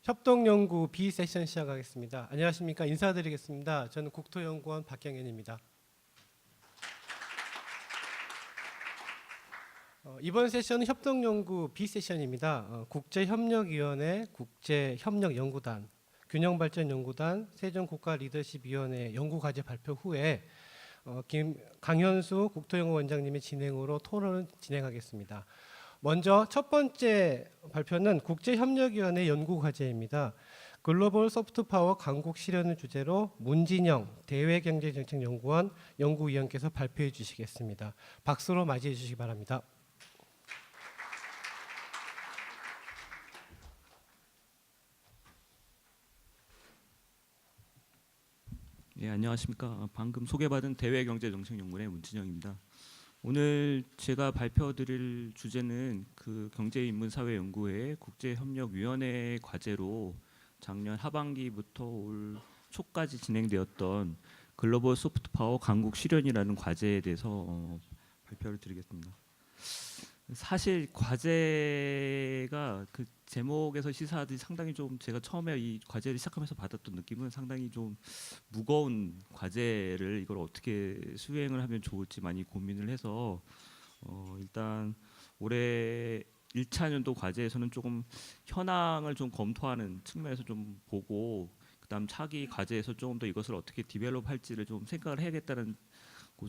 협동연구 B 세션 시작하겠습니다. 안녕하십니까? 인사드리겠습니다. 저는 국토연구원 박경현입니다. 이번 세션은 협동연구 B 세션입니다. 국제협력위원회, 국제협력연구단, 균형발전연구단, 세종국가리더십위원회 연구과제 발표 후에 강현수 국토연구원장님의 진행으로 토론을 진행하겠습니다. 먼저 첫 번째 발표는 국제협력위원회 연구과제입니다. 글로벌 소프트파워 강국 실현을 주제로 문진영 대외경제정책연구원 연구위원께서 발표해 주시겠습니다. 박수로 맞이해 주시기 바랍니다. 예, 안녕하십니까. 방금 소개받은 대외경제정책연구원의 문진영입니다. 오늘 제가 발표드릴 주제는 그 경제인문사회연구회 국제협력위원회 과제로 작년 하반기부터 올 초까지 진행되었던 글로벌 소프트파워 강국 실현이라는 과제에 대해서 발표를 드리겠습니다. 사실 과제가 그 제목에서 시사하듯이 상당히 좀 제가 처음에 이 과제를 시작하면서 받았던 느낌은 상당히 좀 무거운 과제를 이걸 어떻게 수행을 하면 좋을지 많이 고민을 해서 일단 올해 1차 년도 과제에서는 조금 현황을 좀 검토하는 측면에서 좀 보고 그다음 차기 과제에서 조금 더 이것을 어떻게 디벨롭할지를 좀 생각을 해야겠다는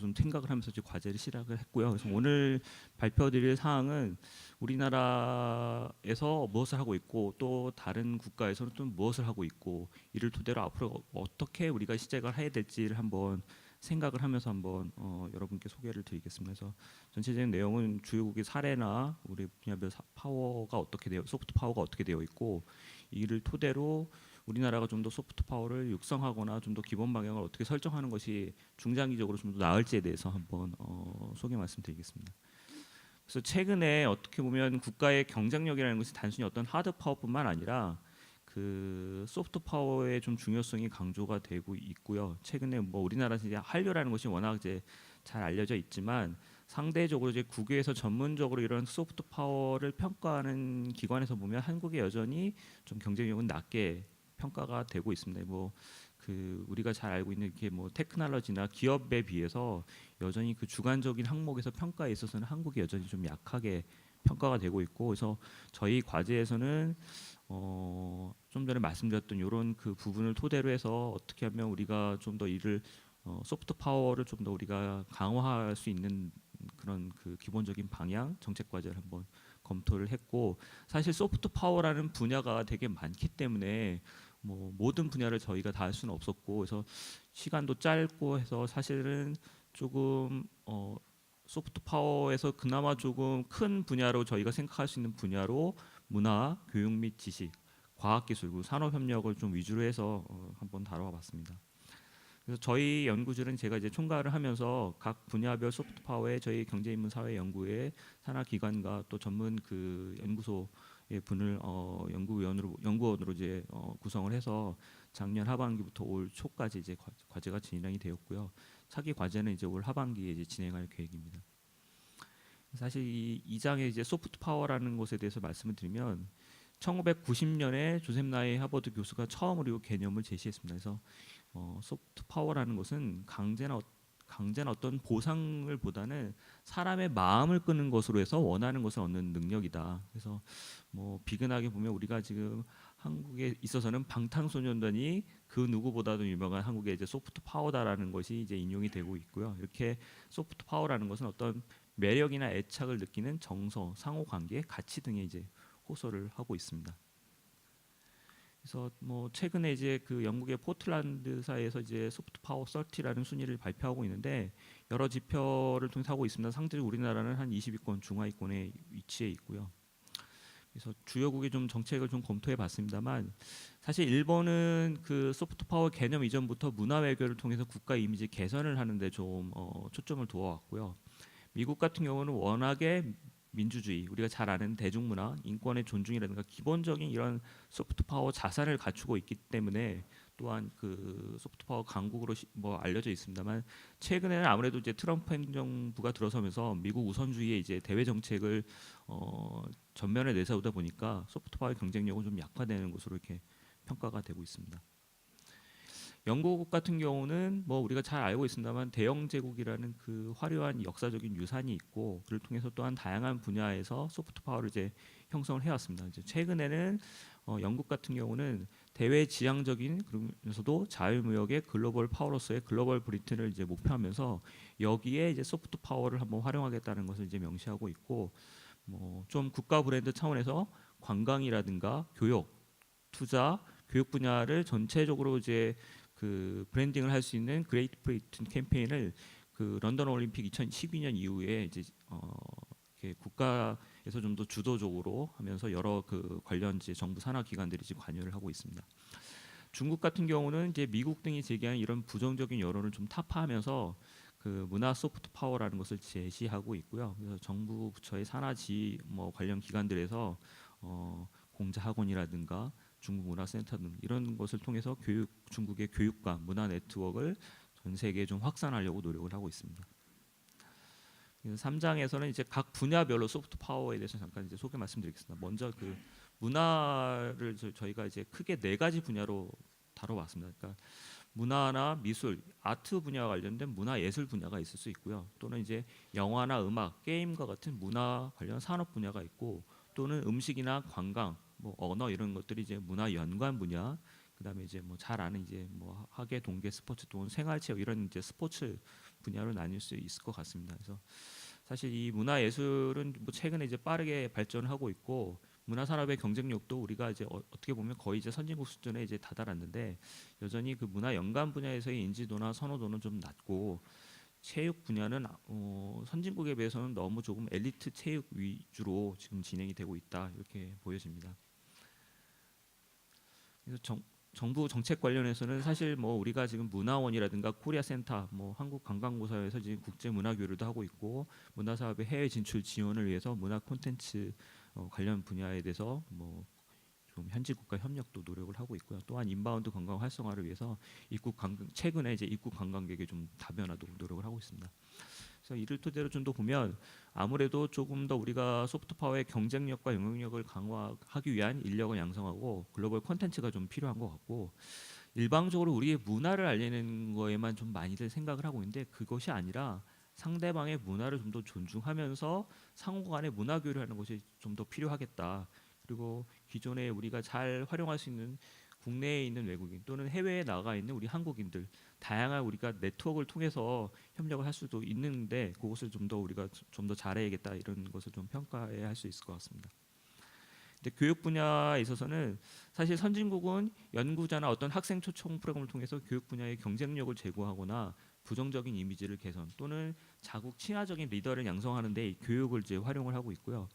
좀 생각을 하면서 이제 과제를 시작을 했고요. 그래서 오늘 발표드릴 사항은 우리나라에서 무엇을 하고 있고 또 다른 국가에서는 또 무엇을 하고 있고 이를 토대로 앞으로 어떻게 우리가 시작을 해야 될지를 한번 생각을 하면서 한번 여러분께 소개를 드리겠습니다. 그래서 전체적인 내용은 주요국의 사례나 우리 분야별 파워가 어떻게 되어 소프트 파워가 어떻게 되어 있고 이를 토대로 우리나라가 좀 더 소프트 파워를 육성하거나 좀 더 기본 방향을 어떻게 설정하는 것이 중장기적으로 좀 더 나을지에 대해서 한번 소개 말씀드리겠습니다. 그래서 최근에 어떻게 보면 국가의 경쟁력이라는 것이 단순히 어떤 하드 파워뿐만 아니라 그 소프트 파워의 좀 중요성이 강조가 되고 있고요. 최근에 뭐 우리나라에서 이제 한류라는 것이 워낙 이제 잘 알려져 있지만 상대적으로 이제 국외에서 전문적으로 이런 소프트 파워를 평가하는 기관에서 보면 한국이 여전히 좀 경쟁력은 낮게 평가가 되고 있습니다. 뭐 그 우리가 잘 알고 있는 이렇게 뭐 테크놀로지나 기업에 비해서 여전히 그 주관적인 항목에서 평가에 있어서는 한국이 여전히 좀 약하게 평가가 되고 있고, 그래서 저희 과제에서는 좀 전에 말씀드렸던 이런 그 부분을 토대로 해서 어떻게 하면 우리가 좀 더 이를 소프트 파워를 좀 더 우리가 강화할 수 있는 그런 그 기본적인 방향 정책 과제를 한번 검토를 했고, 사실 소프트 파워라는 분야가 되게 많기 때문에 뭐 모든 분야를 저희가 다 할 수는 없었고, 그래서 시간도 짧고 해서 사실은 조금 소프트 파워에서 그나마 조금 큰 분야로 저희가 생각할 수 있는 분야로 문화, 교육 및 지식, 과학기술, 그리고 산업협력을 좀 위주로 해서 한번 다뤄봤습니다. 그래서 저희 연구실은 제가 이제 총괄을 하면서 각 분야별 소프트 파워에 저희 경제인문사회연구회 산하기관과 또 전문 그 연구소의 분을 연구원으로 이제 구성을 해서 작년 하반기부터 올 초까지 이제 과제가 진행이 되었고요. 차기 과제는 이제 올 하반기에 이제 진행할 계획입니다. 사실 이 장에 이제 소프트 파워라는 것에 대해서 말씀을 드리면 1990년에 조셉 나이 하버드 교수가 처음으로 이 개념을 제시했습니다. 그래서 소프트 파워라는 것은 강제나 어떤 보상을 보다는 사람의 마음을 끄는 것으로 해서 원하는 것을 얻는 능력이다. 그래서 뭐 비근하게 보면 우리가 지금 한국에 있어서는 방탄소년단이 그 누구보다도 유명한 한국의 이제 소프트 파워다라는 것이 이제 인용이 되고 있고요. 이렇게 소프트 파워라는 것은 어떤 매력이나 애착을 느끼는 정서, 상호관계, 가치 등에 이제 호소를 하고 있습니다. 그래서 뭐 최근에 이제 그 영국의 포틀란드사에서 이제 소프트 파워 30라는 순위를 발표하고 있는데 여러 지표를 통해서 하고 있습니다. 상대적으로 우리나라는 한 20위권 중하위권에 위치해 있고요. 그래서 주요국의 좀 정책을 좀 검토해 봤습니다만 사실 일본은 그 소프트 파워 개념 이전부터 문화 외교를 통해서 국가 이미지 개선을 하는데 좀 초점을 두어왔고요. 미국 같은 경우는 워낙에 민주주의, 우리가 잘 아는 대중문화, 인권의 존중이라든가 기본적인 이런 소프트 파워 자산을 갖추고 있기 때문에 또한 그 소프트파워 강국으로 뭐 알려져 있습니다만 최근에는 아무래도 이제 트럼프 행정부가 들어서면서 미국 우선주의의 이제 대외 정책을 전면에 내세우다 보니까 소프트파워의 경쟁력은 좀 약화되는 것으로 이렇게 평가가 되고 있습니다. 영국 같은 경우는 뭐 우리가 잘 알고 있습니다만 대영 제국이라는 그 화려한 역사적인 유산이 있고 그를 통해서 또한 다양한 분야에서 소프트 파워를 이제 형성을 해왔습니다. 이제 최근에는 영국 같은 경우는 대외 지향적인 그러면서도 자유무역의 글로벌 파워로서의 글로벌 브리튼을 이제 목표하면서 여기에 이제 소프트 파워를 한번 활용하겠다는 것을 이제 명시하고 있고 뭐 좀 국가 브랜드 차원에서 관광이라든가 교육, 투자, 교육 분야를 전체적으로 이제 그 브랜딩을 할 수 있는 그레이트 브리튼 캠페인을 그 런던 올림픽 2012년 이후에 이제 이렇게 국가에서 좀 더 주도적으로 하면서 여러 그 관련 이제 정부 산하 기관들이 지금 관여를 하고 있습니다. 중국 같은 경우는 이제 미국 등이 제기한 이런 부정적인 여론을 좀 타파하면서 그 문화 소프트 파워라는 것을 제시하고 있고요. 그래서 정부 부처의 산하지 뭐 관련 기관들에서 공자학원이라든가 중국문화센터 등 이런 것을 통해서 중국의 교육과 문화 네트워크를 전 세계에 좀 확산하려고 노력을 하고 있습니다. 3장에서는 이제 각 분야별로 소프트 파워에 대해서 잠깐 이제 소개 말씀드리겠습니다. 먼저 그 문화를 저희가 이제 크게 4가지 분야로 다뤄봤습니다. 그러니까 문화나 미술, 아트 분야와 관련된 문화 예술 분야가 있을 수 있고요. 또는 이제 영화나 음악, 게임과 같은 문화 관련 산업 분야가 있고 또는 음식이나 관광, 뭐 언어 이런 것들이 이제 문화 연관 분야. 그다음에 이제 뭐 잘 아는 이제 뭐 학예, 동계, 스포츠 또는 생활체육 이런 이제 스포츠 분야로 나뉠 수 있을 것 같습니다. 그래서 사실 이 문화 예술은 뭐 최근에 이제 빠르게 발전하고 있고 문화 산업의 경쟁력도 우리가 이제 어떻게 보면 거의 이제 선진국 수준에 이제 다다랐는데 여전히 그 문화 연관 분야에서의 인지도나 선호도는 좀 낮고 체육 분야는 선진국에 비해서는 너무 조금 엘리트 체육 위주로 지금 진행이 되고 있다 이렇게 보여집니다. 그래서 정부 정책 관련해서는 사실 뭐 우리가 지금 문화원이라든가 코리아 센터, 뭐 한국관광부서에서 지금 국제 문화 교류도 하고 있고 문화 사업의 해외 진출 지원을 위해서 문화 콘텐츠 관련 분야에 대해서 뭐 좀 현지 국가 협력도 노력을 하고 있고요. 또한 인바운드 관광 활성화를 위해서 최근에 이제 입국 관광객의 좀 다변화도 노력을 하고 있습니다. 그래서 이를 토대로 좀 더 보면 아무래도 조금 더 우리가 소프트 파워의 경쟁력과 영향력을 강화하기 위한 인력을 양성하고 글로벌 콘텐츠가 좀 필요한 것 같고 일방적으로 우리의 문화를 알리는 거에만 좀 많이들 생각을 하고 있는데 그것이 아니라 상대방의 문화를 좀 더 존중하면서 상호간의 문화 교류하는 것이 좀 더 필요하겠다. 그리고 기존에 우리가 잘 활용할 수 있는 국내에 있는 외국인 또는 해외에 나가 있는 우리 한국인들 다양한 우리가 네트워크를 통해서 협력을 할 수도 있는데 그것을 좀 더 우리가 좀 더 잘해야겠다 이런 것을 좀 평가해야 할 수 있을 것 같습니다. 근데 교육 분야에 있어서는 사실 선진국은 연구자나 어떤 학생 초청 프로그램을 통해서 교육 분야의 경쟁력을 제고하거나 부정적인 이미지를 개선 또는 자국 친화적인 리더를 양성하는 데 교육을 이제 활용을 하고 있고요.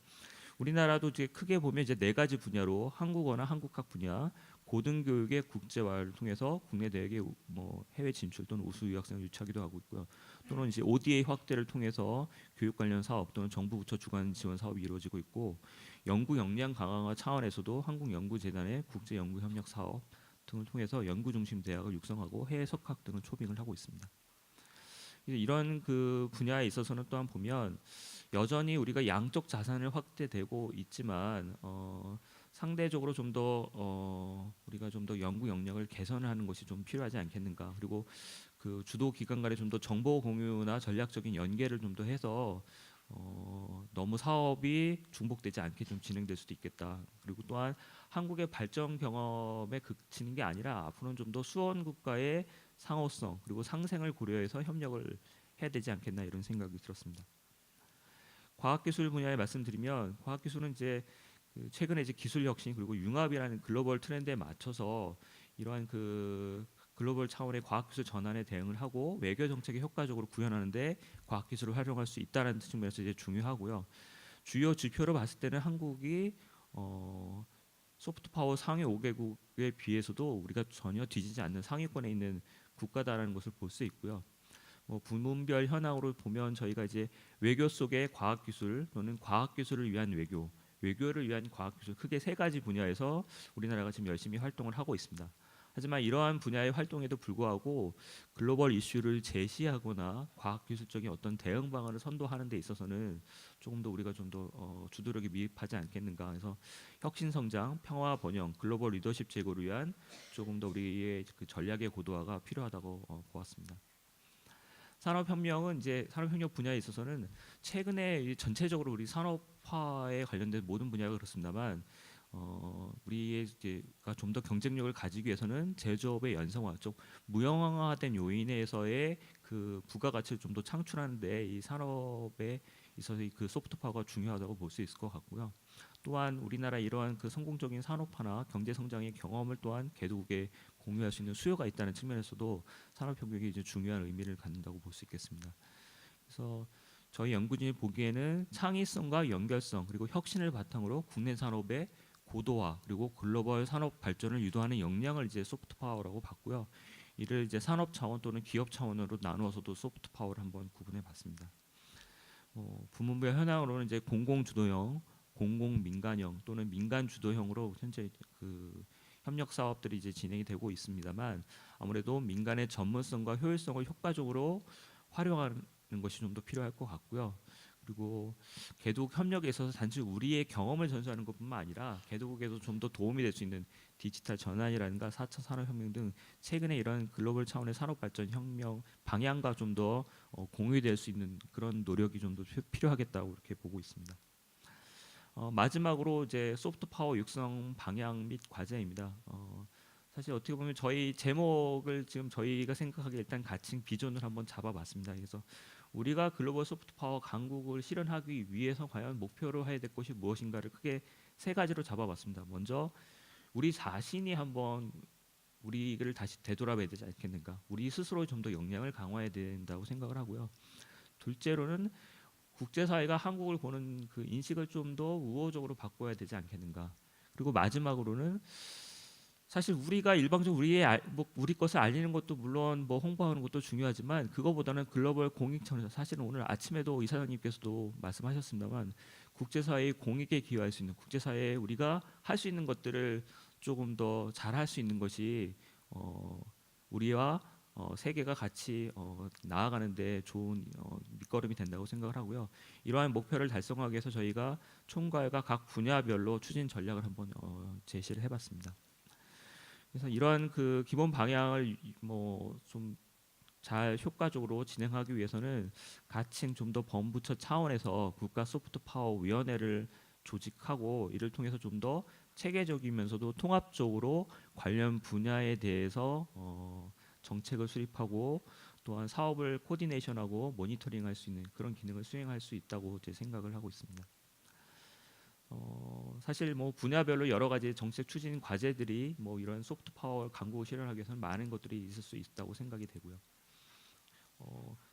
우리나라도 이제 크게 보면 이제 4가지 분야로 한국어나 한국학 분야, 고등교육의 국제화를 통해서 국내 대학의 뭐 해외 진출 또는 우수 유학생을 유치하기도 하고 있고요. 또는 이제 ODA 확대를 통해서 교육 관련 사업 또는 정부 부처 주관 지원 사업이 이루어지고 있고 연구 역량 강화 차원에서도 한국연구재단의 국제 연구 협력 사업 등을 통해서 연구 중심 대학을 육성하고 해외 석학 등을 초빙을 하고 있습니다. 이런 그 분야에 있어서는 또한 보면 여전히 우리가 양적 자산을 확대되고 있지만 상대적으로 좀 더 우리가 좀 더 연구 역량을 개선하는 것이 좀 필요하지 않겠는가. 그리고 그 주도 기관 간의 좀 더 정보 공유나 전략적인 연계를 좀 더 해서 너무 사업이 중복되지 않게 좀 진행될 수도 있겠다. 그리고 또한 한국의 발전 경험에 그치는 게 아니라 앞으로는 좀 더 수원 국가의 상호성 그리고 상생을 고려해서 협력을 해야 되지 않겠나 이런 생각이 들었습니다. 과학기술 분야에 말씀드리면 과학기술은 이제 그 최근에 이제 기술 혁신 그리고 융합이라는 글로벌 트렌드에 맞춰서 이러한 그 글로벌 차원의 과학기술 전환에 대응을 하고 외교 정책에 효과적으로 구현하는데 과학기술을 활용할 수 있다는 측면에서 이제 중요하고요. 주요 지표로 봤을 때는 한국이 소프트파워 상위 5개국에 비해서도 우리가 전혀 뒤지지 않는 상위권에 있는 국가다라는 것을 볼 수 있고요. 뭐 부문별 현황으로 보면 저희가 이제 외교 속의 과학기술 또는 과학기술을 위한 외교를 위한 과학기술 크게 3가지 분야에서 우리나라가 지금 열심히 활동을 하고 있습니다. 하지만 이러한 분야의 활동에도 불구하고 글로벌 이슈를 제시하거나 과학기술적인 어떤 대응 방안을 선도하는 데 있어서는 조금 더 우리가 좀 더 주도력이 미흡하지 않겠는가. 그래서 혁신성장, 평화 번영, 글로벌 리더십 제고를 위한 조금 더 우리의 그 전략의 고도화가 필요하다고 보았습니다. 산업혁명은 이제 산업혁명 분야에 있어서는 최근에 전체적으로 우리 산업화에 관련된 모든 분야가 그렇습니다만 우리가 좀 더 경쟁력을 가지기 위해서는 제조업의 연성화, 좀 무형화된 요인에서의 그 부가가치를 좀 더 창출하는데 이 산업에 있어서 그 소프트 파워가 중요하다고 볼 수 있을 것 같고요. 또한 우리나라 이러한 그 성공적인 산업화나 경제 성장의 경험을 또한 개도국에 공유할 수 있는 수요가 있다는 측면에서도 산업혁명이 이제 중요한 의미를 갖는다고 볼 수 있겠습니다. 그래서 저희 연구진이 보기에는 창의성과 연결성 그리고 혁신을 바탕으로 국내 산업의 고도화 그리고 글로벌 산업 발전을 유도하는 역량을 이제 소프트 파워라고 봤고요. 이를 이제 산업 차원 또는 기업 차원으로 나누어서도 소프트 파워를 한번 구분해 봤습니다. 부문부의 현황으로는 이제 공공 주도형, 공공 민간형 또는 민간 주도형으로 현재 그 협력 사업들이 이제 진행이 되고 있습니다만 아무래도 민간의 전문성과 효율성을 효과적으로 활용하는 것이 좀 더 필요할 것 같고요. 그리고 개도국 협력에 있어서 단지 우리의 경험을 전수하는 것뿐만 아니라 개도국에도 좀 더 도움이 될 수 있는 디지털 전환이라든가 4차 산업혁명 등 최근에 이런 글로벌 차원의 산업발전 혁명 방향과 좀 더 공유될 수 있는 그런 노력이 좀 더 필요하겠다고 이렇게 보고 있습니다. 마지막으로 이제 소프트 파워 육성 방향 및 과제입니다. 사실 어떻게 보면 저희 제목을 지금 저희가 생각하기에 일단 가칭 비전을 한번 잡아봤습니다. 그래서 우리가 글로벌 소프트 파워 강국을 실현하기 위해서 과연 목표로 해야 될 것이 무엇인가를 크게 세 가지로 잡아봤습니다. 먼저 우리 자신이 한번 우리를 다시 되돌아봐야 되지 않겠는가. 우리 스스로 좀 더 역량을 강화해야 된다고 생각을 하고요. 둘째로는 국제사회가 한국을 보는 그 인식을 좀 더 우호적으로 바꿔야 되지 않겠는가. 그리고 마지막으로는 사실 우리가 일방적으로 우리 것을 알리는 것도 물론 뭐 홍보하는 것도 중요하지만 그거보다는 글로벌 공익 차원에서 사실은 오늘 아침에도 이사장님께서도 말씀하셨습니다만 국제사회의 공익에 기여할 수 있는 국제사회에 우리가 할 수 있는 것들을 조금 더 잘할 수 있는 것이 우리와 세계가 같이 나아가는데 좋은 밑거름이 된다고 생각을 하고요. 이러한 목표를 달성하기 위해서 저희가 총괄과 각 분야별로 추진 전략을 한번 제시를 해봤습니다. 그래서 이러한 그 기본 방향을 뭐 좀 잘 효과적으로 진행하기 위해서는 가칭 좀 더 범부처 차원에서 국가 소프트 파워 위원회를 조직하고 이를 통해서 좀 더 체계적이면서도 통합적으로 관련 분야에 대해서 정책을 수립하고 또한 사업을 코디네이션하고 모니터링할 수 있는 그런 기능을 수행할 수 있다고 제 생각을 하고 있습니다. 사실 뭐 분야별로 여러 가지 정책 추진 과제들이 뭐 이런 소프트 파워 강국을 실현하기 위해서는 많은 것들이 있을 수 있다고 생각이 되고요.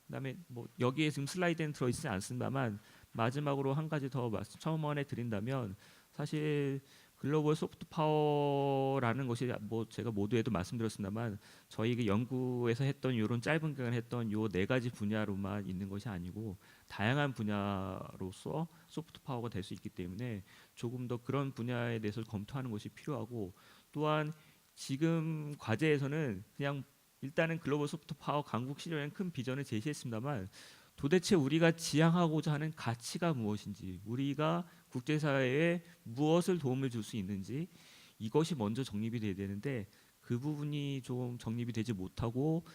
그다음에 뭐 여기에 지금 슬라이드는 들어있지 않습니다만 마지막으로 한 가지 더 첨언해 드린다면 사실 글로벌 소프트 파워라는 것이 뭐 제가 모두에도 말씀드렸습니다만 저희 연구에서 했던 이런 짧은 기간 했던 요 네 가지 분야로만 있는 것이 아니고 다양한 분야로서 소프트 파워가 될 수 있기 때문에 조금 더 그런 분야에 대해서 검토하는 것이 필요하고 또한 지금 과제에서는 그냥 일단은 글로벌 소프트 파워 강국 실현에 큰 비전을 제시했습니다만 도대체 우리가 지향하고자 하는 가치가 무엇인지 우리가 국제사회에 무엇을 도움을 줄 수 있는지 이것이 먼저 정립이 돼야 되는데 그 부분이 좀 정립이 되지 못하고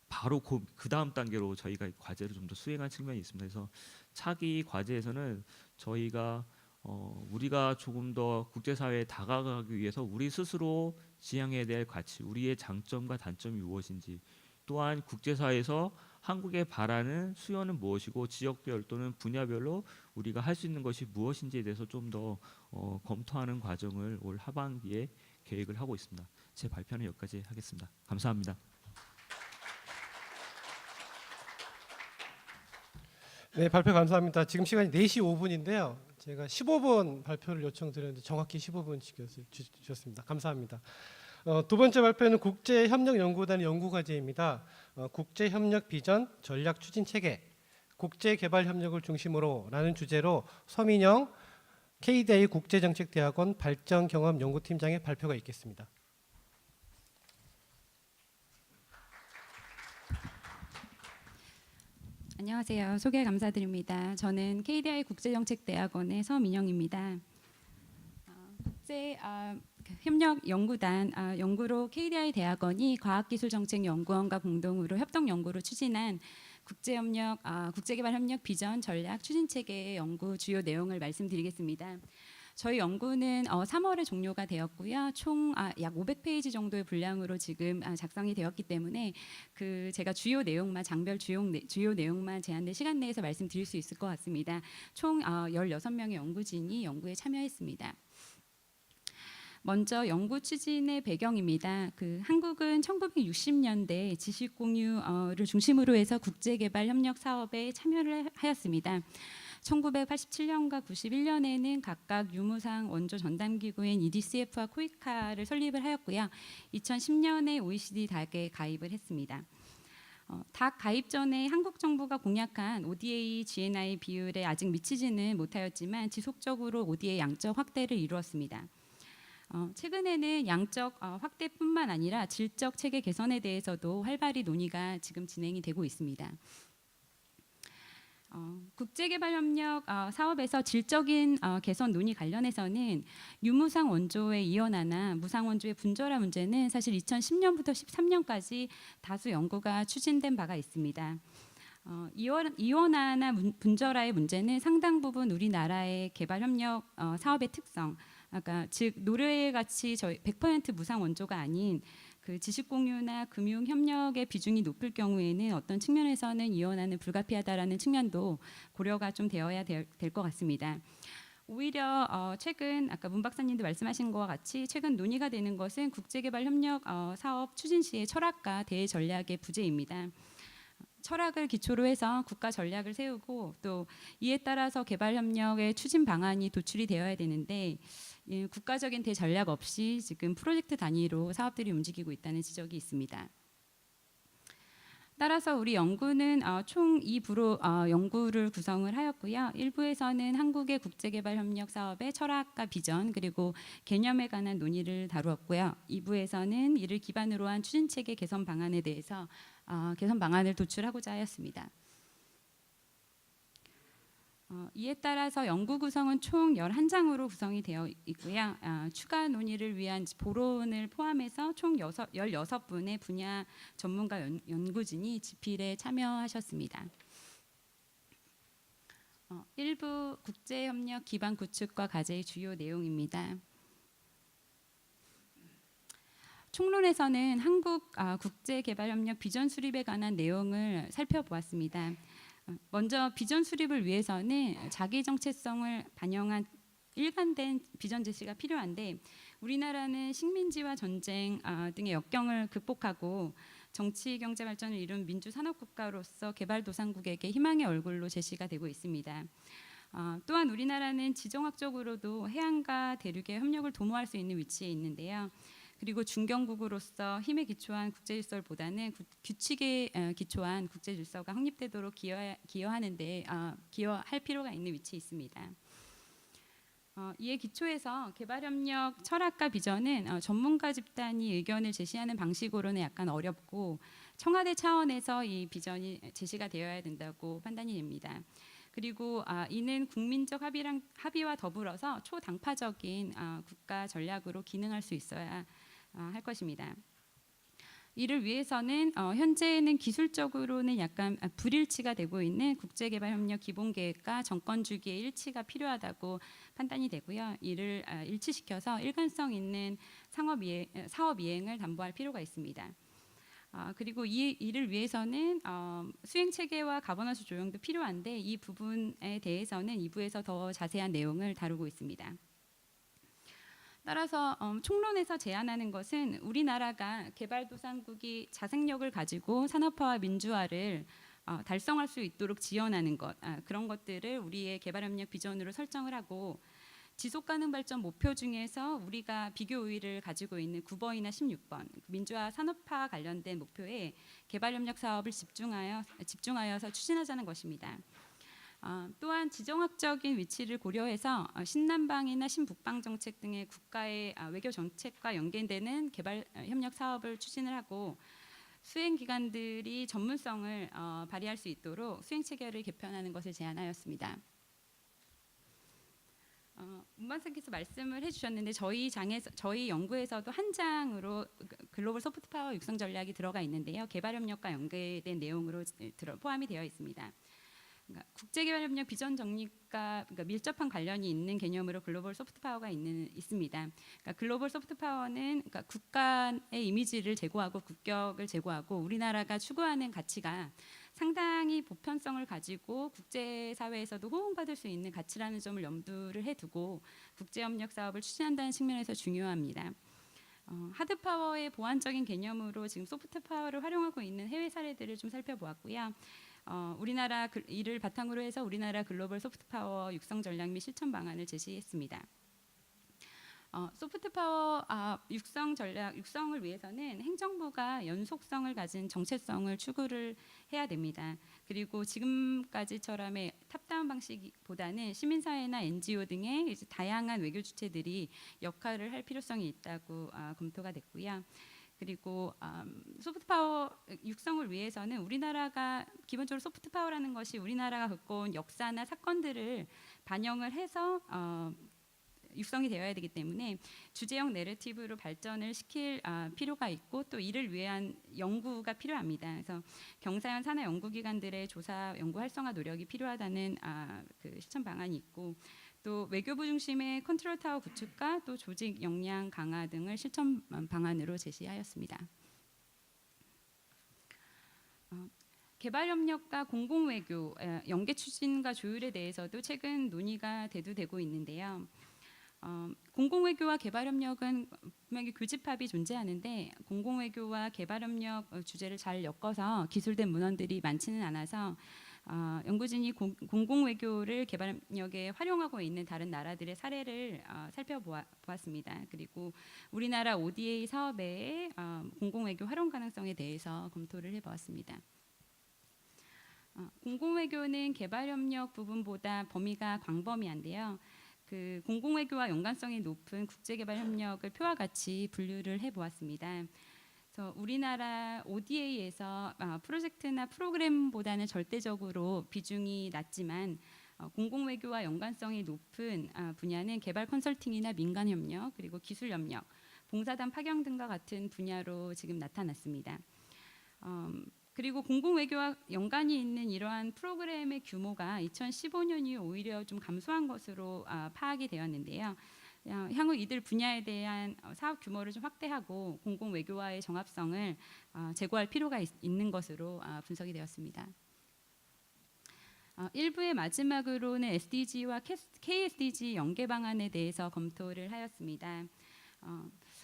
바로 그 다음 단계로 저희가 과제를 좀 더 수행한 측면이 있습니다. 그래서 차기 과제에서는 저희가 우리가 조금 더 국제사회에 다가가기 위해서 우리 스스로 지향해야 될 가치, 우리의 장점과 단점이 무엇인지 또한 국제사회에서 한국에 바라는 수요는 무엇이고 지역별 또는 분야별로 우리가 할 수 있는 것이 무엇인지에 대해서 좀 더 검토하는 과정을 올 하반기에 계획을 하고 있습니다. 제 발표는 여기까지 하겠습니다. 감사합니다. 네, 발표 감사합니다. 지금 시간이 4시 5분인데요. 제가 15분 발표를 요청드렸는데 정확히 15분 주셨습니다. 감사합니다. 두 번째 발표는 국제협력연구단의 연구과제입니다. 국제협력 비전 전략 추진 체계, 국제개발협력을 중심으로라는 주제로 서민영 KDI 국제정책대학원 발전경험연구팀장의 발표가 있겠습니다. 안녕하세요. 소개 감사드립니다. 저는 KDI 국제정책대학원의 서민영입니다. 국제 협력 연구단 연구로 KDI 대학원이 과학기술정책연구원과 공동으로 협동 연구로 추진한 국제협력 국제개발협력 비전 전략 추진체계의 연구 주요 내용을 말씀드리겠습니다. 저희 연구는 3월에 종료가 되었고요. 총 약 500페이지 정도의 분량으로 지금 작성이 되었기 때문에 제가 주요 내용만 장별 주요 내용만 제한된 시간 내에서 말씀드릴 수 있을 것 같습니다. 총 16명의 연구진이 연구에 참여했습니다. 먼저 연구 추진의 배경입니다. 한국은 1960년대 지식 공유를 중심으로 해서 국제개발 협력 사업에 참여를 하였습니다. 1987년과 91년에는 각각 유무상 원조 전담기구인 EDCF와 코이카를 설립을 하였고요. 2010년에 OECD 닥에 가입을 했습니다. 닥 가입 전에 한국 정부가 공약한 ODA, GNI 비율에 아직 미치지는 못하였지만 지속적으로 ODA 양적 확대를 이루었습니다. 최근에는 양적 확대뿐만 아니라 질적 체계 개선에 대해서도 활발히 논의가 지금 진행이 되고 있습니다. 국제개발협력 사업에서 질적인 개선 논의 관련해서는 유무상 원조의 이원화나 무상 원조의 분절화 문제는 사실 2010년부터 13년까지 다수 연구가 추진된 바가 있습니다. 이원화나 분절화의 문제는 상당 부분 우리나라의 개발협력 사업의 특성, 즉 노르웨이 같이 저희 100% 무상 원조가 아닌 지식 공유나 금융 협력의 비중이 높을 경우에는 어떤 측면에서는 이원화는 불가피하다라는 측면도 고려가 좀 되어야 될 것 같습니다. 오히려 최근 아까 문 박사님도 말씀하신 것과 같이 최근 논의가 되는 것은 국제개발협력 사업 추진 시의 철학과 대외 전략의 부재입니다. 철학을 기초로 해서 국가 전략을 세우고 또 이에 따라서 개발협력의 추진 방안이 도출이 되어야 되는데 국가적인 대전략 없이 지금 프로젝트 단위로 사업들이 움직이고 있다는 지적이 있습니다. 따라서 우리 연구는 총 2부로 연구를 구성을 하였고요. 1부에서는 한국의 국제개발협력 사업의 철학과 비전 그리고 개념에 관한 논의를 다루었고요. 2부에서는 이를 기반으로 한 추진체계 개선 방안에 대해서 개선 방안을 도출하고자 하였습니다. 이에 따라서 연구 구성은 총 11장으로 구성이 되어 있고요. 추가 논의를 위한 보론을 포함해서 총 16분의 분야 전문가 연구진이 집필에 참여하셨습니다. 1부 국제협력 기반 구축과 과제의 주요 내용입니다. 총론에서는 한국 국제개발협력 비전 수립에 관한 내용을 살펴보았습니다. 먼저 비전 수립을 위해서는 자기 정체성을 반영한 일관된 비전 제시가 필요한데 우리나라는 식민지와 전쟁 등의 역경을 극복하고 정치 경제 발전을 이룬 민주 산업 국가로서 개발도상국에게 희망의 얼굴로 제시가 되고 있습니다. 또한 우리나라는 지정학적으로도 해안과 대륙의 협력을 도모할 수 있는 위치에 있는데요. 그리고 중견국으로서 힘에 기초한 국제질서보다는 규칙에 기초한 국제질서가 확립되도록 기여할 필요가 있는 위치에 있습니다. 이에 기초해서 개발협력 철학과 비전은 전문가 집단이 의견을 제시하는 방식으로는 약간 어렵고 청와대 차원에서 이 비전이 제시가 되어야 된다고 판단이 됩니다. 그리고 이는 국민적 합의와 더불어서 초당파적인 국가 전략으로 기능할 수 있어야 할 것입니다. 이를 위해서는 현재는 기술적으로는 약간 불일치가 되고 있는 국제개발협력 기본계획과 정권 주기의 일치가 필요하다고 판단이 되고요. 이를 일치시켜서 일관성 있는 사업 이행을 담보할 필요가 있습니다. 그리고 이를 위해서는 수행 체계와 가버넌스 조정도 필요한데 이 부분에 대해서는 2부에서 더 자세한 내용을 다루고 있습니다. 따라서 총론에서 제안하는 것은 우리나라가 개발도상국이 자생력을 가지고 산업화와 민주화를 달성할 수 있도록 지원하는 것 그런 것들을 우리의 개발협력 비전으로 설정을 하고 지속가능 발전 목표 중에서 우리가 비교 우위를 가지고 있는 9번이나 16번 민주화 산업화 관련된 목표에 개발협력 사업을 집중하여서 추진하자는 것입니다. 또한 지정학적인 위치를 고려해서 신남방이나 신북방 정책 등의 국가의 외교 정책과 연계되는 개발 협력 사업을 추진을 하고 수행 기관들이 전문성을 발휘할 수 있도록 수행 체계를 개편하는 것을 제안하였습니다. 문반장께서 말씀을 해주셨는데 저희 연구에서도 한 장으로 글로벌 소프트 파워 육성 전략이 들어가 있는데요. 개발 협력과 연계된 내용으로 포함이 되어 있습니다. 그러니까 국제개발협력 비전 정립과 그러니까 밀접한 관련이 있는 개념으로 글로벌 소프트 파워가 있습니다. 그러니까 글로벌 소프트 파워는 그러니까 국가의 이미지를 제고하고 국격을 제고하고 우리나라가 추구하는 가치가 상당히 보편성을 가지고 국제사회에서도 호응받을 수 있는 가치라는 점을 염두를 해두고 국제협력 사업을 추진한다는 측면에서 중요합니다. 하드파워의 보완적인 개념으로 지금 소프트 파워를 활용하고 있는 해외 사례들을 좀 살펴보았고요. 우리나라 이를 바탕으로 해서 우리나라 글로벌 소프트 파워 육성 전략 및 실천 방안을 제시했습니다. 소프트 파워 육성을 위해서는 행정부가 연속성을 가진 정체성을 추구를 해야 됩니다. 그리고 지금까지처럼의 탑다운 방식보다는 시민사회나 NGO 등의 이제 다양한 외교 주체들이 역할을 할 필요성이 있다고 검토가 됐고요. 그리고 소프트 파워 육성을 위해서는 우리나라가 기본적으로 소프트 파워라는 것이 우리나라가 겪고 온 역사나 사건들을 반영을 해서 육성이 되어야 되기 때문에 주제형 내러티브로 발전을 시킬 필요가 있고 또 이를 위한 연구가 필요합니다. 그래서 경사연 산하 연구기관들의 조사 연구 활성화 노력이 필요하다는 그 실천 방안이 있고 또 외교부 중심의 컨트롤 타워 구축과 또 조직 역량 강화 등을 실천 방안으로 제시하였습니다. 개발 협력과 공공 외교 연계 추진과 조율에 대해서도 최근 논의가 대두되고 있는데요. 공공 외교와 개발 협력은 분명히 교집합이 존재하는데 공공 외교와 개발 협력 주제를 잘 엮어서 기술된 문헌들이 많지는 않아서 연구진이 공공 외교를 개발 협력에 활용하고 있는 다른 나라들의 사례를 살펴보았습니다. 그리고 우리나라 ODA 사업의 공공 외교 활용 가능성에 대해서 검토를 해보았습니다. 공공 외교는 개발 협력 부분보다 범위가 광범위한데요. 그 공공 외교와 연관성이 높은 국제 개발 협력을 표와 같이 분류를 해보았습니다. 그래서 우리나라 ODA에서 프로젝트나 프로그램보다는 절대적으로 비중이 낮지만 공공 외교와 연관성이 높은 분야는 개발 컨설팅이나 민간 협력 그리고 기술 협력, 봉사단 파견 등과 같은 분야로 지금 나타났습니다. 그리고 공공 외교와 연관이 있는 이러한 프로그램의 규모가 2015년 이후 오히려 좀 감소한 것으로 파악이 되었는데요. 향후 이들 분야에 대한 사업 규모를 좀 확대하고 공공 외교와의 정합성을 제고할 필요가 있는 것으로 분석이 되었습니다. 1부의 마지막으로는 SDG와 KSDG 연계 방안에 대해서 검토를 하였습니다.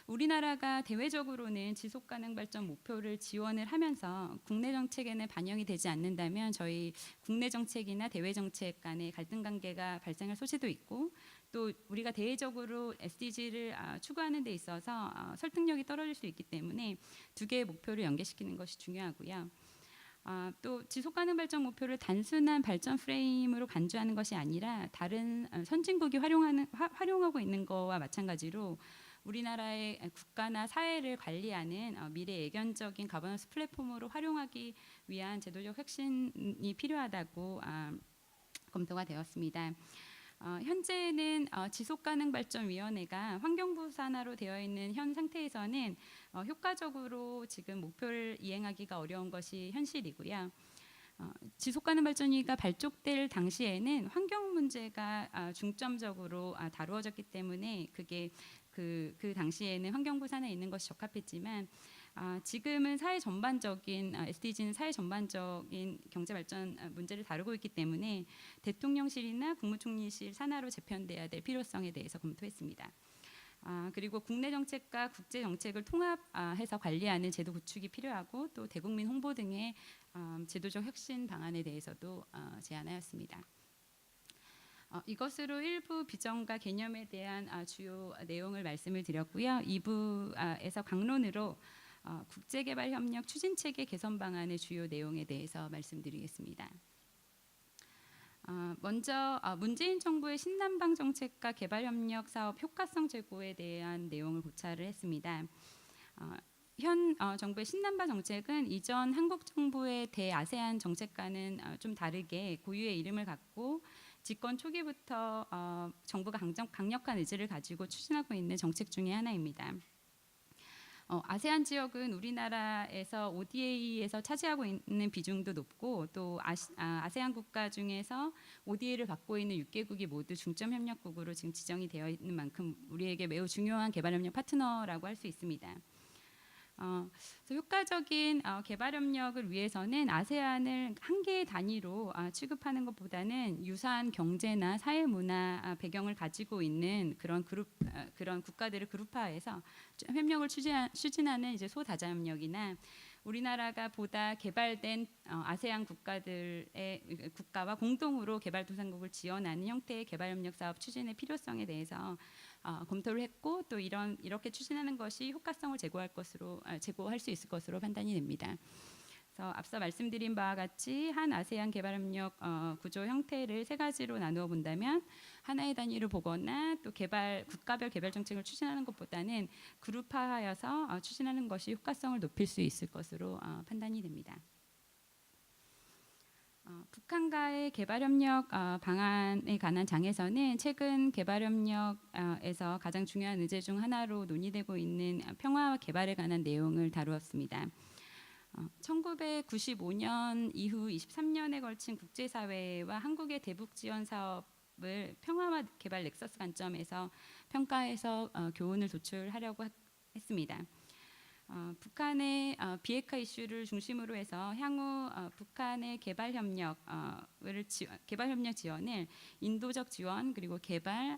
우리나라가 대외적으로는 지속가능 발전 목표를 지원을 하면서 국내 정책에는 반영이 되지 않는다면 저희 국내 정책이나 대외 정책 간의 갈등 관계가 발생할 소지도 있고 또 우리가 대외적으로 SDG를 추구하는 데 있어서 설득력이 떨어질 수 있기 때문에 두 개의 목표를 연계시키는 것이 중요하고요. 또 지속가능 발전 목표를 단순한 발전 프레임으로 간주하는 것이 아니라 다른 선진국이 활용하고 있는 것과 마찬가지로 우리나라의 국가나 사회를 관리하는 미래 예견적인 가버넌스 플랫폼으로 활용하기 위한 제도적 혁신이 필요하다고 검토가 되었습니다. 현재는 지속가능발전위원회가 환경부 산하로 되어 있는 현 상태에서는 효과적으로 지금 목표를 이행하기가 어려운 것이 현실이고요. 지속가능발전위가 발족될 당시에는 환경 문제가 중점적으로 다루어졌기 때문에 그게 그 당시에는 환경부 산하에 있는 것이 적합했지만 지금은 사회 전반적인 SDG는 사회 전반적인 경제 발전 문제를 다루고 있기 때문에 대통령실이나 국무총리실 산하로 재편돼야 될 필요성에 대해서 검토했습니다. 그리고 국내 정책과 국제 정책을 통합해서 관리하는 제도 구축이 필요하고 또 대국민 홍보 등의 제도적 혁신 방안에 대해서도 제안하였습니다. 이것으로 1부 비전과 개념에 대한 주요 내용을 말씀을 드렸고요. 2부에서 강론으로 국제개발협력 추진체계 개선 방안의 주요 내용에 대해서 말씀드리겠습니다. 먼저 문재인 정부의 신남방 정책과 개발협력 사업 효과성 제고에 대한 내용을 고찰을 했습니다. 현 정부의 신남바 정책은 이전 한국 정부의 대아세안 정책과는 좀 다르게 고유의 이름을 갖고 집권 초기부터 정부가 강력한 의지를 가지고 추진하고 있는 정책 중의 하나입니다. 아세안 지역은 우리나라에서 ODA에서 차지하고 있는 비중도 높고 또 아세안 국가 중에서 ODA를 받고 있는 6개국이 모두 중점 협력국으로 지금 지정이 되어 있는 만큼 우리에게 매우 중요한 개발협력 파트너라고 할 수 있습니다. 그래서 효과적인 개발협력을 위해서는 아세안을 한 개의 단위로 취급하는 것보다는 유사한 경제나 사회 문화 배경을 가지고 있는 그런 국가들을 그룹화해서 협력을 추진하는 이제 소다자협력이나 우리나라가 보다 개발된 아세안 국가와 공동으로 개발도상국을 지원하는 형태의 개발협력 사업 추진의 필요성에 대해서 검토를 했고 또 이렇게 추진하는 것이 효과성을 제고할 수 있을 것으로 판단이 됩니다. 그래서 앞서 말씀드린 바와 같이 한 아세안 개발협력 구조 형태를 세 가지로 나누어 본다면 하나의 단위로 보거나 또 국가별 개발 정책을 추진하는 것보다는 그룹화하여서 추진하는 것이 효과성을 높일 수 있을 것으로 판단이 됩니다. 북한과의 개발협력 방안에 관한 장에서는 최근 개발협력에서 가장 중요한 의제 중 하나로 논의되고 있는 평화와 개발에 관한 내용을 다루었습니다. 1995년 이후 23년에 걸친 국제사회와 한국의 대북 지원 사업을 평화와 개발 넥서스 관점에서 평가해서 교훈을 도출하려고 했습니다. 북한의 비핵화 이슈를 중심으로 해서 향후 북한의 개발협력 지원을 인도적 지원 그리고 개발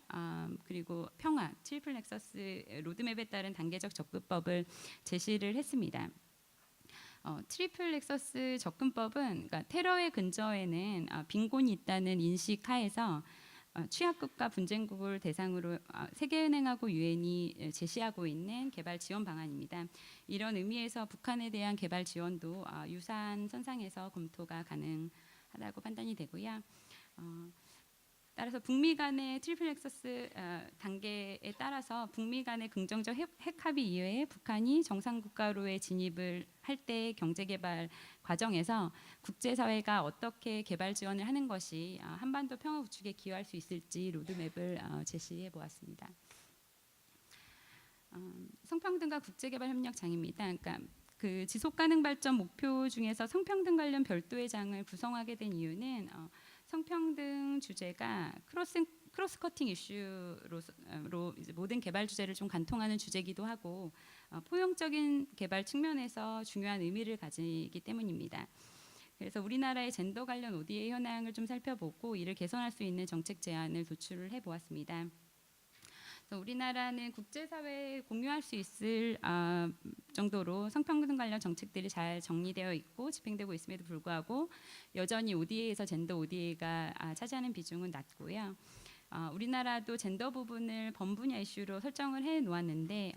그리고 평화 트리플 넥서스 로드맵에 따른 단계적 접근법을 제시를 했습니다. 트리플 넥서스 접근법은 그러니까 테러의 근저에는 빈곤이 있다는 인식 하에서 취약국가 분쟁국을 대상으로 세계은행하고 유엔이 제시하고 있는 개발 지원 방안입니다. 이런 의미에서 북한에 대한 개발 지원도 유사한 선상에서 검토가 가능하다고 판단이 되고요. 따라서 북미 간의 트리플 넥서스 단계에 따라서 북미 간의 긍정적 핵 합의 이외에 북한이 정상 국가로의 진입을 할 때 경제 개발 과정에서 국제사회가 어떻게 개발 지원을 하는 것이 한반도 평화 구축에 기여할 수 있을지 로드맵을 제시해 보았습니다. 성평등과 국제개발 협력 장입니다. 그러니까 그 지속가능 발전 목표 중에서 성평등 관련 별도의 장을 구성하게 된 이유는 성평등 주제가 크로스 커팅 이슈로 이제 모든 개발 주제를 좀 관통하는 주제이기도 하고 포용적인 개발 측면에서 중요한 의미를 가지기 때문입니다. 그래서 우리나라의 젠더 관련 ODA 현황을 좀 살펴보고 이를 개선할 수 있는 정책 제안을 도출을 해보았습니다. 우리나라는 국제사회에 공유할 수 있을 정도로 성평등 관련 정책들이 잘 정리되어 있고 집행되고 있음에도 불구하고 여전히 ODA에서 젠더 ODA가 차지하는 비중은 낮고요. 우리나라도 젠더 부분을 범분야 이슈로 설정을 해 놓았는데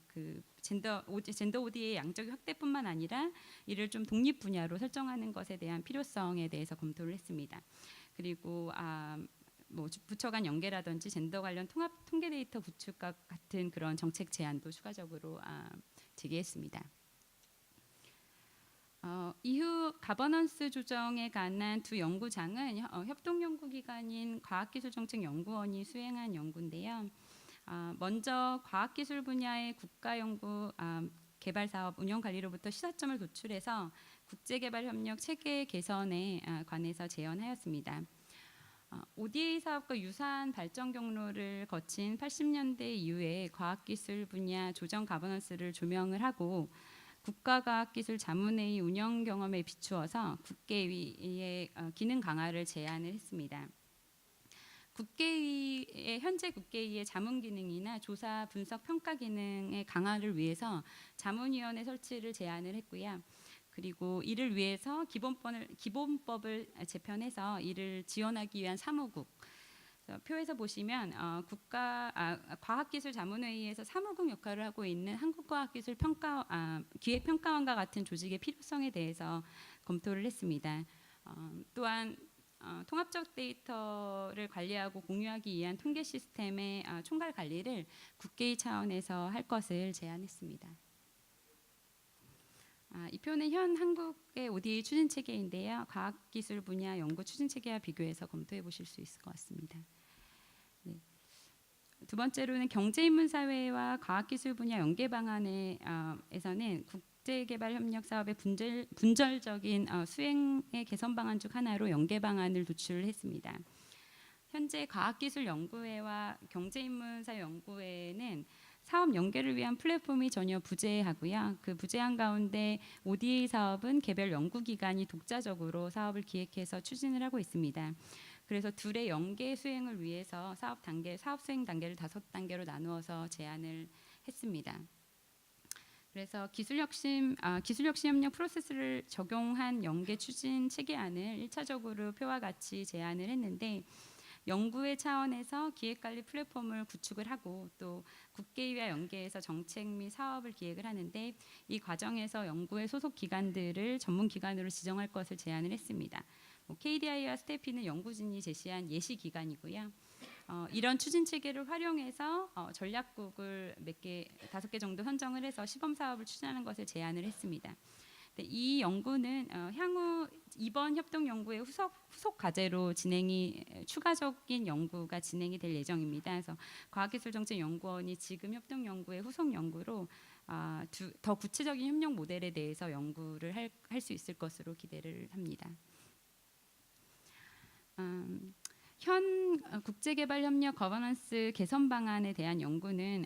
그 젠더 ODA의 양적 확대뿐만 아니라 이를 좀 독립 분야로 설정하는 것에 대한 필요성에 대해서 검토를 했습니다. 그리고 부처 간 연계라든지 젠더 관련 통합 통계 데이터 구축과 같은 그런 정책 제안도 추가적으로 제기했습니다. 이후 가버넌스 조정에 관한 두 연구장은 협동연구기관인 과학기술정책연구원이 수행한 연구인데요. 먼저 과학기술 분야의 국가연구 개발사업 운영관리로부터 시사점을 도출해서 국제개발협력 체계 개선에 관해서 제언하였습니다. ODA 사업과 유사한 발전 경로를 거친 80년대 이후에 과학기술 분야 조정 가버넌스를 조명을 하고 국가과학기술 자문회의 운영 경험에 비추어서 국계위의 기능 강화를 제안을 했습니다. 현재 국계위의 자문 기능이나 조사 분석 평가 기능의 강화를 위해서 자문위원회 설치를 제안을 했고요. 그리고 이를 위해서 기본법을 제편해서 이를 지원하기 위한 사무국 표에서 보시면 과학기술자문회의에서 사무국 역할을 하고 있는 한국과학기술 기획평가원과 같은 조직의 필요성에 대해서 검토를 했습니다. 또한 통합적 데이터를 관리하고 공유하기 위한 통계 시스템의 총괄 관리를 국계위 차원에서 할 것을 제안했습니다. 이 표는 현 한국의 ODA 추진 체계인데요. 과학기술 분야 연구 추진 체계와 비교해서 검토해 보실 수 있을 것 같습니다. 네. 두 번째로는 경제인문사회와 과학기술 분야 연계 방안에서는 국제개발협력 사업의 분절적인 수행의 개선 방안 중 하나로 연계 방안을 도출했습니다. 현재 과학기술연구회와 경제인문사연구회는 사업 연계를 위한 플랫폼이 전혀 부재하고요. 그 부재한 가운데 ODA 사업은 개별 연구기관이 독자적으로 사업을 기획해서 추진을 하고 있습니다. 그래서 둘의 연계 수행을 위해서 사업 수행 단계를 5단계로 나누어서 제안을 했습니다. 그래서 기술혁신 협력 프로세스를 적용한 연계 추진 체계안을 1차적으로 표와 같이 제안을 했는데, 연구의 차원에서 기획관리 플랫폼을 구축을 하고 또 국계위와 연계해서 정책 및 사업을 기획을 하는데, 이 과정에서 연구의 소속 기관들을 전문 기관으로 지정할 것을 제안을 했습니다. KDI와 스태피는 연구진이 제시한 예시 기관이고요. 이런 추진 체계를 활용해서 전략국을 5개 정도 선정을 해서 시범 사업을 추진하는 것을 제안을 했습니다. 이 연구는 향후 이번 협동 연구의 후속 과제로 추가적인 연구가 진행이 될 예정입니다. 그래서 과학기술정책연구원이 지금 협동 연구의 후속 연구로 더 구체적인 협력 모델에 대해서 연구를 할 수 있을 것으로 기대를 합니다. 현 국제개발협력 거버넌스 개선 방안에 대한 연구는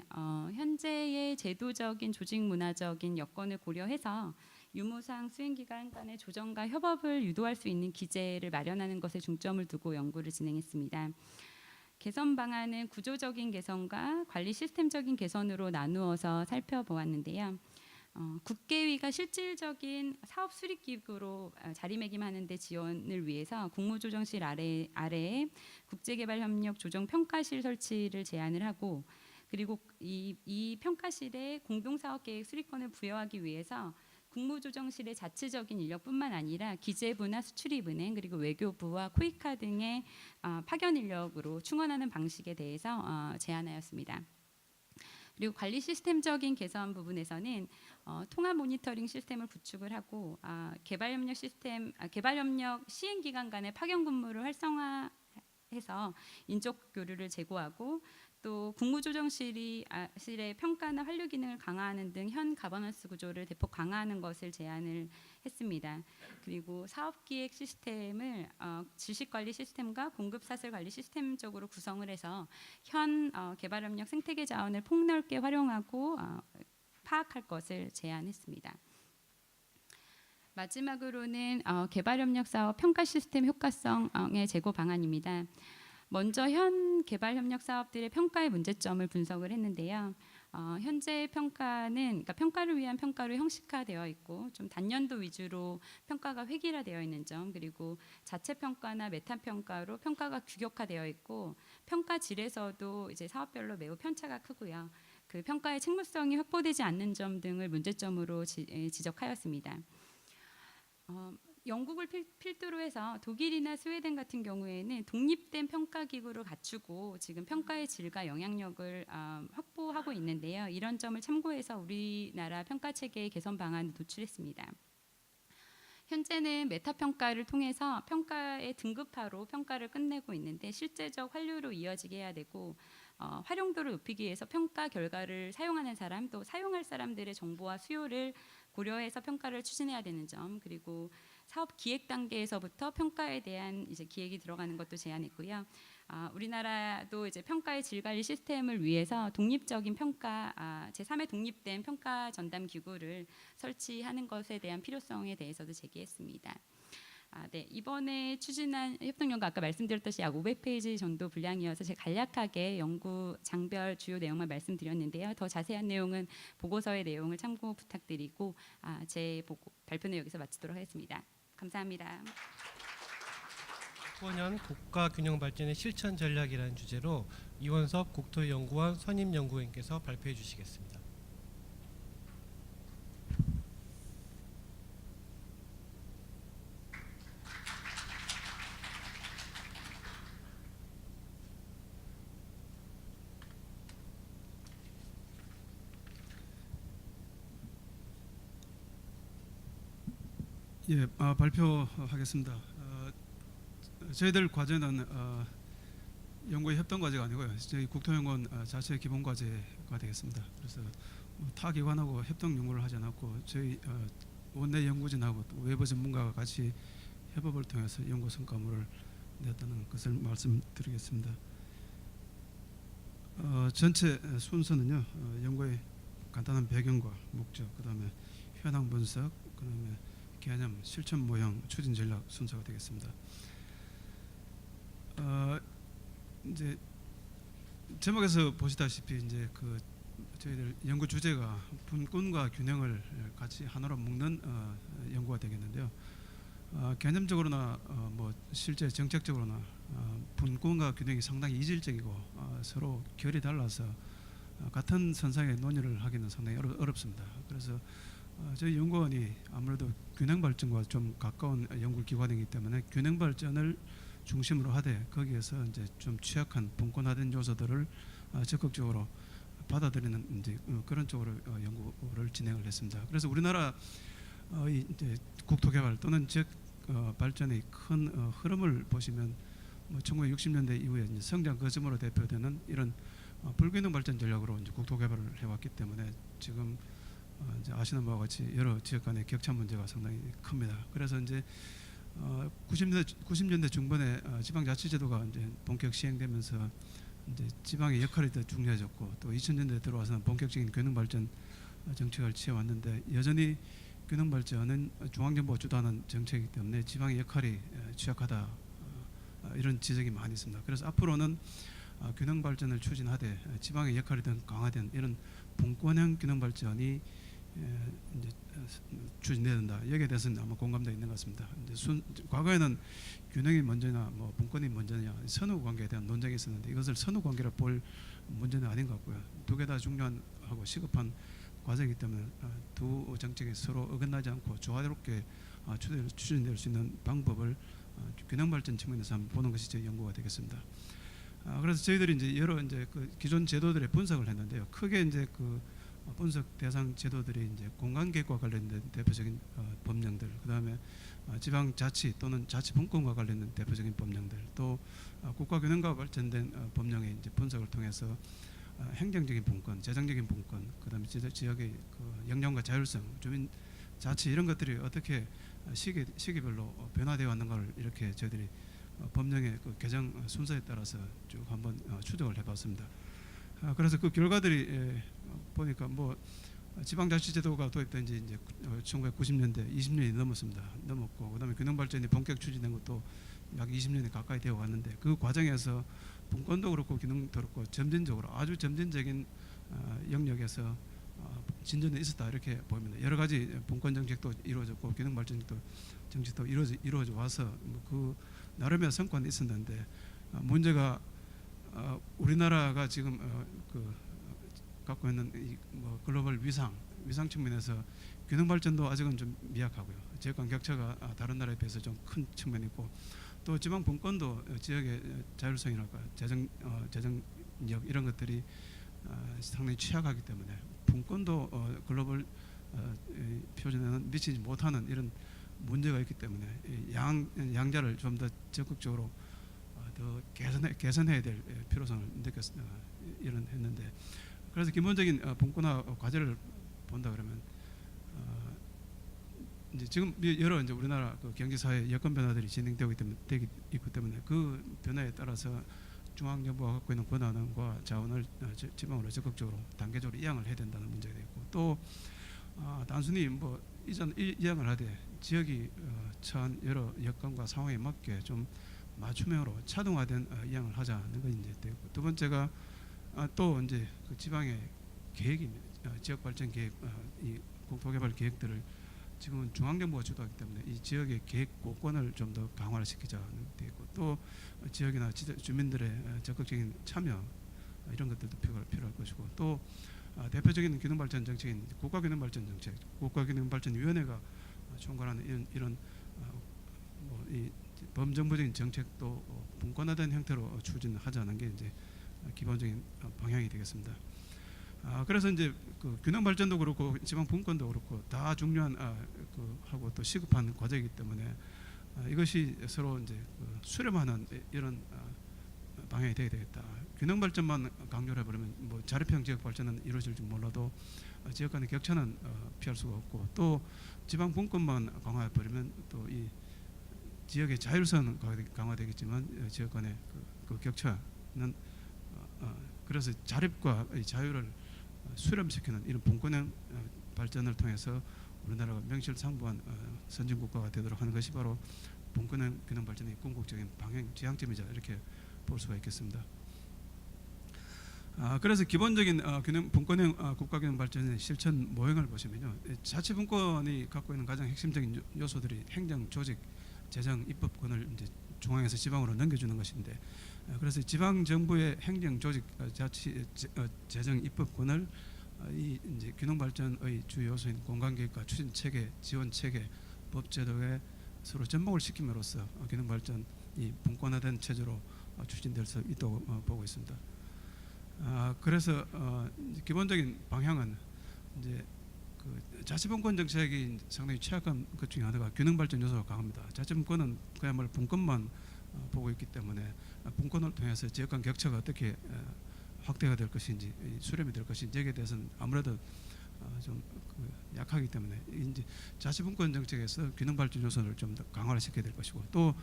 현재의 제도적인 조직 문화적인 여건을 고려해서 유무상 수행기관 간의 조정과 협업을 유도할 수 있는 기제를 마련하는 것에 중점을 두고 연구를 진행했습니다. 개선 방안은 구조적인 개선과 관리 시스템적인 개선으로 나누어서 살펴보았는데요. 국계위가 실질적인 사업 수립 기구로 자리매김하는 데 지원을 위해서 국무조정실 아래에 국제개발협력 조정평가실 설치를 제안을 하고, 그리고 이 평가실에 공동사업계획 수립권을 부여하기 위해서 국무조정실의 자체적인 인력뿐만 아니라 기재부나 수출입은행 그리고 외교부와 코이카 등의 파견 인력으로 충원하는 방식에 대해서 제안하였습니다. 그리고 관리 시스템적인 개선 부분에서는 통합 모니터링 시스템을 구축을 하고 개발협력 시행기관 간의 파견 근무를 활성화해서 인적 교류를 제고하고, 또 국무조정실의 평가나 환류 기능을 강화하는 등 현 가버넌스 구조를 대폭 강화하는 것을 제안을 했습니다. 그리고 사업기획 시스템을 지식관리 시스템과 공급사슬 관리 시스템적으로 구성을 해서 현 개발협력 생태계 자원을 폭넓게 활용하고 파악할 것을 제안했습니다. 마지막으로는 개발협력 사업 평가 시스템 효과성의 제고 방안입니다. 먼저 현 개발협력 사업들의 평가의 문제점을 분석을 했는데요. 현재 평가는 그러니까 평가를 위한 평가로 형식화되어 있고 좀 단년도 위주로 평가가 획일화되어 있는 점, 그리고 자체 평가나 메타 평가로 평가가 규격화되어 있고 평가 질에서도 이제 사업별로 매우 편차가 크고요. 그 평가의 책무성이 확보되지 않는 점 등을 문제점으로 지적하였습니다. 영국을 필두로 해서 독일이나 스웨덴 같은 경우에는 독립된 평가 기구를 갖추고 지금 평가의 질과 영향력을 확보하고 있는데요. 이런 점을 참고해서 우리나라 평가 체계의 개선 방안을 도출했습니다. 현재는 메타 평가를 통해서 평가의 등급화로 평가를 끝내고 있는데 실제적 환류로 이어지게 해야 되고, 활용도를 높이기 위해서 평가 결과를 사용하는 사람 또 사용할 사람들의 정보와 수요를 고려해서 평가를 추진해야 되는 점, 그리고 사업 기획 단계에서부터 평가에 대한 이제 기획이 들어가는 것도 제안했고요. 우리나라도 이제 평가의 질 관리 시스템을 위해서 독립적인 평가 제3의 독립된 평가 전담 기구를 설치하는 것에 대한 필요성에 대해서도 제기했습니다. 네, 이번에 추진한 협동연구 아까 말씀드렸듯이 약 500페이지 정도 분량이어서 제가 간략하게 연구 장별 주요 내용만 말씀드렸는데요. 더 자세한 내용은 보고서의 내용을 참고 부탁드리고 제 발표는 여기서 마치도록 하겠습니다. 감사합니다. 5년 국가균형 발전의 실천 전략이라는 주제로 이원섭 국토연구원 선임연구원께서 발표해 주시겠습니다. 예, 발표하겠습니다. 저희들 과제는 연구의 협동 과제가 아니고요. 저희 국토연구원 자체 기본 과제가 되겠습니다. 그래서 타 기관하고 협동 연구를 하지 않았고 저희 원내 연구진하고 또 외부 전문가가 같이 협업을 통해서 연구 성과물을 냈다는 것을 말씀드리겠습니다. 전체 순서는요. 연구의 간단한 배경과 목적, 그다음에 현황 분석, 그다음에 개념, 실천 모형, 추진 전략 순서가 되겠습니다. 이제 제목에서 보시다시피 이제 그 저희들 연구 주제가 분권과 균형을 같이 하나로 묶는 연구가 되겠는데요. 개념적으로나 뭐 실제 정책적으로나 분권과 균형이 상당히 이질적이고 서로 결이 달라서 같은 선상에 논의를 하기는 상당히 어렵습니다. 그래서 저희 연구원이 아무래도 균형 발전과 좀 가까운 연구 기관이기 때문에 균형 발전을 중심으로 하되 거기에서 이제 좀 취약한 분권화된 요소들을 적극적으로 받아들이는 이제 그런 쪽으로 연구를 진행을 했습니다. 그래서 우리나라 이제 국토개발 또는 지역 발전의 큰 흐름을 보시면 뭐 1960년대 이후에 이제 성장 거점으로 대표되는 이런 불균형 발전 전략으로 이제 국토개발을 해왔기 때문에 지금 이제 아시는 바와 같이 여러 지역 간의 격차 문제가 상당히 큽니다. 그래서 이제 90년대 중반에 지방자치제도가 이제 본격 시행되면서 이제 지방의 역할이 더 중요해졌고 또 2000년대 들어와서는 본격적인 균형 발전 정책을 취해왔는데 여전히 균형 발전은 중앙정부가 주도하는 정책이기 때문에 지방의 역할이 취약하다 이런 지적이 많이 있습니다. 그래서 앞으로는 균형 발전을 추진하되 지방의 역할이 더 강화된 이런 분권형 균형 발전이 이제 추진돼야 된다. 여기에 대해서는 아마 공감도 있는 것 같습니다. 이제 과거에는 균형이 먼저냐, 뭐 분권이 먼저냐, 선후 관계에 대한 논쟁이 있었는데 이것을 선후 관계로 볼 문제는 아닌 것 같고요. 두 개 다 중요하고 시급한 과제이기 때문에 두 정책이 서로 어긋나지 않고 조화롭게 추진될 수 있는 방법을 균형 발전 측면에서 한번 보는 것이 저희 연구가 되겠습니다. 그래서 저희들이 이제 여러 이제 그 기존 제도들의 분석을 했는데요. 크게 이제 그 분석 대상 제도들이 이제 공간계획과 관련된 대표적인 법령들, 그다음에 지방자치 또는 자치분권과 관련된 대표적인 법령들, 또 국가균형과 발전된 법령의 이제 분석을 통해서 행정적인 분권, 재정적인 분권, 그다음에 지역의 그 역량과 자율성, 주민 자치 이런 것들이 어떻게 시기별로 변화되어 왔는가를 이렇게 저희들이 법령의 그 개정 순서에 따라서 쭉 한번 추적을 해봤습니다. 그래서 그 결과들이 보니까 뭐 지방자치제도가 도입된 지 이제 1990년대 20년이 넘었습니다. 넘었고 그다음에 균형 발전이 본격 추진된 것도 약 20년이 가까이 되어 왔는데 그 과정에서 분권도 그렇고 균형도 그렇고 점진적으로 아주 점진적인 영역에서 진전이 있었다 이렇게 보입니다. 여러 가지 분권 정책도 이루어졌고 균형 발전 정책도 이루어져 와서 그 나름의 성과는 있었는데 문제가 우리나라가 지금 그 갖고 있는 이 뭐 글로벌 위상 측면에서 균형 발전도 아직은 좀 미약하고요. 지역 간 격차가 다른 나라에 비해서 좀 큰 측면이 있고 또 지방 분권도 지역의 자율성이랄까 재정력 이런 것들이 상당히 취약하기 때문에 분권도 글로벌 표준에는 미치지 못하는 이런 문제가 있기 때문에 양자를 좀 더 적극적으로 더 개선해야 될 필요성을 이런 했는데 그래서 기본적인 분권화 과제를 본다 그러면 이제 지금 여러 이제 우리나라 그 경제 사회 여건 변화들이 진행되고 있기 때문에 그 변화에 따라서 중앙 정부가 갖고 있는 권한과 자원을 지방으로 적극적으로 단계적으로 이양을 해야 된다는 문제가 있고 또 단순히 뭐 이양을 하되 지역이 처한 여러 여건과 상황에 맞게 좀 맞춤형으로 차등화된 이양을 하자는 것이 이제 되고 두 번째가 또 이제 그 지방의 계획입니다. 지역 발전 계획, 이 국토개발 계획들을 지금은 중앙정부가 주도하기 때문에 이 지역의 계획 고권을 좀 더 강화를 시키자는 데 있고 또 지역이나 주민들의 적극적인 참여 이런 것들도 필요할 것이고 또 대표적인 균형발전 정책인 국가균형발전 정책, 국가균형발전위원회가 총괄하는 이런 뭐 이 범정부적인 정책도 분권화된 형태로 추진하자는 게 이제 기본적인 방향이 되겠습니다. 그래서 이제 그 균형 발전도 그렇고 지방 분권도 그렇고 다 중요한 그 하고 또 시급한 과제이기 때문에 이것이 서로 이제 그 수렴하는 이런 방향이 되어야 되겠다. 균형 발전만 강조를 해버리면 뭐 자립형 지역 발전은 이루어질지 몰라도 지역 간의 격차는 피할 수가 없고 또 지방 분권만 강화해버리면 또 이 지역의 자율성은 강화되겠지만 지역 간의 그 격차는 그래서 자립과 이 자유를 수렴시키는 이런 분권형 발전을 통해서 우리나라가 명실상부한 선진국가가 되도록 하는 것이 바로 분권형 균형 발전의 궁극적인 방향 지향점이자 이렇게 볼 수가 있겠습니다. 그래서 기본적인 분권형 국가균형 발전의 실천 모형을 보시면요, 자치분권이 갖고 있는 가장 핵심적인 요소들이 행정, 조직, 재정, 입법권을 이제 중앙에서 지방으로 넘겨주는 것인데, 그래서 지방 정부의 행정, 조직, 자치, 재정, 입법권을 이 이제 균형 발전의 주 요소인 공간계획과 추진 체계, 지원 체계, 법 제도에 서로 접목을 시킴으로써 균형 발전이 분권화된 체제로 추진될 수 있다고 보고 있습니다. 그래서 기본적인 방향은 이제 그 자치분권 정책이 상당히 취약한 것 중에 하나가 균형 발전 요소가 강합니다. 자치분권은 그야말로 분권만 보고 있기 때문에 분권을 통해서 지역 간 격차가 어떻게 확대가 될 것인지 수렴이 될 것인지 여기에 대해서는 아무래도 좀 약하기 때문에 이제 자치분권 정책에서 균형 발전 요소를 좀 더 강화를 시켜야 될 것이고 또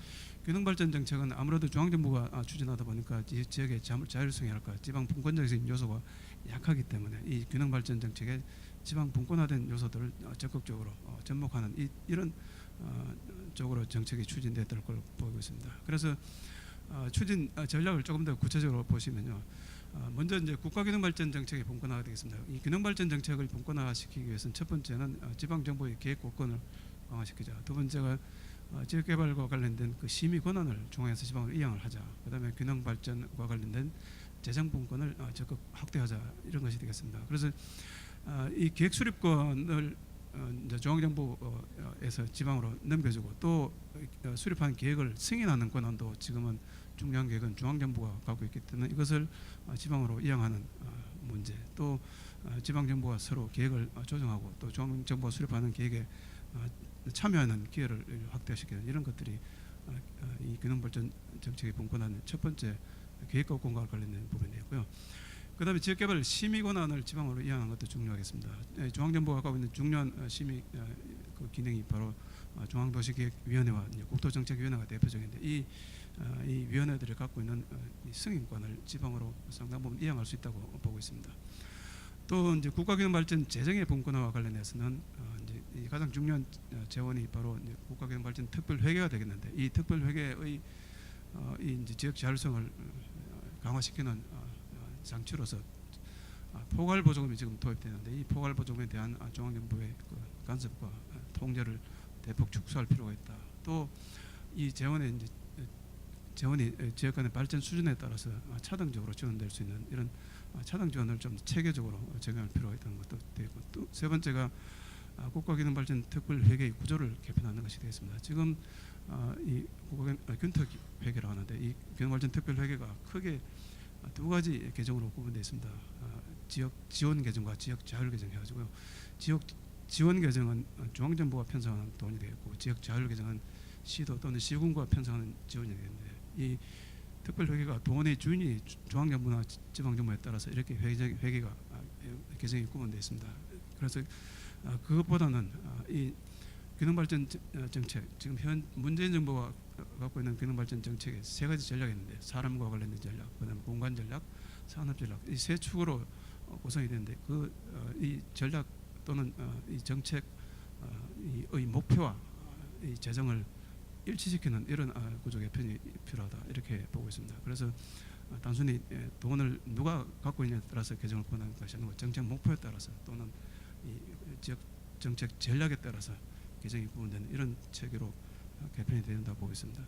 균형 발전 정책은 아무래도 중앙정부가 추진하다 보니까 지역의 자율성이랄까 지방 분권적인 요소가 약하기 때문에 이 균형 발전 정책에 지방 분권화된 요소들을 적극적으로 접목하는 이런 쪽으로 정책이 추진됐을 걸 보고 있습니다. 그래서 추진 전략을 조금 더 구체적으로 보시면요. 먼저 이제 국가균형발전 정책의 분권화가 되겠습니다. 이 균형발전 정책을 분권화시키기 위해서는 첫 번째는 지방 정부의 계획 권을 강화시키자. 두 번째가 지역 개발과 관련된 그 심의 권한을 중앙에서 지방으로 이양을 하자. 그다음에 균형발전과 관련된 재정 분권을 적극 확대하자 이런 것이 되겠습니다. 그래서 이 계획 수립권을 이제 중앙정부에서 지방으로 넘겨주고 또 수립한 계획을 승인하는 권한도 지금은 중요한 계획은 중앙정부가 갖고 있기 때문에 이것을 지방으로 이양하는 문제 또 지방정부가 서로 계획을 조정하고 또 중앙정부가 수립하는 계획에 참여하는 기회를 확대시키는 이런 것들이 이 균형발전 정책의 분권화는 첫 번째 계획과 공과와 관련된 부분이고요. 그다음에 지역개발 심의 권한을 지방으로 이양하는 것도 중요하겠습니다. 중앙정부가 갖고 있는 중요한 심의 그 기능이 바로 중앙도시계획위원회와 국토정책위원회가 대표적인데 이 위원회들이 갖고 있는 이 승인권을 지방으로 상당 부분 이양할 수 있다고 보고 있습니다. 또 이제 국가균형발전 재정의 분권화와 관련해서는 이제 이 가장 중요한 재원이 바로 이제 국가균형발전 특별회계가 되겠는데 이 특별회계의 이 이제 지역 자율성을 강화시키는 장치로서 포괄보조금이 지금 도입되는데 이 포괄보조금에 대한 중앙정부의 그 간섭과 통제를 대폭 축소할 필요가 있다. 또 이 재원의 이제 재원이 지역 간의 발전 수준에 따라서 차등적으로 지원될 수 있는 이런 차등 지원을 좀 체계적으로 적용할 필요가 있다는 것도 되고 또 세 번째가 국가균형발전 특별회계의 구조를 개편하는 것이 되겠습니다. 지금 이 균특 회계라고 하는데 이 균형발전 특별회계가 크게 두 가지 계정으로 구분되어 있습니다. 지역 지원 계정과 지역 자율 계정 해가지고요. 지역 지원 계정은 중앙정부가 편성하는 돈이 되겠고 지역 자율 계정은 시도 또는 시군과 편성하는 지원이 되겠는데 이 특별회계가 돈의 주인이 중앙정부나 지방정부에 따라서 이렇게 회계가 계정이 구분되어 있습니다. 그래서 그것보다는 이 균형발전 정책 지금 현 문재인 정부가 갖고 있는 균형발전 정책에 세 가지 전략이 있는데 사람과 관련된 전략, 그다음에 공간 전략, 산업 전략 이 세 축으로 구성이 되는데 이 전략 또는 이 정책의 목표와 이 재정을 일치시키는 이런 구조 개편이 필요하다 이렇게 보고 있습니다. 그래서 단순히 돈을 누가 갖고 있냐에 따라서 개정을 권하는 것이 아니고 정책 목표에 따라서 또는 이 지역 정책 전략에 따라서 개정이 구분되는 이런 체계로 개편이 된다고 보고 있습니다.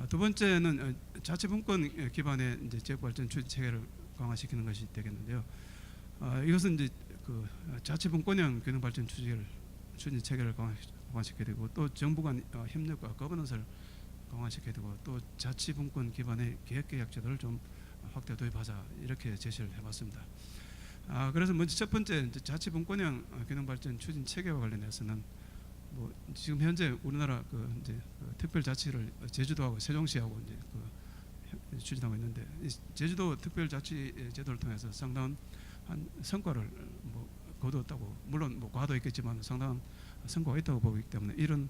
두 번째는 자치분권 기반의 이제 지역발전 추진 체계를 강화시키는 것이 되겠는데요. 이것은 이제 그 자치분권형 균형발전 추진 체계를 강화시켜야 되고 또 정부 간 협력과 거버넌스를 강화시켜야 되고 또 자치분권 기반의 계획개혁 제도를 좀 확대 도입하자 이렇게 제시를 해봤습니다. 그래서 먼저 첫 번째 이제 자치분권형 균형 발전 추진 체계와 관련해서는 뭐 지금 현재 우리나라 그 이제 특별자치를 제주도하고 세종시하고 이제 추진하고 있는데 이 제주도 특별자치 제도를 통해서 상당한 한 성과를 뭐 거두었다고, 물론 뭐 과도 있겠지만 상당한 성과가 있다고 보기 때문에 이런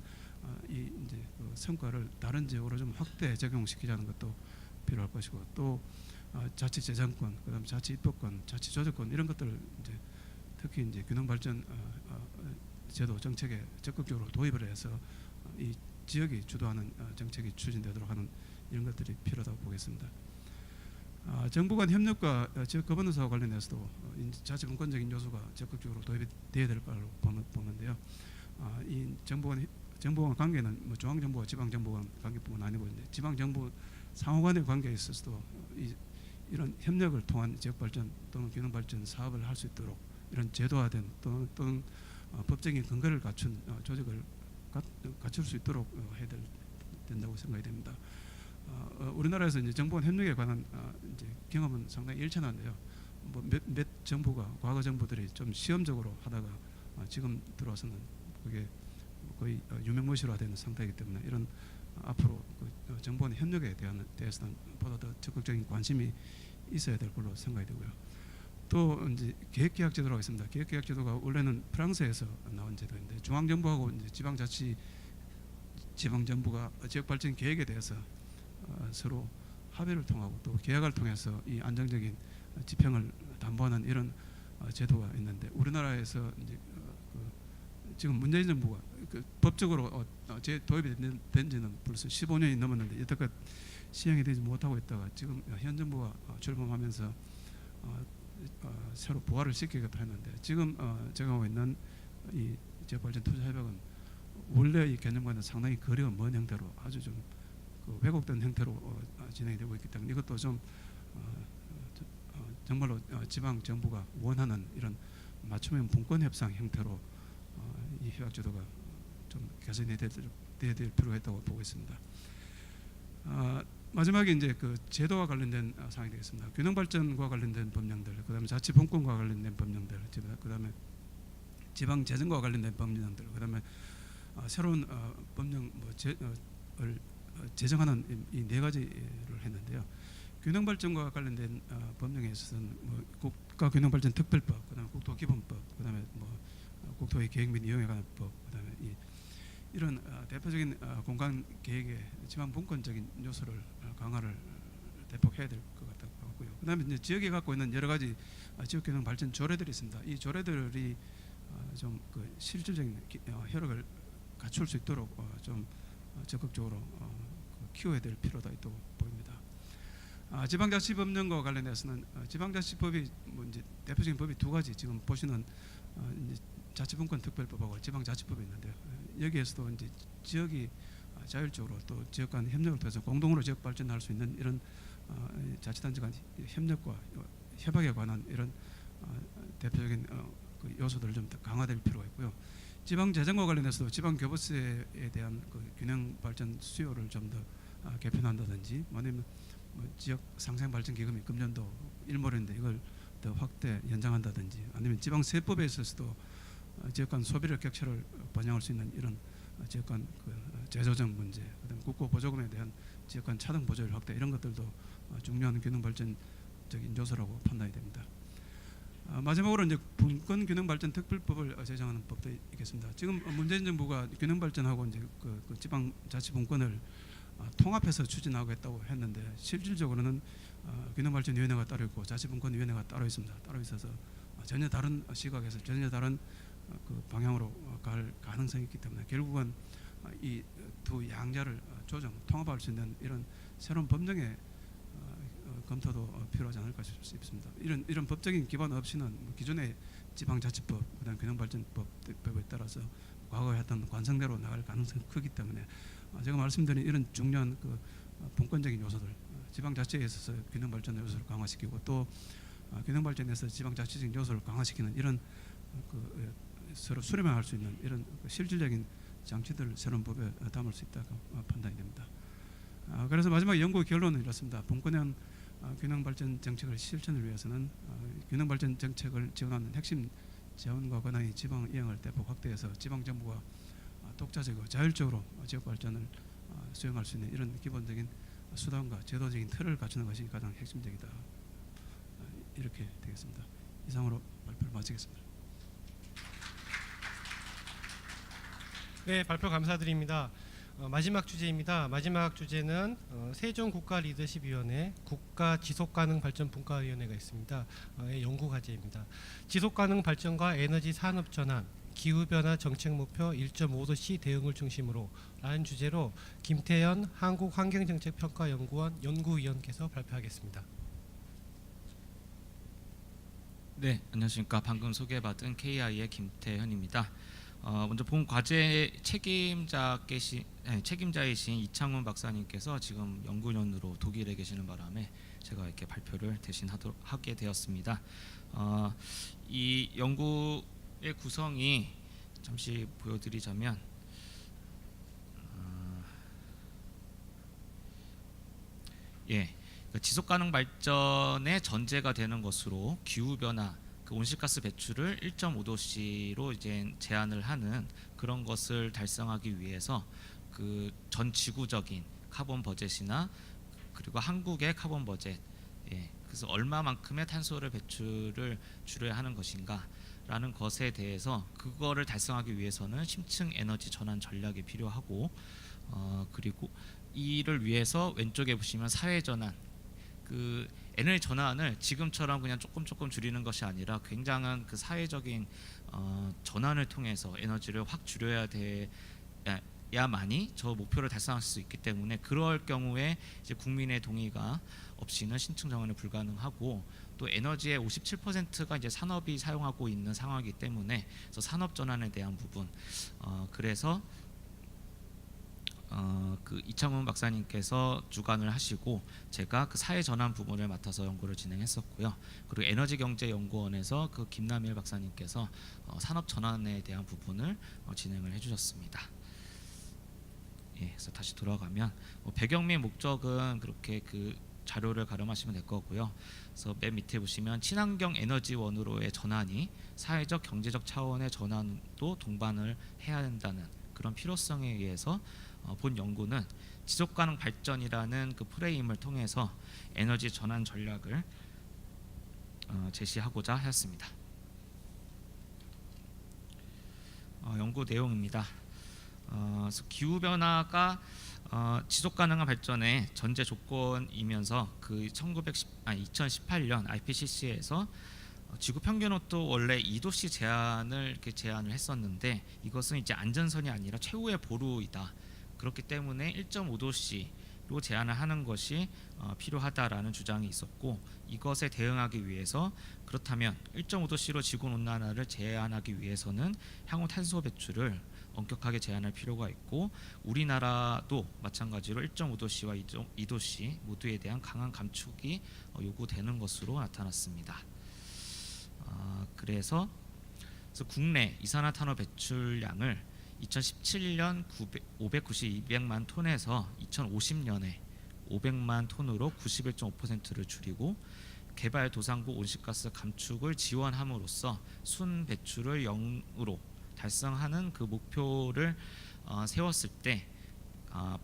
이 이제 그 성과를 다른 지역으로 좀 확대 적용시키자는 것도 필요할 것이고, 또 자치 재정권, 그다음 자치 입법권, 자치 조정권 이런 것들을 이제 특히 이제 균형 발전 제도 정책에 적극적으로 도입을 해서 이 지역이 주도하는 정책이 추진되도록 하는 이런 것들이 필요하다고 보겠습니다. 정부 간 협력과 지역 거버넌스와 관련해서도 자치분권적인 요소가 적극적으로 도입이 되어야 될 거로 보는데요. 이 정부 간 관계는 뭐 중앙정부와 지방정부 간 관계뿐만 아니고 이제 지방정부 상호 간의 관계에 있어서도 이런 협력을 통한 지역발전 또는 균형발전 사업을 할 수 있도록 이런 제도화된 또는 법적인 근거를 갖춘 조직을 갖출 수 있도록 해야 된다고 생각이 됩니다. 우리나라에서 이제 정부 간 협력에 관한 이제 경험은 상당히 일천한데요. 뭐 몇 정부가 과거 정부들이 좀 시험적으로 하다가 지금 들어와서는 그게 거의 유명무실화되는 상태이기 때문에 이런 앞으로 그 정부 간 협력에 대해서는 보다 더 적극적인 관심이 있어야 될 걸로 생각이 되고요. 또 이제 계획계약제도라고 있습니다. 계획계약제도가 원래는 프랑스에서 나온 제도인데 중앙정부하고 이제 지방정부가 지역발전 계획에 대해서 서로 합의를 통하고 또 계약을 통해서 이 안정적인 지평을 담보하는 이런 제도가 있는데 우리나라에서 이제 지금 문재인 정부가 법적으로 도입이 된 지는 벌써 15년이 넘었는데 여태껏 시행이 되지 못하고 있다가 지금 현 정부가 출범하면서 새로 부활을 시키기도 했는데 지금 적용하고 있는 이 지역발전 투자협약은 원래 이 개념과는 상당히 거리가 먼 형태로 아주 좀 왜곡된 형태로 진행이 되고 있기 때문에 이것도 좀 정말로 지방 정부가 원하는 이런 맞춤형 분권 협상 형태로 이 협약제도가 좀 개선이 돼야 될 필요가 있다고 보고 있습니다. 마지막에 이제 그 제도와 관련된 사항이 되겠습니다. 균형 발전과 관련된 법령들, 그다음에 자치 분권과 관련된 법령들, 그다음에 지방 재정과 관련된 법령들, 그다음에 새로운 법령 을 제정하는 이 네 가지를 했는데요. 균형 발전과 관련된 법령에 있어서는 뭐 국가균형발전 특별법, 그다음에 국토기본법, 그다음에 뭐 국토의 계획 및 이용에 관한 법, 그다음에 이런 대표적인 공간 계획의 지방 분권적인 요소를 강화를 대폭 해야 될 것 같고요. 그다음에 이제 지역이 갖고 있는 여러 가지 지역균형 발전 조례들이 있습니다. 이 조례들이 좀 그 실질적인 효력을 갖출 수 있도록 좀 적극적으로 키워야 될 필요가 있다고 보입니다. 지방자치법령과 관련해서는 지방자치법이 뭐 이제 대표적인 법이 두 가지 지금 보시는 이제 자치분권 특별법하고 지방자치법이 있는데요. 여기에서도 이제 지역이 자율적으로 또 지역 간 협력을 통해서 공동으로 지역 발전할 수 있는 이런 자치단체 간 협력과 협약에 관한 이런 대표적인 그 요소들을 좀 더 강화될 필요가 있고요. 지방 재정과 관련해서도 지방 교부세에 대한 그 균형 발전 수요를 좀 더 개편한다든지, 아니면 뭐 지역 상생 발전 기금이 금년도 일몰인데 이걸 더 확대 연장한다든지, 아니면 지방 세법에 있어서도 지역 간 소비력 격차를 반영할 수 있는 이런 지역 간 그 재조정 문제, 그다음에 국고 보조금에 대한 지역 간 차등 보조율 확대, 이런 것들도 중요한 균형 발전적인 요소라고 판단이 됩니다. 마지막으로 이제 분권 균형 발전 특별법을 제정하는 법도 있겠습니다. 지금 문재인 정부가 균형 발전하고 이제 그 지방 자치 분권을 통합해서 추진하겠다고 했는데 실질적으로는 균형발전위원회가 따로 있고 자치분권위원회가 따로 있습니다. 따로 있어서 전혀 다른 시각에서 전혀 다른 그 방향으로 갈 가능성이 있기 때문에 결국은 이 두 양자를 통합할 수 있는 이런 새로운 법령의 검토도 필요하지 않을까 싶습니다. 이런 법적인 기반 없이는 기존의 지방자치법, 그다음 균형발전법에 따라서 과거에 했던 관성대로 나갈 가능성이 크기 때문에 제가 말씀드린 이런 중요한 그 분권적인 요소들, 지방자치에 있어서 균형발전 요소를 강화시키고 또 균형발전에서 지방자치적인 요소를 강화시키는 이런 그 서로 수렴할 수 있는 이런 실질적인 장치들을 새로운 법에 담을 수 있다고 판단이 됩니다. 그래서 마지막 연구 결론은 이렇습니다. 분권형 균형 발전 정책을 실천을 위해서는 균형 발전 정책을 지원하는 핵심 자원과 권한이 지방 이행을 대폭 확대해서 지방 정부가 독자적이고 자율적으로 지역 발전을 수행할 수 있는 이런 기본적인 수단과 제도적인 틀을 갖추는 것이 가장 핵심적이다. 이렇게 되겠습니다. 이상으로 발표를 마치겠습니다. 네, 발표 감사드립니다. 마지막 주제입니다. 마지막 주제는 세종국가리더십위원회 국가지속가능발전분과위원회가 있습니다. 연구 과제입니다. 지속가능 발전과 에너지 산업 전환, 기후변화 정책 목표 1.5도씨 대응을 중심으로 라는 주제로 김태현 한국환경정책평가연구원 연구위원께서 발표하겠습니다. 네, 안녕하십니까. 방금 소개받은 KI의 김태현입니다. 먼저 본 과제 책임자이신 이창훈 박사님께서 지금 연구원으로 독일에 계시는 바람에 제가 이렇게 발표를 대신 하게 되었습니다. 이 연구의 구성이 잠시 보여드리자면 지속가능 발전의 전제가 되는 것으로 기후 변화, 온실가스 배출을 1.5도씨로 이제 제한을 하는 그런 것을 달성하기 위해서 그 전 지구적인 카본 버젯이나 그리고 한국의 카본 버젯, 그래서 얼마만큼의 탄소를 배출을 줄여야 하는 것인가라는 것에 대해서 그거를 달성하기 위해서는 심층 에너지 전환 전략이 필요하고, 그리고 이를 위해서 왼쪽에 보시면 사회 전환, 그 에너지 전환을 지금처럼 그냥 조금 줄이는 것이 아니라 굉장한 그 사회적인 전환을 통해서 에너지를 확 줄여야 돼야만이 저 목표를 달성할 수 있기 때문에, 그럴 경우에 이제 국민의 동의가 없이는 신층 전환이 불가능하고, 또 에너지의 57%가 이제 산업이 사용하고 있는 상황이기 때문에 그래서 산업 전환에 대한 부분, 그래서 그 이창훈 박사님께서 주관을 하시고 제가 그 사회 전환 부분을 맡아서 연구를 진행했었고요. 그리고 에너지경제연구원에서 그 김남일 박사님께서 산업 전환에 대한 부분을 진행을 해주셨습니다. 그래서 다시 돌아가면 배경 및 목적은 그렇게 그 자료를 가름하시면 될 거고요. 그래서 맨 밑에 보시면 친환경 에너지원으로의 전환이 사회적 경제적 차원의 전환도 동반을 해야 된다는 그런 필요성에 의해서 본 연구는 지속가능 발전이라는 그 프레임을 통해서 에너지 전환 전략을 제시하고자 하였습니다. 연구 내용입니다. 그래서 기후 변화가 지속가능한 발전의 전제 조건이면서 그 2018년 IPCC에서 지구 평균 온도 원래 2도씨 제한을 이렇게 제한을 했었는데, 이것은 이제 안전선이 아니라 최후의 보루이다. 그렇기 때문에 1.5도씨로 제한을 하는 것이 필요하다라는 주장이 있었고, 이것에 대응하기 위해서 그렇다면 1.5도씨로 지구 온난화를 제한하기 위해서는 향후 탄소 배출을 엄격하게 제한할 필요가 있고, 우리나라도 마찬가지로 1.5도씨와 2도씨 모두에 대한 강한 감축이 요구되는 것으로 나타났습니다. 그래서 국내 이산화탄소 배출량을 2017년 592만 톤에서 2050년에 500만 톤으로 91.5%를 줄이고, 개발도상국 온실가스 감축을 지원함으로써 순 배출을 0으로 달성하는 그 목표를 세웠을 때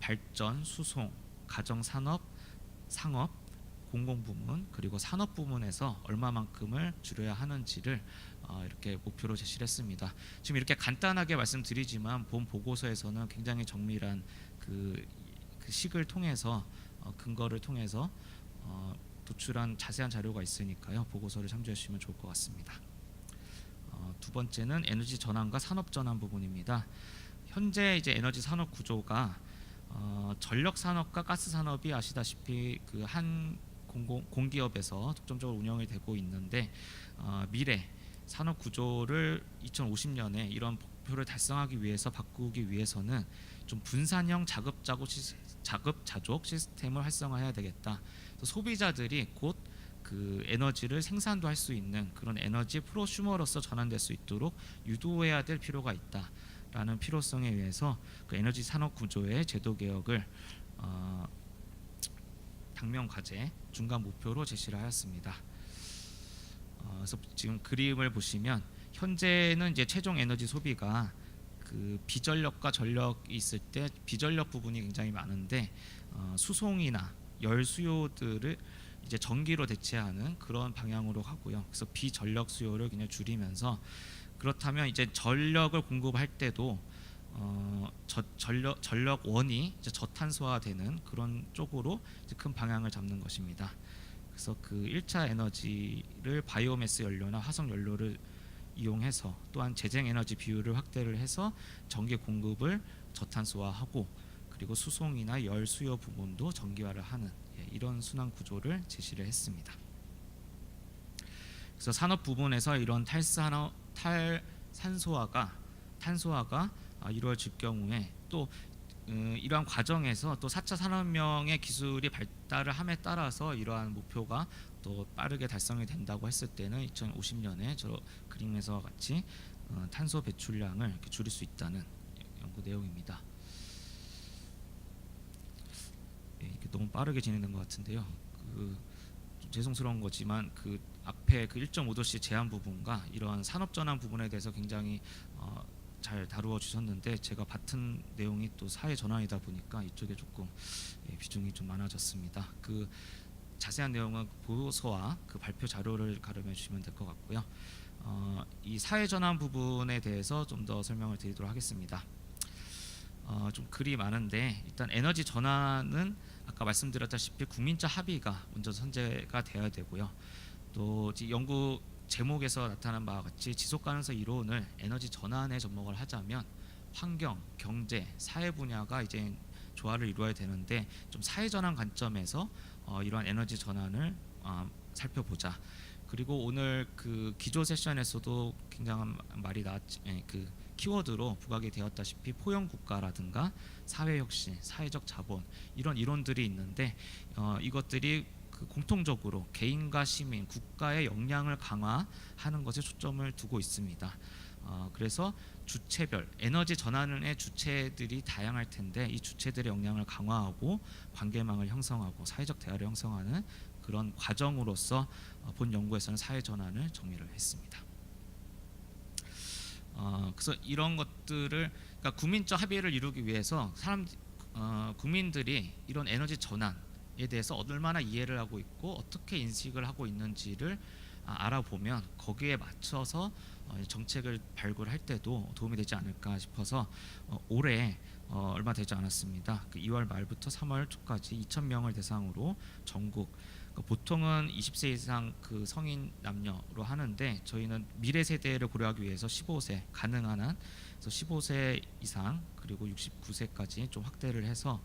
발전, 수송, 가정산업, 상업, 공공부문 그리고 산업부문에서 얼마만큼을 줄여야 하는지를 이렇게 목표로 제시를 했습니다. 지금 이렇게 간단하게 말씀드리지만 본 보고서에서는 굉장히 정밀한 그 식을 통해서 근거를 통해서 도출한 자세한 자료가 있으니까요. 보고서를 참조해 주시면 좋을 것 같습니다. 두 번째는 에너지 전환과 산업 전환 부분입니다. 현재 이제 에너지 산업 구조가 전력 산업과 가스 산업이 아시다시피 그 한 공기업에서 독점적으로 운영이 되고 있는데, 미래 산업 구조를 2050년에 이런 목표를 달성하기 위해서 바꾸기 위해서는 좀 분산형 자급자족 시스템을 활성화해야 되겠다. 소비자들이 곧 그 에너지를 생산도 할 수 있는 그런 에너지 프로슈머로서 전환될 수 있도록 유도해야 될 필요가 있다라는 필요성에 의해서 그 에너지 산업 구조의 제도 개혁을 당면 과제 중간 목표로 제시를 하였습니다. 그래서 지금 그림을 보시면 현재는 이제 최종 에너지 소비가 그 비전력과 전력이 있을 때 비전력 부분이 굉장히 많은데 수송이나 열 수요들을 이제 전기로 대체하는 그런 방향으로 가고요. 그래서 비전력 수요를 그냥 줄이면서 그렇다면 이제 전력을 공급할 때도 전력원이 이제 저탄소화되는 그런 쪽으로 이제 큰 방향을 잡는 것입니다. 그래서 그 1차 에너지를 바이오매스 연료나 화석 연료를 이용해서 또한 재생 에너지 비율을 확대를 해서 전기 공급을 저탄소화하고 그리고 수송이나 열 수요 부분도 전기화를 하는 이런 순환 구조를 제시를 했습니다. 그래서 산업 부분에서 이런 탄소화가 이루어질 경우에 또 이러한 과정에서 또 4차 산업혁명의 기술이 발달을 함에 따라서 이러한 목표가 또 빠르게 달성이 된다고 했을 때는 2050년에 저 그림에서 같이 탄소 배출량을 이렇게 줄일 수 있다는 연구 내용입니다. 이게 너무 빠르게 진행된 것 같은데요. 좀 죄송스러운 거지만 그 앞에 그 1.5도씨 제한 부분과 이러한 산업 전환 부분에 대해서 굉장히 잘 다루어 주셨는데 제가 맡은 내용이 또 사회 전환이다 보니까 이쪽에 조금 비중이 좀 많아졌습니다. 그 자세한 내용은 보고서와 그 발표 자료를 가름해 주시면 될 것 같고요. 이 사회 전환 부분에 대해서 좀 더 설명을 드리도록 하겠습니다. 좀 글이 많은데 일단 에너지 전환은 아까 말씀드렸다시피 국민적 합의가 먼저 선제가 되어야 되고요. 또 연구 제목에서 나타난 바와 같이 지속 가능성 이론을 에너지 전환에 접목을 하자면 환경, 경제, 사회 분야가 이제 조화를 이루어야 되는데 좀 사회 전환 관점에서 이러한 에너지 전환을 살펴보자. 그리고 오늘 그 기조 세션에서도 굉장한 말이 나왔지, 그 키워드로 부각이 되었다시피 포용 국가라든가 사회 혁신, 사회적 자본 이런 이론들이 있는데 이것들이 그 공통적으로 개인과 시민, 국가의 역량을 강화하는 것에 초점을 두고 있습니다. 그래서 주체별 에너지 전환의 주체들이 다양할 텐데 이 주체들의 역량을 강화하고 관계망을 형성하고 사회적 대화를 형성하는 그런 과정으로서 본 연구에서는 사회 전환을 정의를 했습니다. 그래서 이런 것들을 그러니까 국민적 합의를 이루기 위해서 국민들이 이런 에너지 전환에 대해서 얼마나 이해를 하고 있고 어떻게 인식을 하고 있는지를 알아보면 거기에 맞춰서 정책을 발굴할 때도 도움이 되지 않을까 싶어서 올해 얼마 되지 않았습니다. 그 2월 말부터 3월 초까지 2,000명을 대상으로 전국 보통은 20세 이상 그 성인 남녀로 하는데 저희는 미래 세대를 고려하기 위해서 15세 가능한 한 그래서 15세 이상 그리고 69세까지 좀 확대를 해서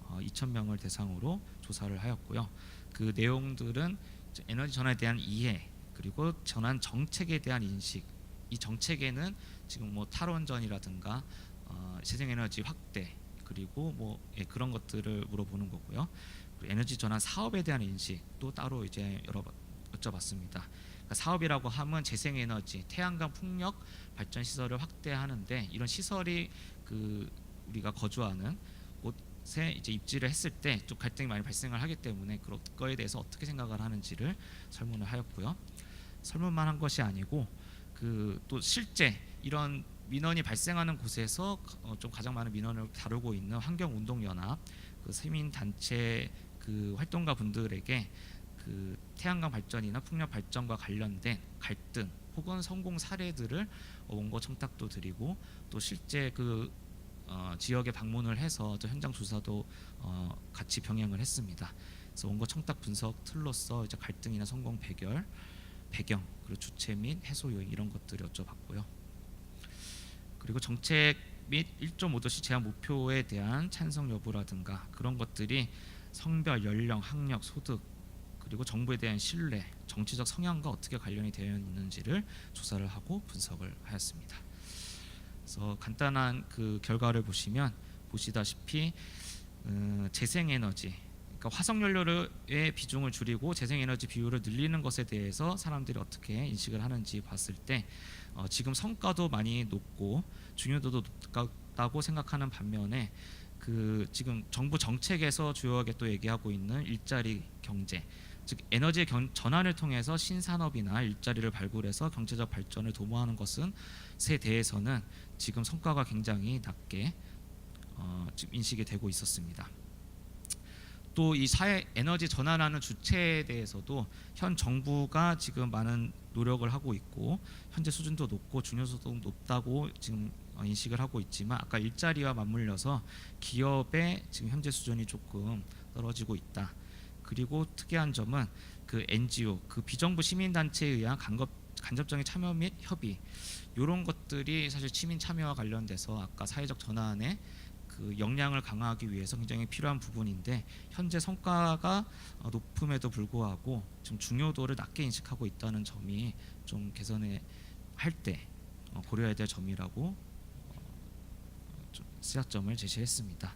2,000명을 대상으로 조사를 하였고요. 그 내용들은 에너지 전환에 대한 이해 그리고 전환 정책에 대한 인식 이 정책에는 지금 뭐 탈원전이라든가 재생에너지 확대 그리고 뭐 그런 것들을 물어보는 거고요. 에너지 전환 사업에 대한 인식도 따로 이제 여쭤봤습니다. 그러니까 사업이라고 하면 재생에너지, 태양광 풍력 발전 시설을 확대하는데 이런 시설이 그 우리가 거주하는 곳에 이제 입지를 했을 때 좀 갈등이 많이 발생을 하기 때문에 그런 거에 대해서 어떻게 생각을 하는지를 설문을 하였고요. 설문만 한 것이 아니고 그 또 실제 이런 민원이 발생하는 곳에서 좀 가장 많은 민원을 다루고 있는 환경운동연합 그 시민단체 그 활동가 분들에게 그 태양광 발전이나 풍력 발전과 관련된 갈등 혹은 성공 사례들을 원고 청탁도 드리고 또 실제 그 지역에 방문을 해서 또 현장 조사도 같이 병행을 했습니다. 그래서 원고 청탁 분석 틀로서 이제 갈등이나 성공 배경 그리고 주체 및 해소 요인 이런 것들을 여쭤봤고요. 그리고 정책 및 1.5도씨 제한 목표에 대한 찬성 여부라든가 그런 것들이 성별, 연령, 학력, 소득 그리고 정부에 대한 신뢰, 정치적 성향과 어떻게 관련이 되어 있는지를 조사를 하고 분석을 하였습니다. 그래서 간단한 그 결과를 보시다시피 재생에너지 그러니까 화석연료의 비중을 줄이고 재생에너지 비율을 늘리는 것에 대해서 사람들이 어떻게 인식을 하는지 봤을 때 지금 성과도 많이 높고 중요도도 높다고 생각하는 반면에 그 지금 정부 정책에서 주요하게 또 얘기하고 있는 일자리 경제, 즉 에너지 전환을 통해서 신산업이나 일자리를 발굴해서 경제적 발전을 도모하는 것에 대해서는 지금 성과가 굉장히 낮게 지금 인식이 되고 있었습니다. 또 이 사회 에너지 전환하는 주체에 대해서도 현 정부가 지금 많은 노력을 하고 있고 현재 수준도 높고 중요도도 높다고 지금 인식을 하고 있지만 아까 일자리와 맞물려서 기업의 지금 현재 수준이 조금 떨어지고 있다. 그리고 특이한 점은 그 NGO, 그 비정부 시민단체에 의한 간접적인 참여 및 협의 이런 것들이 사실 시민 참여와 관련돼서 아까 사회적 전환에 그 역량을 강화하기 위해서 굉장히 필요한 부분인데 현재 성과가 높음에도 불구하고 좀 중요도를 낮게 인식하고 있다는 점이 좀 개선을 할 때 고려해야 될 점이라고 좀 시사점을 제시했습니다.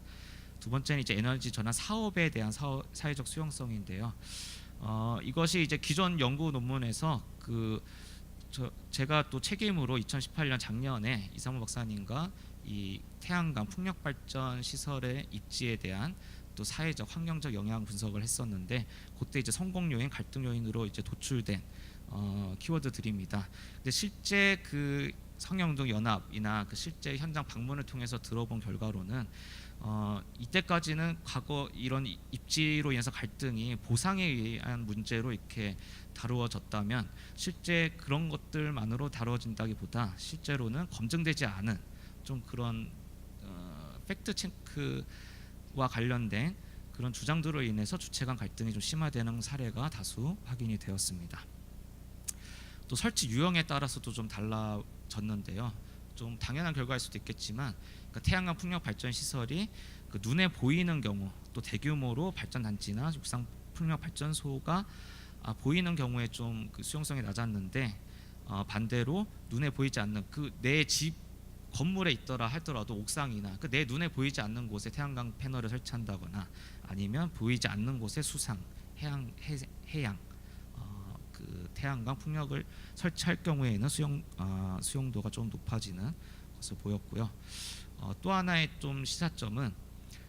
두 번째는 이제 에너지 전환 사업에 대한 사회적 수용성인데요. 이것이 이제 기존 연구 논문에서 제가 또 책임으로 2018년 작년에 이상무 박사님과 이 태양광 풍력 발전 시설의 입지에 대한 또 사회적 환경적 영향 분석을 했었는데 그때 이제 성공 요인, 갈등 요인으로 이제 도출된 키워드들입니다. 근데 실제 그 성영동 연합이나 그 실제 현장 방문을 통해서 들어본 결과로는 이때까지는 과거 이런 입지로 인해서 갈등이 보상에 의한 문제로 이렇게 다루어졌다면 실제 그런 것들만으로 다루어진다기보다 실제로는 검증되지 않은 좀 그런 팩트 체크와 관련된 그런 주장들로 인해서 주체 간 갈등이 좀 심화되는 사례가 다수 확인이 되었습니다. 또 설치 유형에 따라서도 좀 달라졌는데요. 좀 당연한 결과일 수도 있겠지만 그러니까 태양광 풍력 발전 시설이 그 눈에 보이는 경우 또 대규모로 발전 단지나 육상 풍력 발전소가 보이는 경우에 좀 그 수용성이 낮았는데 반대로 눈에 보이지 않는 그 내 집 건물에 있더라 하더라도 옥상이나 그 내 눈에 보이지 않는 곳에 태양광 패널을 설치한다거나 아니면 보이지 않는 곳에 수상 해양 그 태양광 풍력을 설치할 경우에는 수용도가 좀 높아지는 것을 보였고요. 또 하나의 좀 시사점은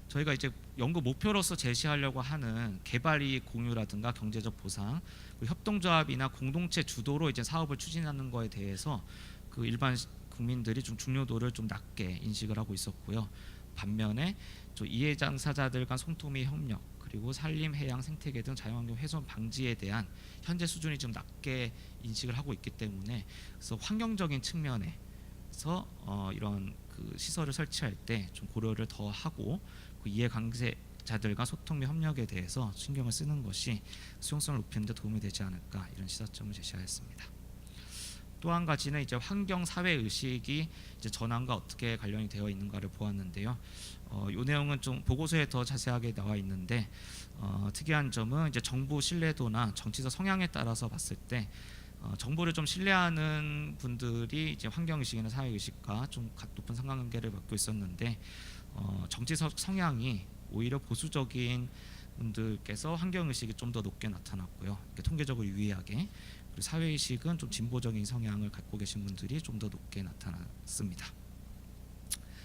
저희가 이제 연구 목표로서 제시하려고 하는 개발이익 공유라든가 경제적 보상, 협동조합이나 공동체 주도로 이제 사업을 추진하는 거에 대해서 그 일반 국민들이 좀 중요도를 좀 낮게 인식을 하고 있었고요. 반면에 이해당사자들 간 소통및 협력 그리고 산림, 해양, 생태계 등 자연환경 훼손 방지에 대한 현재 수준이 좀 낮게 인식을 하고 있기 때문에 그래서 환경적인 측면에서 이런 그 시설을 설치할 때 좀 고려를 더 하고 그 이해관계자들과 소통 및 협력에 대해서 신경을 쓰는 것이 수용성을 높이는 데 도움이 되지 않을까 이런 시사점을 제시하였습니다. 또 한 가지는 이제 환경 사회 의식이 이제 전환과 어떻게 관련이 되어 있는가를 보았는데요. 이 내용은 좀 보고서에 더 자세하게 나와 있는데 특이한 점은 이제 정부 신뢰도나 정치적 성향에 따라서 봤을 때 정부를 좀 신뢰하는 분들이 이제 환경 의식이나 사회 의식과 좀 높은 상관관계를 갖고 있었는데 정치적 성향이 오히려 보수적인 분들께서 환경 의식이 좀 더 높게 나타났고요. 통계적으로 유의하게. 그리고 사회 의식은 좀 진보적인 성향을 갖고 계신 분들이 좀 더 높게 나타났습니다.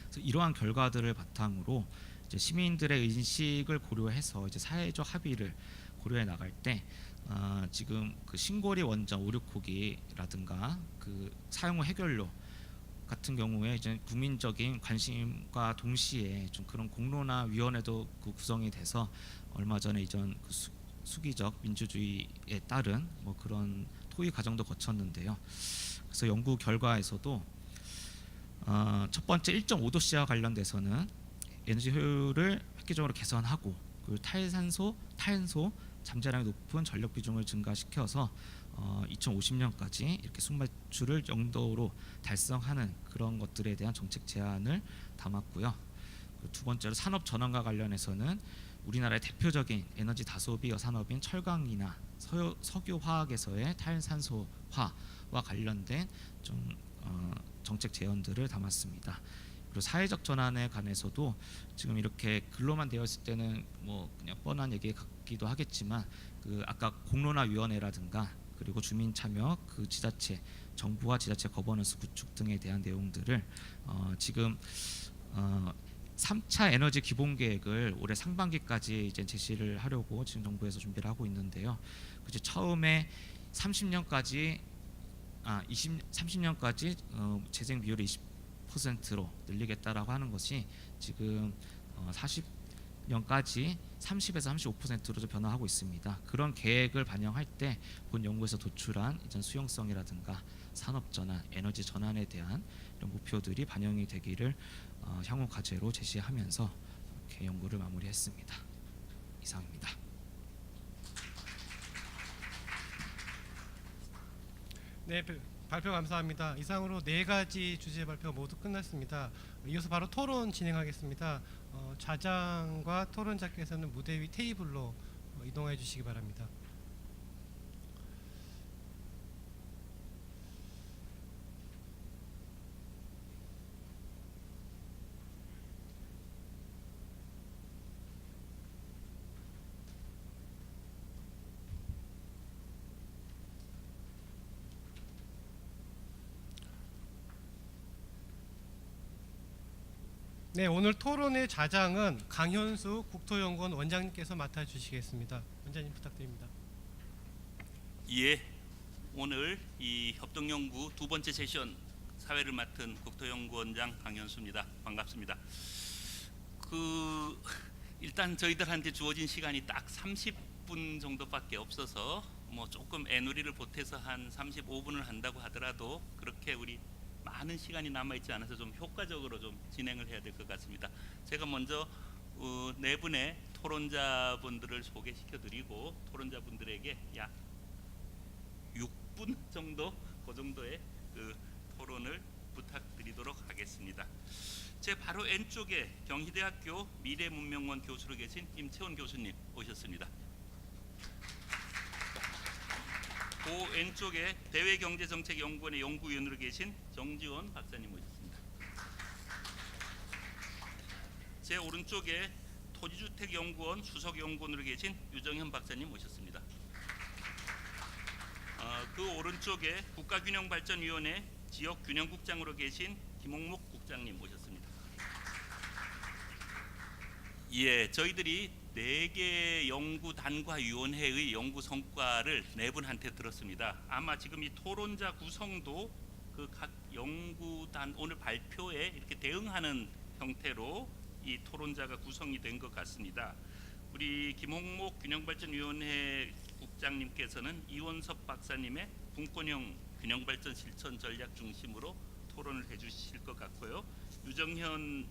그래서 이러한 결과들을 바탕으로 이제 시민들의 인식을 고려해서 이제 사회적 합의를 고려해 나갈 때 지금 그 신고리 원전 5,6호기라든가 그 사용 후 해결료 같은 경우에 이제 국민적인 관심과 동시에 좀 그런 공론화 위원회도 그 구성이 돼서 얼마 전에 이전 그 수기적 민주주의에 따른 뭐 그런 토의 과정도 거쳤는데요. 그래서 연구 결과에서도 첫 번째 1.5도씨와 관련돼서는 에너지 효율을 획기적으로 개선하고 그리고 탄소 잠재량이 높은 전력 비중을 증가시켜서 2050년까지 이렇게 순매출을 영도로 달성하는 그런 것들에 대한 정책 제안을 담았고요. 두 번째로 산업 전환과 관련해서는 우리나라의 대표적인 에너지 다소비 산업인 철강이나 석유화학에서의 탈산소화와 관련된 좀 정책 제언들을 담았습니다. 그리고 사회적 전환에 관해서도 지금 이렇게 글로만 되어 있을 때는 뭐 그냥 뻔한 얘기 같기도 하겠지만 그 아까 공론화위원회라든가 그리고 주민 참여, 그 지자체, 정부와 지자체 거버넌스 구축 등에 대한 내용들을 지금 3차 에너지 기본 계획을 올해 상반기까지 이제 제시를 하려고 지금 정부에서 준비를 하고 있는데요. 그래서 처음에 30년까지 30년까지 재생 비율을 20%로 늘리겠다라고 하는 것이 지금 40년까지 30에서 35%로 좀 변화하고 있습니다. 그런 계획을 반영할 때 본 연구에서 도출한 이전 수용성이라든가 산업 전환, 에너지 전환에 대한 이런 목표들이 반영이 되기를 향후 과제로 제시하면서 이렇게 연구를 마무리했습니다. 이상입니다. 네, 발표 감사합니다. 이상으로 4가지 주제 발표가 모두 끝났습니다. 이어서 바로 토론 진행하겠습니다. 좌장과 토론자께서는 무대 위 테이블로 이동해 주시기 바랍니다. 네, 오늘 토론의 좌장은 강현수 국토연구원 원장님께서 맡아주시겠습니다. 원장님 부탁드립니다. 예, 오늘 이 협동연구 두 번째 세션 사회를 맡은 국토연구원장 강현수입니다. 반갑습니다. 일단 저희들한테 주어진 시간이 딱 30분 정도밖에 없어서 뭐 조금 애누리를 보태서 한 35분을 한다고 하더라도 그렇게 우리 많은 시간이 남아있지 않아서 좀 효과적으로 좀 진행을 해야 될 것 같습니다. 제가 먼저 네 분의 토론자분들을 소개시켜드리고 토론자분들에게 약 6분 정도 그 정도의 토론을 부탁드리도록 하겠습니다. 제 바로 왼쪽에 경희대학교 미래문명원 교수로 계신 임채원 교수님 오셨습니다. 그 왼쪽에 대외경제정책연구원의 연구위원으로 계신 정지원 박사님 오셨습니다. 제 오른쪽에 토지주택연구원 수석연구원으로 계신 유정현 박사님 오셨습니다. 그 오른쪽에 국가균형발전위원회 지역균형국장으로 계신 김홍목 국장님 오셨습니다. 예, 저희들이 4개 연구단과위원회의 연구 성과를 4분한테 들었습니다. 아마 지금 이 토론자 구성도 그 각 연구단 오늘 발표에 이렇게 대응하는 형태로 이 토론자가 구성이 된 것 같습니다. 우리 김홍목 균형발전위원회 국장님께서는 이원섭 박사님의 분권형 균형발전 실천 전략 중심으로 토론을 해주실 것 같고요. 유정현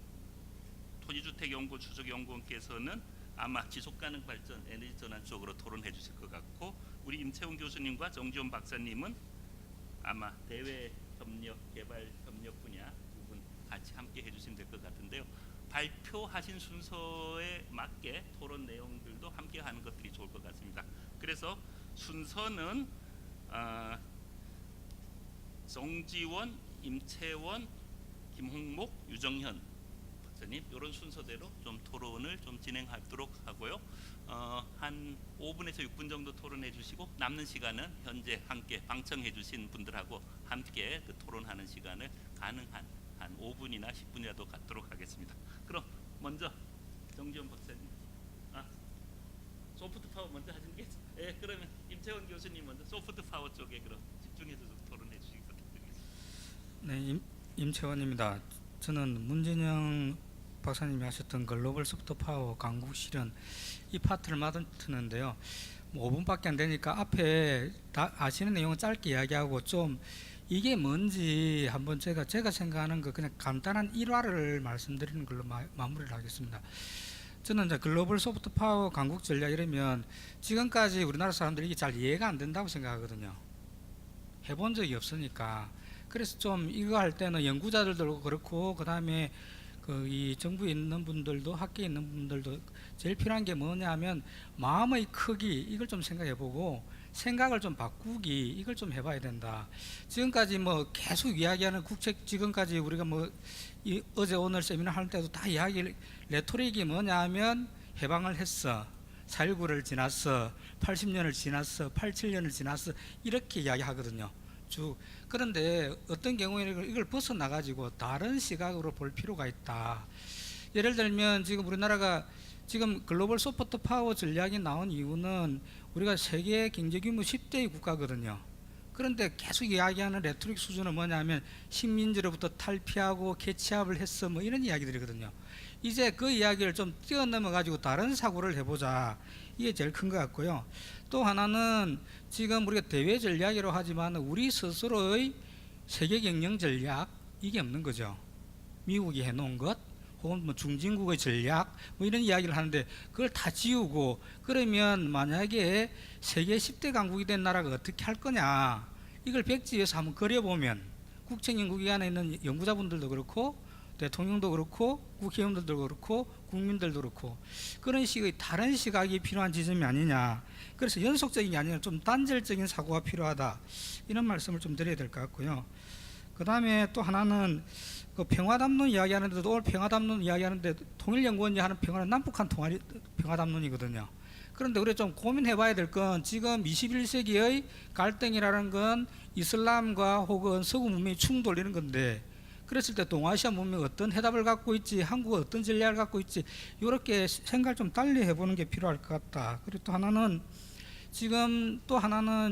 토지주택연구원 수석연구원께서는 아마 지속가능 발전 에너지 전환 쪽으로 토론해 주실 것 같고, 우리 임채훈 교수님과 정지원 박사님은 아마 대외 협력, 개발 협력 분야 부분 같이 함께 해주시면 될 것 같은데요. 발표하신 순서에 맞게 토론 내용들도 함께 하는 것들이 좋을 것 같습니다. 그래서 순서는 정지원, 임채원, 김홍목, 유정현 박사님 이런 순서대로 좀 토론을 좀 진행하도록 하고요. 한 5분에서 6분 정도 토론해 주시고 남는 시간은 현재 함께 방청해 주신 분들하고 함께 그 토론하는 시간을 가능한 한 5분이나 10분이라도 갖도록 하겠습니다. 그럼 먼저 정지원 박사님, 소프트 파워 먼저 하시는 게, 그러면 임채원 교수님 먼저 소프트 파워 쪽에 그럼 집중해서 좀 토론해 주시기 부탁드리겠습니다. 네, 임채원입니다. 저는 문진영 박사님이 하셨던 글로벌 소프트 파워 강국 실현 이 파트를 맡았는데요. 5분밖에 안 되니까 앞에 다 아시는 내용은 짧게 이야기하고 좀 이게 뭔지 한번 제가 생각하는 거 그냥 간단한 일화를 말씀드리는 걸로 마무리를 하겠습니다. 저는 이제 글로벌 소프트 파워 강국 전략 이러면 지금까지 우리나라 사람들이 이게 잘 이해가 안 된다고 생각하거든요. 해본 적이 없으니까. 그래서 좀 이거 할 때는 연구자들도 그렇고 그다음에 이 정부에 있는 분들도 학계에 있는 분들도 제일 필요한 게 뭐냐면 마음의 크기 이걸 좀 생각해보고 생각을 좀 바꾸기 이걸 좀 해봐야 된다. 지금까지 뭐 계속 이야기하는 국책 지금까지 우리가 뭐 어제 오늘 세미나 할 때도 다 이야기 레토릭이 뭐냐면 해방을 했어, 4.19를 지났어, 80년을 지났어, 87년을 지났어 이렇게 이야기하거든요. 그런데 어떤 경우에는 이걸 벗어나가지고 다른 시각으로 볼 필요가 있다. 예를 들면 지금 우리나라가 지금 글로벌 소프트 파워 전략이 나온 이유는 우리가 세계 경제 규모 10대의 국가거든요. 그런데 계속 이야기하는 레토릭 수준은 뭐냐면 식민지로부터 탈피하고 캐치업을 했어 뭐 이런 이야기들이거든요. 이제 그 이야기를 좀 뛰어넘어 가지고 다른 사고를 해보자, 이게 제일 큰 것 같고요. 또 하나는 지금 우리가 대외 전략이라고 하지만 우리 스스로의 세계 경영 전략, 이게 없는 거죠. 미국이 해놓은 것 혹은 뭐 중진국의 전략 뭐 이런 이야기를 하는데 그걸 다 지우고, 그러면 만약에 세계 10대 강국이 된 나라가 어떻게 할 거냐, 이걸 백지에서 한번 그려보면 국책연구기관에 있는 연구자분들도 그렇고 대통령도 그렇고 국회의원들도 그렇고 국민들도 그렇고 그런 식의 다른 시각이 필요한 지점이 아니냐. 그래서 연속적인 게 아니라 좀 단절적인 사고가 필요하다, 이런 말씀을 좀 드려야 될 것 같고요. 그 다음에 또 하나는 그 평화담론 이야기하는데도, 오늘 평화담론 이야기하는데 통일연구원이 하는 평화는 남북한 평화담론이거든요. 그런데 우리가 좀 고민해 봐야 될 건, 지금 21세기의 갈등이라는 건 이슬람과 혹은 서구 문명의 충돌 이런 건데, 그랬을 때 동아시아 문명이 어떤 해답을 갖고 있지, 한국은 어떤 전략을 갖고 있지, 이렇게 생각을 좀 달리 해보는 게 필요할 것 같다. 그리고 또 하나는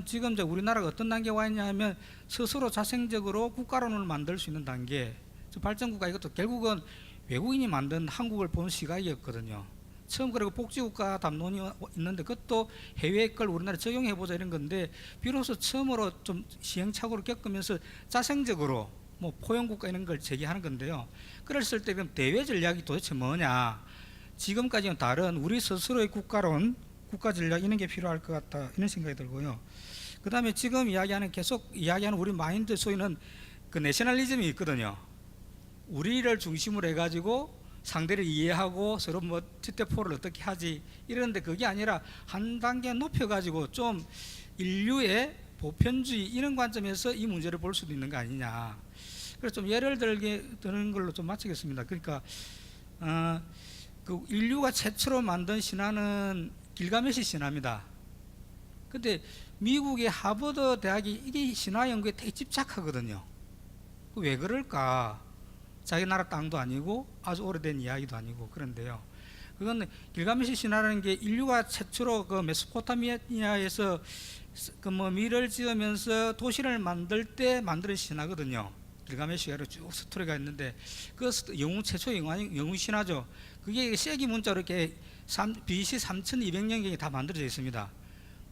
지금 이제 우리나라가 어떤 단계에 와 있냐 하면 스스로 자생적으로 국가론을 만들 수 있는 단계. 발전국가, 이것도 결국은 외국인이 만든 한국을 본 시각이었거든요. 처음 그리고 복지국가 담론이 있는데 그것도 해외 걸 우리나라에 적용해보자 이런 건데, 비로소 처음으로 좀 시행착오를 겪으면서 자생적으로 뭐 포용국가 이런 걸 제기하는 건데요. 그랬을 때 그럼 대외 전략이 도대체 뭐냐, 지금까지는 다른 우리 스스로의 국가론, 국가 전략 이런 게 필요할 것 같다, 이런 생각이 들고요. 그 다음에 지금 계속 이야기하는 우리 마인드 소위는 그 내셔널리즘이 있거든요. 우리를 중심으로 해가지고 상대를 이해하고 서로 뭐 티태포를 어떻게 하지 이러는데, 그게 아니라 한 단계 높여가지고 좀 인류의 보편주의 이런 관점에서 이 문제를 볼 수도 있는 거 아니냐. 그래서 좀 예를 드는 걸로 좀 마치겠습니다. 그러니까 그 인류가 최초로 만든 신화는 길가메시 신화입니다. 근데 미국의 하버드 대학이 이게 신화 연구에 되게 집착하거든요. 왜 그럴까? 자기 나라 땅도 아니고 아주 오래된 이야기도 아니고. 그런데요, 그건 길가메시 신화라는 게 인류가 최초로 그 메소포타미아에서 그 뭐 밀을 지으면서 도시를 만들 때 만든 신화거든요. 길가메시가 쭉 스토리가 있는데 그 최초 영웅 신화죠. 그게 세기 문자로 이렇게 BC 3200년경에 다 만들어져 있습니다.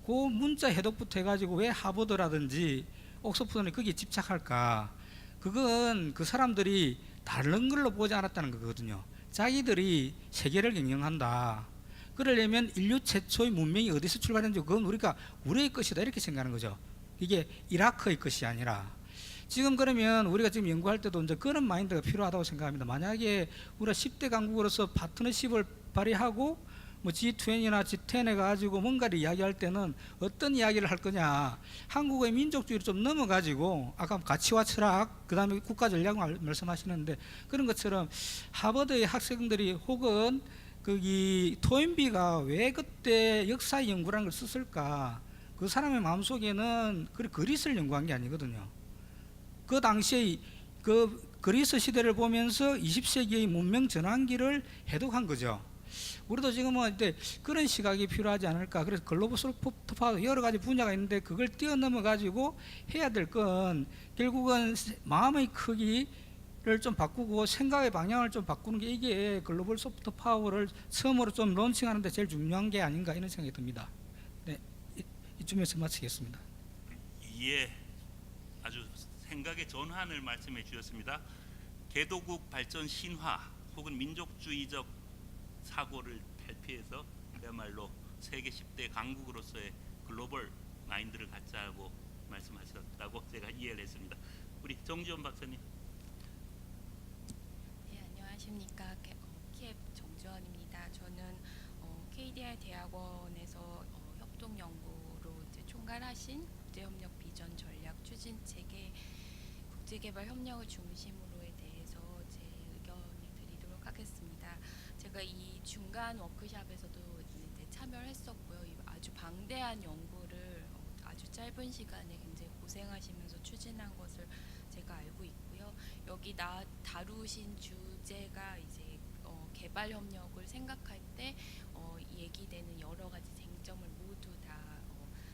그 문자 해독부터 해가지고 왜 하버드라든지 옥스퍼드는 거기에 집착할까? 그건 그 사람들이 다른 걸로 보지 않았다는 거거든요. 자기들이 세계를 경영한다. 그러려면 인류 최초의 문명이 어디서 출발했는지 그건 우리의 것이다, 이렇게 생각하는 거죠. 이게 이라크의 것이 아니라. 지금 그러면 우리가 지금 연구할 때도 이제 그런 마인드가 필요하다고 생각합니다. 만약에 우리가 10대 강국으로서 파트너십을 발휘하고 뭐 G20나 G10에 가지고 뭔가를 이야기할 때는 어떤 이야기를 할 거냐, 한국의 민족주의를 좀 넘어가지고 아까 가치와 철학, 그 다음에 국가 전략을 말씀하시는데, 그런 것처럼 하버드의 학생들이 혹은 거기 토인비가 왜 그때 역사 연구라는 걸 썼을까, 그 사람의 마음속에는 그리스를 연구한 게 아니거든요. 그 당시에 그 그리스 시대를 보면서 20세기의 문명 전환기를 해독한 거죠. 우리도 지금은 이제 그런 시각이 필요하지 않을까. 그래서 글로벌 소프트 파워 여러 가지 분야가 있는데 그걸 뛰어넘어 가지고 해야 될 건 결국은 마음의 크기를 좀 바꾸고 생각의 방향을 좀 바꾸는 게, 이게 글로벌 소프트 파워를 처음으로 좀 론칭하는 데 제일 중요한 게 아닌가, 이런 생각이 듭니다. 네, 이쯤에서 마치겠습니다. 예, 아주 생각의 전환을 말씀해 주셨습니다. 개도국 발전 신화 혹은 민족주의적 사고를 발표해서 그야말로 세계 10대 강국으로서의 글로벌 마인드를 갖자고 말씀하셨다고 제가 이해를 했습니다. 우리 정지원 박사님. 네, 안녕하십니까. 키예프 정지원입니다. 저는 KDI 대학원에서 협동연구로 이제 총괄하신 국제협력 비전 전략 추진책의 국제개발 협력을 중심으로에 대해서 제 의견을 드리도록 하겠습니다. 제가 이 중간 워크숍에서도 이제 참여를 했었고요. 아주 방대한 연구를 아주 짧은 시간에 굉장히 고생하시면서 추진한 것을 제가 알고 있고요. 여기 다루신 주제가 이제 개발 협력을 생각할 때 얘기되는 여러 가지 쟁점을 모두 다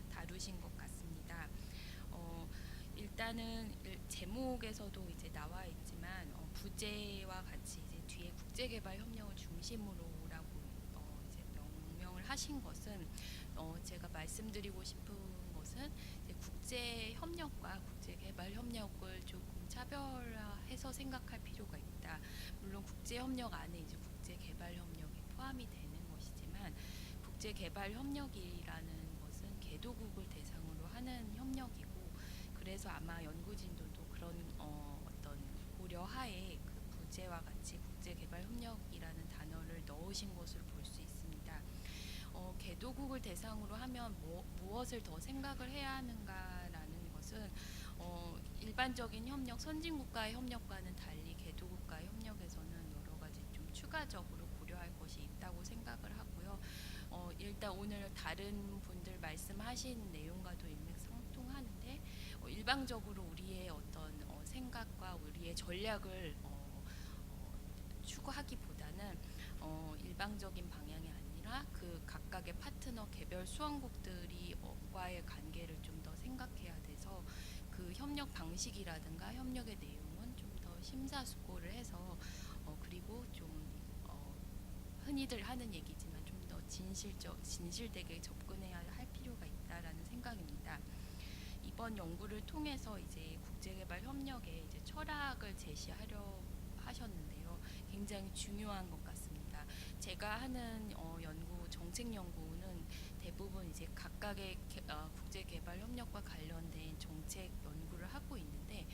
다루신 것 같습니다. 일단은 제목에서도 이제 나와 있지만 부제와 같이 이제 뒤에 국제개발 협력을 중심으로라고 이제 명명을 하신 것은 제가 말씀드리고 싶은 것은 이제 국제 협력과 국제 개발 협력을 조금 차별화해서 생각할 필요가 있다. 물론 국제 협력 안에 이제 국제 개발 협력이 포함이 되는 것이지만 국제 개발 협력이라는 것은 개도국을 대상으로 하는 협력이고, 그래서 아마 연구진들도 그런 어떤 고려하에 그 부제와 같이 국제 개발 협력이라는 단어를 넣으신 것으로 볼 수 있습니다. 개도국을 대상으로 하면 무엇을 더 생각을 해야 하는가라는 것은 일반적인 협력, 선진국가의 협력과는 달리 개도국가의 협력에서는 여러 가지 좀 추가적으로 고려할 것이 있다고 생각을 하고요. 일단 오늘 다른 분들 말씀하신 내용과도 일맥상통하는데 일방적으로 우리의 어떤 생각과 우리의 전략을 추구하기보다는 일방적인 방향이 아니라 그 각각의 파트너 개별 수원국들과의 관계를 좀 더 생각해야 돼서 그 협력 방식이라든가 협력의 내용은 좀 더 심사숙고를 해서 그리고 좀 흔히들 하는 얘기지만 좀 더 진실되게 접근해야 할 필요가 있다라는 생각입니다. 이번 연구를 통해서 이제 국제개발 협력의 이제 철학을 제시하려 하셨는데요. 굉장히 중요한 것 같습니다. 제가 하는 정책 연구는 대부분 이제 각각의 국제개발 협력과 관련된 정책 연구를 하고 있는데,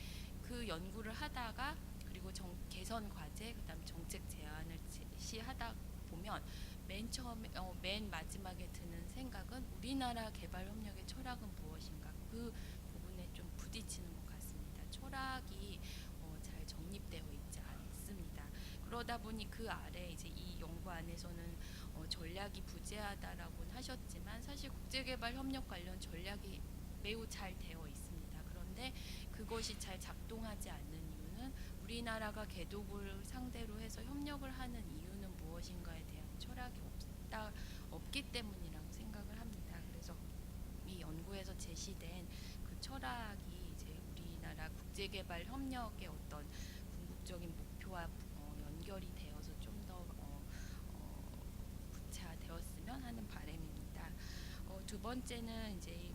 그 연구를 하다가 그리고 개선 과제, 그다음 정책 제안을 제시하다 보면 맨 마지막에 드는 생각은 우리나라 개발 협력의 철학은 무엇인가, 그 부분에 좀 부딪히는 것 같습니다. 철학이 잘 정립되어 있지 않습니다. 그러다 보니 그 아래 이제 이 연구 안에서는 전략이 부재하다라고는 하셨지만 사실 국제개발 협력 관련 전략이 매우 잘 되어 있습니다. 그런데 그것이 잘 작동하지 않는 이유는 우리나라가 개도국을 상대로 해서 협력을 하는 이유는 무엇인가에 대한 철학이 없기 때문이라고 생각을 합니다. 그래서 이 연구에서 제시된 그 철학이 이제 우리나라 국제개발 협력의 어떤 궁극적인 목표와 연결이 되어서 좀 더 구체화되었으면 하는 바람입니다. 두 번째는 이제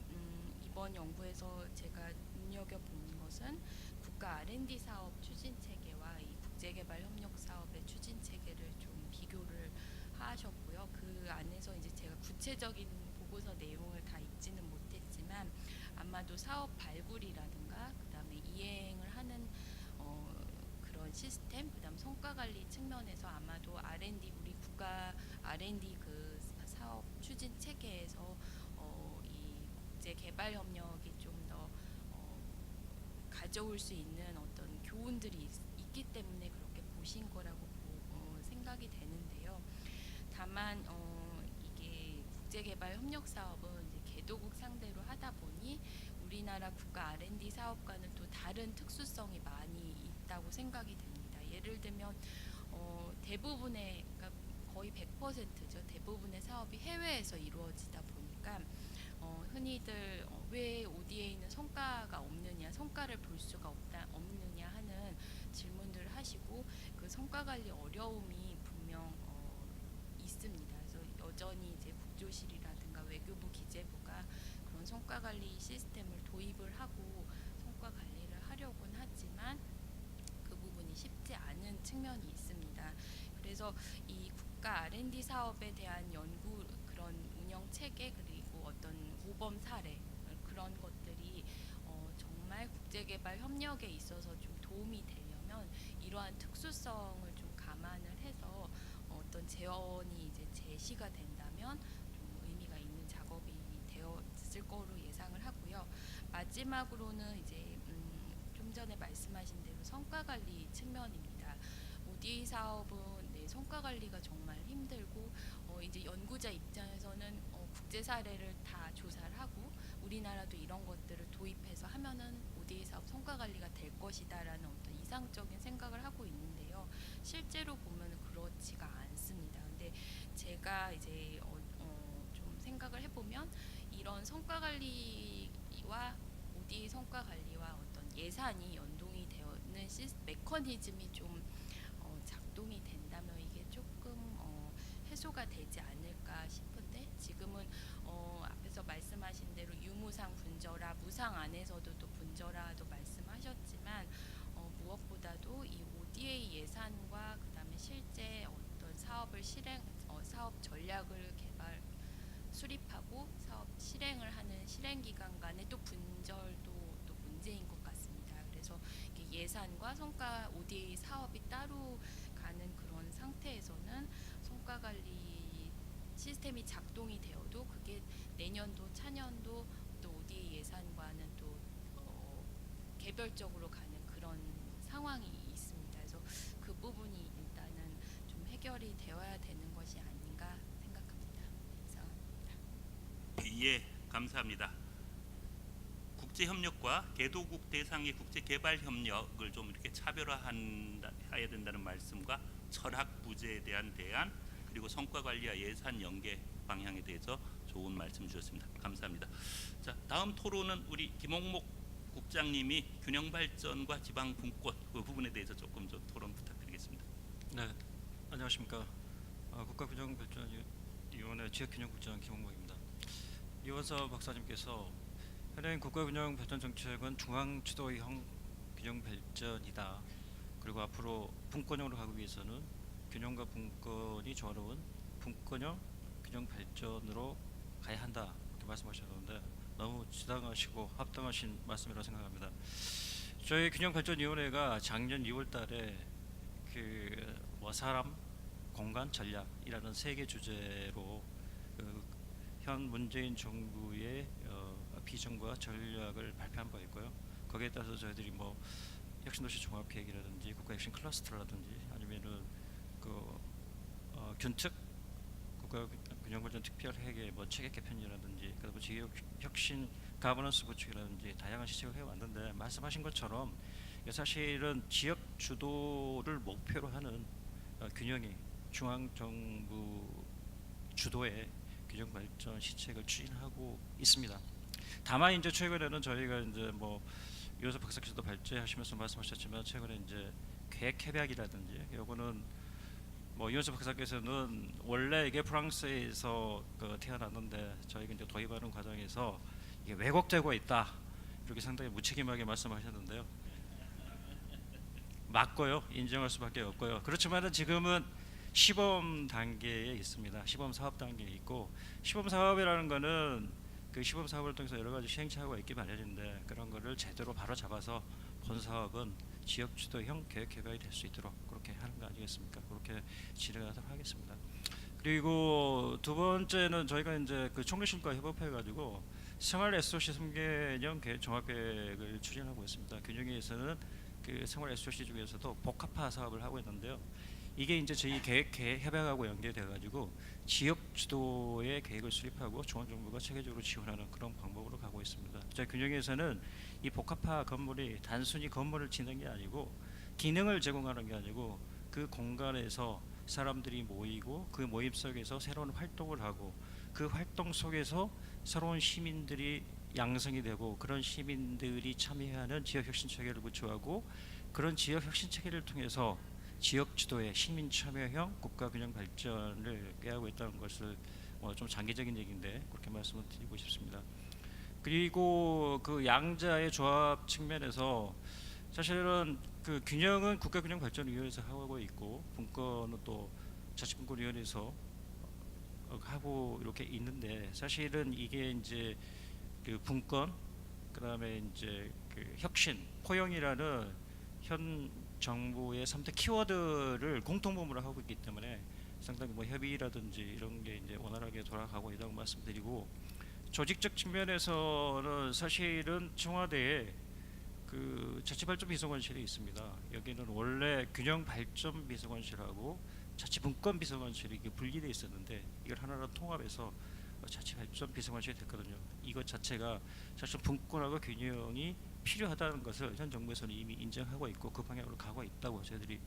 이번 연구에서 제가 눈여겨본 것은 국가 R&D 사업 추진 체계와 이 국제개발 협력 사업의 추진 체계를 좀 비교를 하셨고요. 그 안에서 이제 제가 구체적인 보고서 내용을 다 읽지는 못했지만 아마도 사업 발굴이라든가 그다음에 이행을 하는 그런 시스템, 그다음 성과 관리 측면에서 아마도 R&D, 우리 국가 R&D 그 사업 추진 체계에서 이 국제 개발 협력이 좀 더 가져올 수 있는 어떤 교훈들이 있기 때문에 그렇게 보신 거라고 생각이 되는데요. 다만 이게 국제개발 협력 사업은 이제 개도국 상대로 하다 보니 우리나라 국가 R&D 사업과는 또 다른 특수성이 많이 있다고 생각이 됩니다. 예를 들면 대부분의, 그러니까 거의 100%죠. 대부분의 사업이 해외에서 이루어지다 보니까 흔히들 왜 ODA는 성과가 없느냐, 성과를 볼 수가 없느냐 하는 질문들을 하시고, 그 성과 관리 어려움이 분명 있습니다. 그래서 여전히 이제 국조실이라든가 외교부 기재부가 그런 성과 관리 시스템을 도입을 하고 성과 관리를 하려고는 하지만 그 부분이 쉽지 않은 측면이 있습니다. 그래서 이 국가 R&D 사업에 대한 연구, 그런 운영 체계, 그리고 어떤 모범 사례, 그런 것들이 정말 국제개발 협력에 있어서 좀 도움이 되려면 이러한 특수성을 좀 감안을 해서 어떤 재원이 이제 제시가 된다면 좀 의미가 있는 작업이 되었을 거로 예상을 하고요. 마지막으로는 이제 좀 전에 말씀하신 대로 성과 관리 측면입니다. ODA 사업은 성과 관리가 정말 힘들고 이제 연구자 입장에서는 국제 사례를 다 조사를 하고 우리나라도 이런 것들을 도입해서 하면은 ODA 사업 성과 관리가 될 것이다라는 어떤 이상적인 생각을 하고 있는데요. 실제로 보면 그렇지가 않습니다. 근데 제가 이제 좀 생각을 해보면 이런 성과 관리와 ODA 성과 관리와 어떤 예산이 연동이 되는 메커니즘이 좀 작동이 된다면 이게 조금 해소가 되지 않을까 싶은데 지금은 앞에서 말씀하신 대로 유무상 분절화, 무상 안에서도 또 분절화도 말씀하셨지만 무엇보다도 이 ODA 예산과 그다음에 실제 어떤 사업을 사업 전략을 수립하고 사업 실행을 하는 실행 기관 간의 또 분절도 또 문제인 것 같습니다. 그래서 예산과 성과 ODA 사업이 따로 가는 그런 상태에서는 성과 관리 시스템이 작동이 되어도 그게 내년도, 차년도 또 ODA 예산과는 또 개별적으로 가는 그런 상황이 있습니다. 그래서 그 부분이 일단은 좀 해결이 되어야 되는 것이 아닌가 생각합니다. 이상입니다. 예, 감사합니다. 국제 협력과 개도국 대상의 국제 개발 협력을 좀 이렇게 차별화해야 된다는 말씀과 철학 부재에 대한 대안 그리고 성과 관리와 예산 연계 방향에 대해서 좋은 말씀 주셨습니다. 감사합니다. 자, 다음 토론은 우리 김홍목 국장님이 균형 발전과 지방 분권 그 부분에 대해서 조금 좀 토론 부탁드리겠습니다. 네, 안녕하십니까. 국가균형발전위원회 지역균형국장 김홍목입니다. 이원서 박사님께서 현행 국가균형발전정책은 중앙주도형 균형발전이다. 그리고 앞으로 분권형으로 가기 위해서는 균형과 분권이 조화로운 분권형 균형발전으로 가야 한다. 이렇게 말씀하셨는데 너무 지당하시고 합당하신 말씀이라고 생각합니다. 저희 균형발전위원회가 작년 2월달에 사람, 공간, 전략이라는 3개 주제로 현 문재인 정부의 비전과 전략을 발표한 바 있고요. 거기에 따라서 저희들이 혁신도시 종합계획이라든지 국가혁신 클러스터라든지 아니면은 균특 국가균형발전 특별회계 체계 개편이라든지 그리고 지역혁신 가버넌스 구축이라든지 다양한 시책을 해왔는데 말씀하신 것처럼 사실은 지역 주도를 목표로 하는 균형이 중앙정부 주도의 균형발전 시책을 추진하고 있습니다. 다만 이제 최근에는 저희가 이제 이호섭 박사께서도 발제하시면서 말씀하셨지만 최근에 이제 계획 협약이라든지 요거는 이호섭 박사께서는 원래 이게 프랑스에서 태어났는데 저희가 이제 도입하는 과정에서 이게 왜곡되고 있다 이렇게 상당히 무책임하게 말씀하셨는데요. 맞고요, 인정할 수밖에 없고요. 그렇지만은 지금은 시범 단계에 있습니다. 시범 사업 단계에 있고 시범 사업이라는 거는 그 시범 사업을 통해서 여러 가지 시행착오가 있기 마련인데 그런 거를 제대로 바로 잡아서 본 사업은 지역 주도형 계획 개발이 될 수 있도록 그렇게 하는 거 아니겠습니까? 그렇게 진행하도록 하겠습니다. 그리고 두 번째는 저희가 이제 총리실과 협업해가지고 생활 SOC 3개년 종합계획을 추진하고 있습니다. 균형에서는 생활 SOC 중에서도 복합화 사업을 하고 있는데요. 이게 이제 저희 계획 협약하고 연계돼가지고 지역 주도의 계획을 수립하고 중앙정부가 체계적으로 지원하는 그런 방법으로 가고 있습니다. 저희 균형에서는 이 복합화 건물이 단순히 건물을 짓는 게 아니고 기능을 제공하는 게 아니고 그 공간에서 사람들이 모이고 그 모임 속에서 새로운 활동을 하고 그 활동 속에서 새로운 시민들이 양성이 되고 그런 시민들이 참여하는 지역혁신 체계를 구축하고 그런 지역혁신 체계를 통해서 지역 주도의 시민 참여형 국가균형 발전을 꾀하고 있다는 것을 좀 장기적인 얘기인데 그렇게 말씀을 드리고 싶습니다. 그리고 그 양자의 조합 측면에서 사실은 균형은 국가균형발전위원회에서 하고 있고 분권은 또 자치분권위원회에서 하고 이렇게 있는데 사실은 이게 이제 분권 그다음에 이제 혁신 포용이라는 현 정부의 3대 키워드를 공통범으로 하고 있기 때문에 상당히 협의라든지 이런 게 이제 원활하게 돌아가고 있다고 말씀드리고 조직적 측면에서는 사실은 청와대에 자치발전비서관실이 있습니다. 여기는 원래 균형발전비서관실하고 자치분권비서관실이 분리되어 있었는데 이걸 하나로 통합해서 자치발전비서관실이 됐거든요. 이것 자체가 사실 분권하고 균형이 필요하다는 것을 현 정부에서는 이미 인정하고 있고 그 방향으로 가고 있다고 저희들이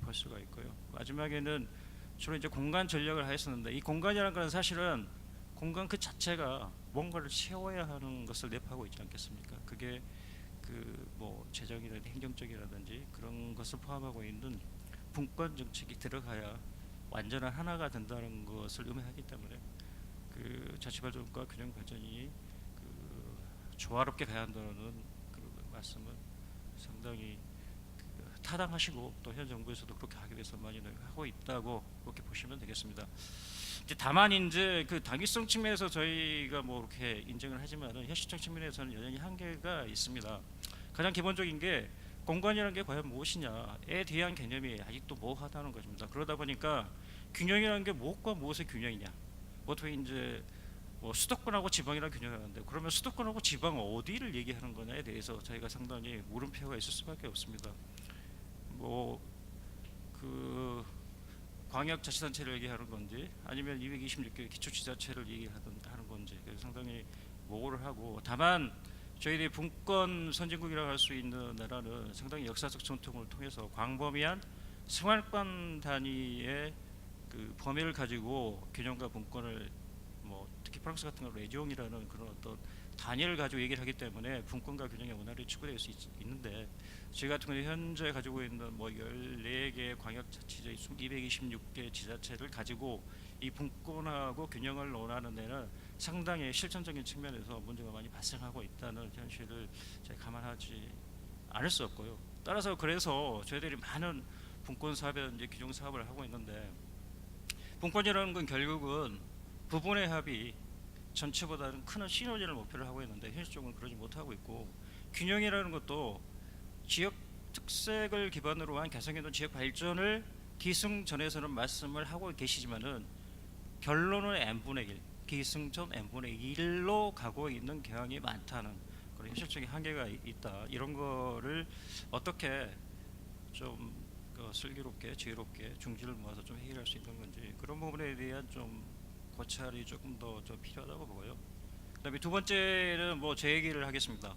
볼 수가 있고요. 마지막에는 주로 이제 공간 전략을 하였었는데 이 공간이라는 것은 사실은 공간 그 자체가 뭔가를 채워야 하는 것을 내포하고 있지 않겠습니까? 그게 그 뭐 재정이라든지 행정적이라든지 그런 것을 포함하고 있는 분권 정책이 들어가야 완전한 하나가 된다는 것을 의미하기 때문에 그 자치발전과 균형 발전이 그 조화롭게 가야 한다는 그 말씀은 상당히 그 타당하시고 또 현 정부에서도 그렇게 하기 위해서 많이 노력하고 있다고 그렇게 보시면 되겠습니다. 이제 다만 이제 그 당위성 측면에서 저희가 뭐 이렇게 인정을 하지만은 현실적 측면에서는 여전히 한계가 있습니다. 가장 기본적인 게 공간이라는 게 과연 무엇이냐에 대한 개념이 아직도 모호하다는 것입니다. 그러다 보니까 균형이라는 게 무엇과 무엇의 균형이냐. 보통 이제 뭐 수도권하고 지방이라는 균형을 하는데 그러면 수도권하고 지방 어디를 얘기하는 거냐에 대해서 저희가 상당히 물음표가 있을 수밖에 없습니다. 뭐 그 광역자치단체를 얘기하는 건지 아니면 226개 기초지자체를 얘기하는 건지 상당히 모호를 하고 다만 저희들이 분권 선진국이라고 할 수 있는 나라는 상당히 역사적 전통을 통해서 광범위한 생활권 단위의 그 범위를 가지고 균형과 분권을 뭐 특히 프랑스 같은 경우 레지옹이라는 그런 어떤 단위를 가지고 얘기를 하기 때문에 분권과 균형의 원활히 추구될 수 있는데 저희 같은 경우 현재 가지고 있는 뭐 14개 광역자치제 226개 지자체를 가지고 이 분권하고 균형을 논하는 데는 상당히 실천적인 측면에서 문제가 많이 발생하고 있다는 현실을 제가 감안하지 않을 수 없고요. 따라서 그래서 저희들이 많은 분권 사업이라든지 규정 사업을 하고 있는데 분권이라는 건 결국은 부분의 합이 전체보다는 큰 시너지를 목표를 하고 있는데 현실적으로 그러지 못하고 있고 균형이라는 것도 지역 특색을 기반으로 한 개성있는 지역 발전을 기승전에서는 말씀을 하고 계시지만은 결론은 n분의 1, 기승전 n분의 1로 가고 있는 경향이 많다는 그런 현실적인 한계가 있다. 이런 거를 어떻게 좀 슬기롭게 지혜롭게 중지를 모아서 좀 해결할 수 있는 건지 그런 부분에 대한 좀 고찰이 조금 더 좀 필요하다고 보고요. 그다음에 두 번째는 뭐 제 얘기를 하겠습니다.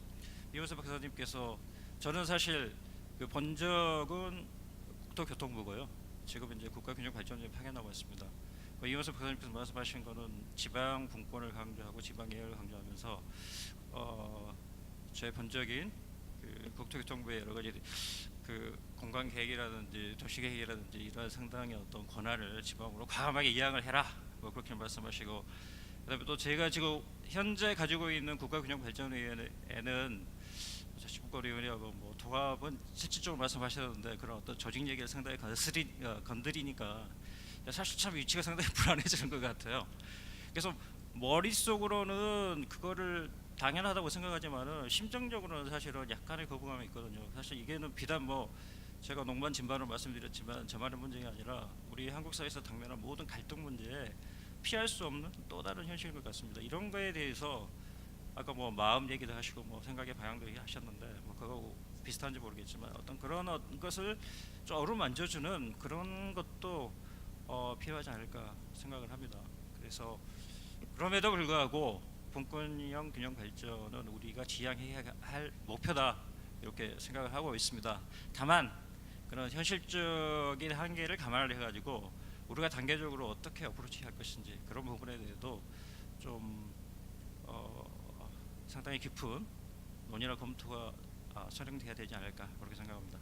이호섭 박사님께서 저는 사실 그 본적은 국토교통부고요. 지금 이제 국가균형발전위에 파견하고 있습니다. 이호섭 박사님께서 말씀하신 거는 지방 분권을 강조하고 지방 예열을 강조하면서 제 본적인 그 국토교통부의 여러 가지 그 공간 계획이라든지 도시 계획이라든지 이런 상당히 어떤 권한을 지방으로 과감하게 이양을 해라 뭐 그렇게 말씀하시고 그다음에 또 제가 지금 현재 가지고 있는 국가균형발전위원회에는 자치분권위원회하고 뭐 통합은 실질적으로 말씀하셨는데 그런 어떤 조직 얘기를 상당히 건드리니까 사실 참 위치가 상당히 불안해지는 것 같아요. 그래서 머릿속으로는 그거를 당연하다고 생각하지만은 심정적으로는 사실은 약간의 거부감이 있거든요. 사실 이게는 비단 뭐 제가 농반 진반으로 말씀드렸지만 저만의 문제가 아니라 우리 한국 사회에서 당면한 모든 갈등 문제에 피할 수 없는 또 다른 현실인 것 같습니다. 이런 거에 대해서 아까 뭐 마음 얘기도 하시고 뭐 생각의 방향도 얘기하셨는데 뭐 그거 비슷한지 모르겠지만 어떤 그런 것을 좀 어루만져주는 그런 것도 필요하지 않을까 생각을 합니다. 그래서 그럼에도 불구하고 분권형 균형 발전은 우리가 지향해야 할 목표다 이렇게 생각을 하고 있습니다. 다만 그런 현실적인 한계를 감안을 해가지고 우리가 단계적으로 어떻게 어프로치 할 것인지 그런 부분에 대해서도 좀 상당히 깊은 논의나 검토가 선행돼야 되지 않을까 그렇게 생각합니다.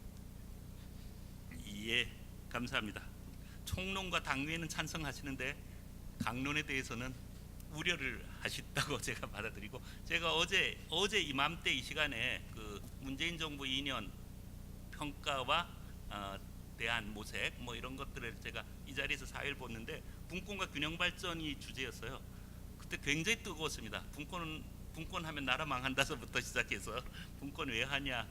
예, 감사합니다. 총론과 당위에는 찬성하시는데 강론에 대해서는 우려를 하셨다고 제가 받아들이고 제가 어제 이맘때 이 시간에 그 문재인 정부 2년 평가와 대안 모색 뭐 이런 것들을 제가 이 자리에서 4일 봤는데 분권과 균형 발전이 주제였어요. 그때 굉장히 뜨거웠습니다. 분권하면 나라 망한다서부터 시작해서 분권 왜 하냐,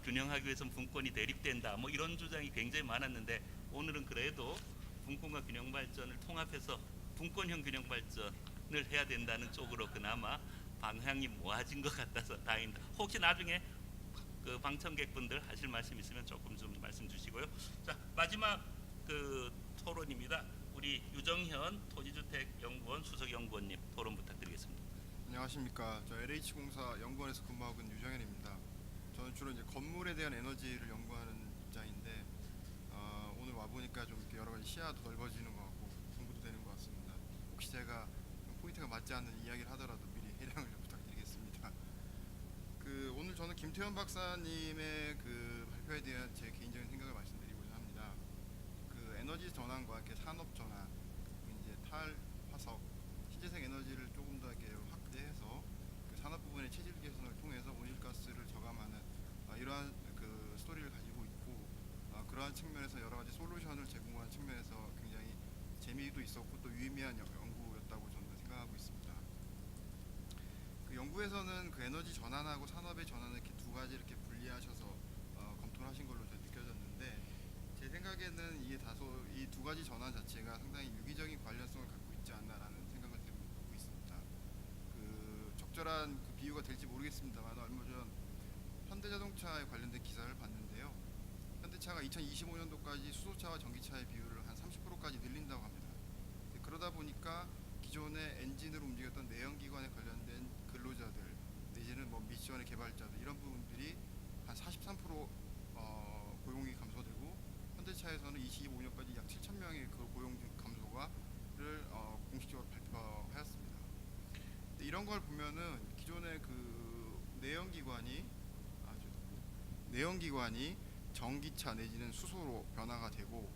균형하기 위해서는 분권이 대립된다, 뭐 이런 주장이 굉장히 많았는데 오늘은 그래도 분권과 균형 발전을 통합해서 분권형 균형 발전을 해야 된다는 쪽으로 그나마 방향이 모아진 것 같아서 다행입니다. 혹시 나중에 그 방청객분들 하실 말씀 있으면 조금 좀 말씀 주시고요. 자, 마지막 그 토론입니다. 우리 유정현 토지주택연구원 수석연구원님 토론 부탁드리겠습니다. 안녕하십니까. 저 LH공사 연구원에서 근무하고 있는 유정현입니다. 저는 주로 이제 건물에 대한 에너지를 연구하는 입장인데 오늘 오늘 와 보니까 좀 이렇게 여러 가지 시야도 넓어지는 것 같고 공부도 되는 것 같습니다. 혹시 제가 좀 포인트가 맞지 않는 이야기를 하더라도 미리 해량을 좀 부탁드리겠습니다. 그 오늘 저는 김태현 박사님의 그 발표에 대한 제 개인적인 생각을 말씀드리고자 합니다. 그 에너지 전환과 이렇게 산업 전환, 그리고 이제 탈화석, 신재생 에너지를 조금 더 이렇게 확대해서 그 산업 부분의 체질 개선을 통해서 온실가스를 저감하는 이러한 그 스토리를 가지고 있고 그러한 측면에서 여러 가지 솔루션을 제공한 측면에서 굉장히 재미도 있었고 또 유의미한 연구였다고 저는 생각하고 있습니다. 그 연구에서는 그 에너지 전환하고 산업의 전환을 이렇게 두 가지 이렇게 분리하셔서 검토를 하신 걸로 저는 느껴졌는데 제 생각에는 이게 다소 이 두 가지 전환 자체가 상당히 유기적인 관련성을 갖고 있지 않나라는 생각을 갖고 있습니다. 그 적절한 그 비유가 될지 모르겠습니다만 얼마 전 현대자동차에 관련된 기사를 봤는데요. 현대차가 2025년도까지 수소차와 전기차의 비율을 한 30%까지 늘린다고 합니다. 그러다 보니까 기존의 엔진으로 움직였던 내연기관에 관련된 근로자들 내지는 뭐 미션의 개발자들 이런 부분들이 한 43% 고용이 감소되고 현대차에서는 25년까지 약 7,000명의 그 고용 감소가를 공식적으로 발표하였습니다. 이런 걸 보면은 기존의 그 내연기관이 전기차 내지는 수소로 변화가 되고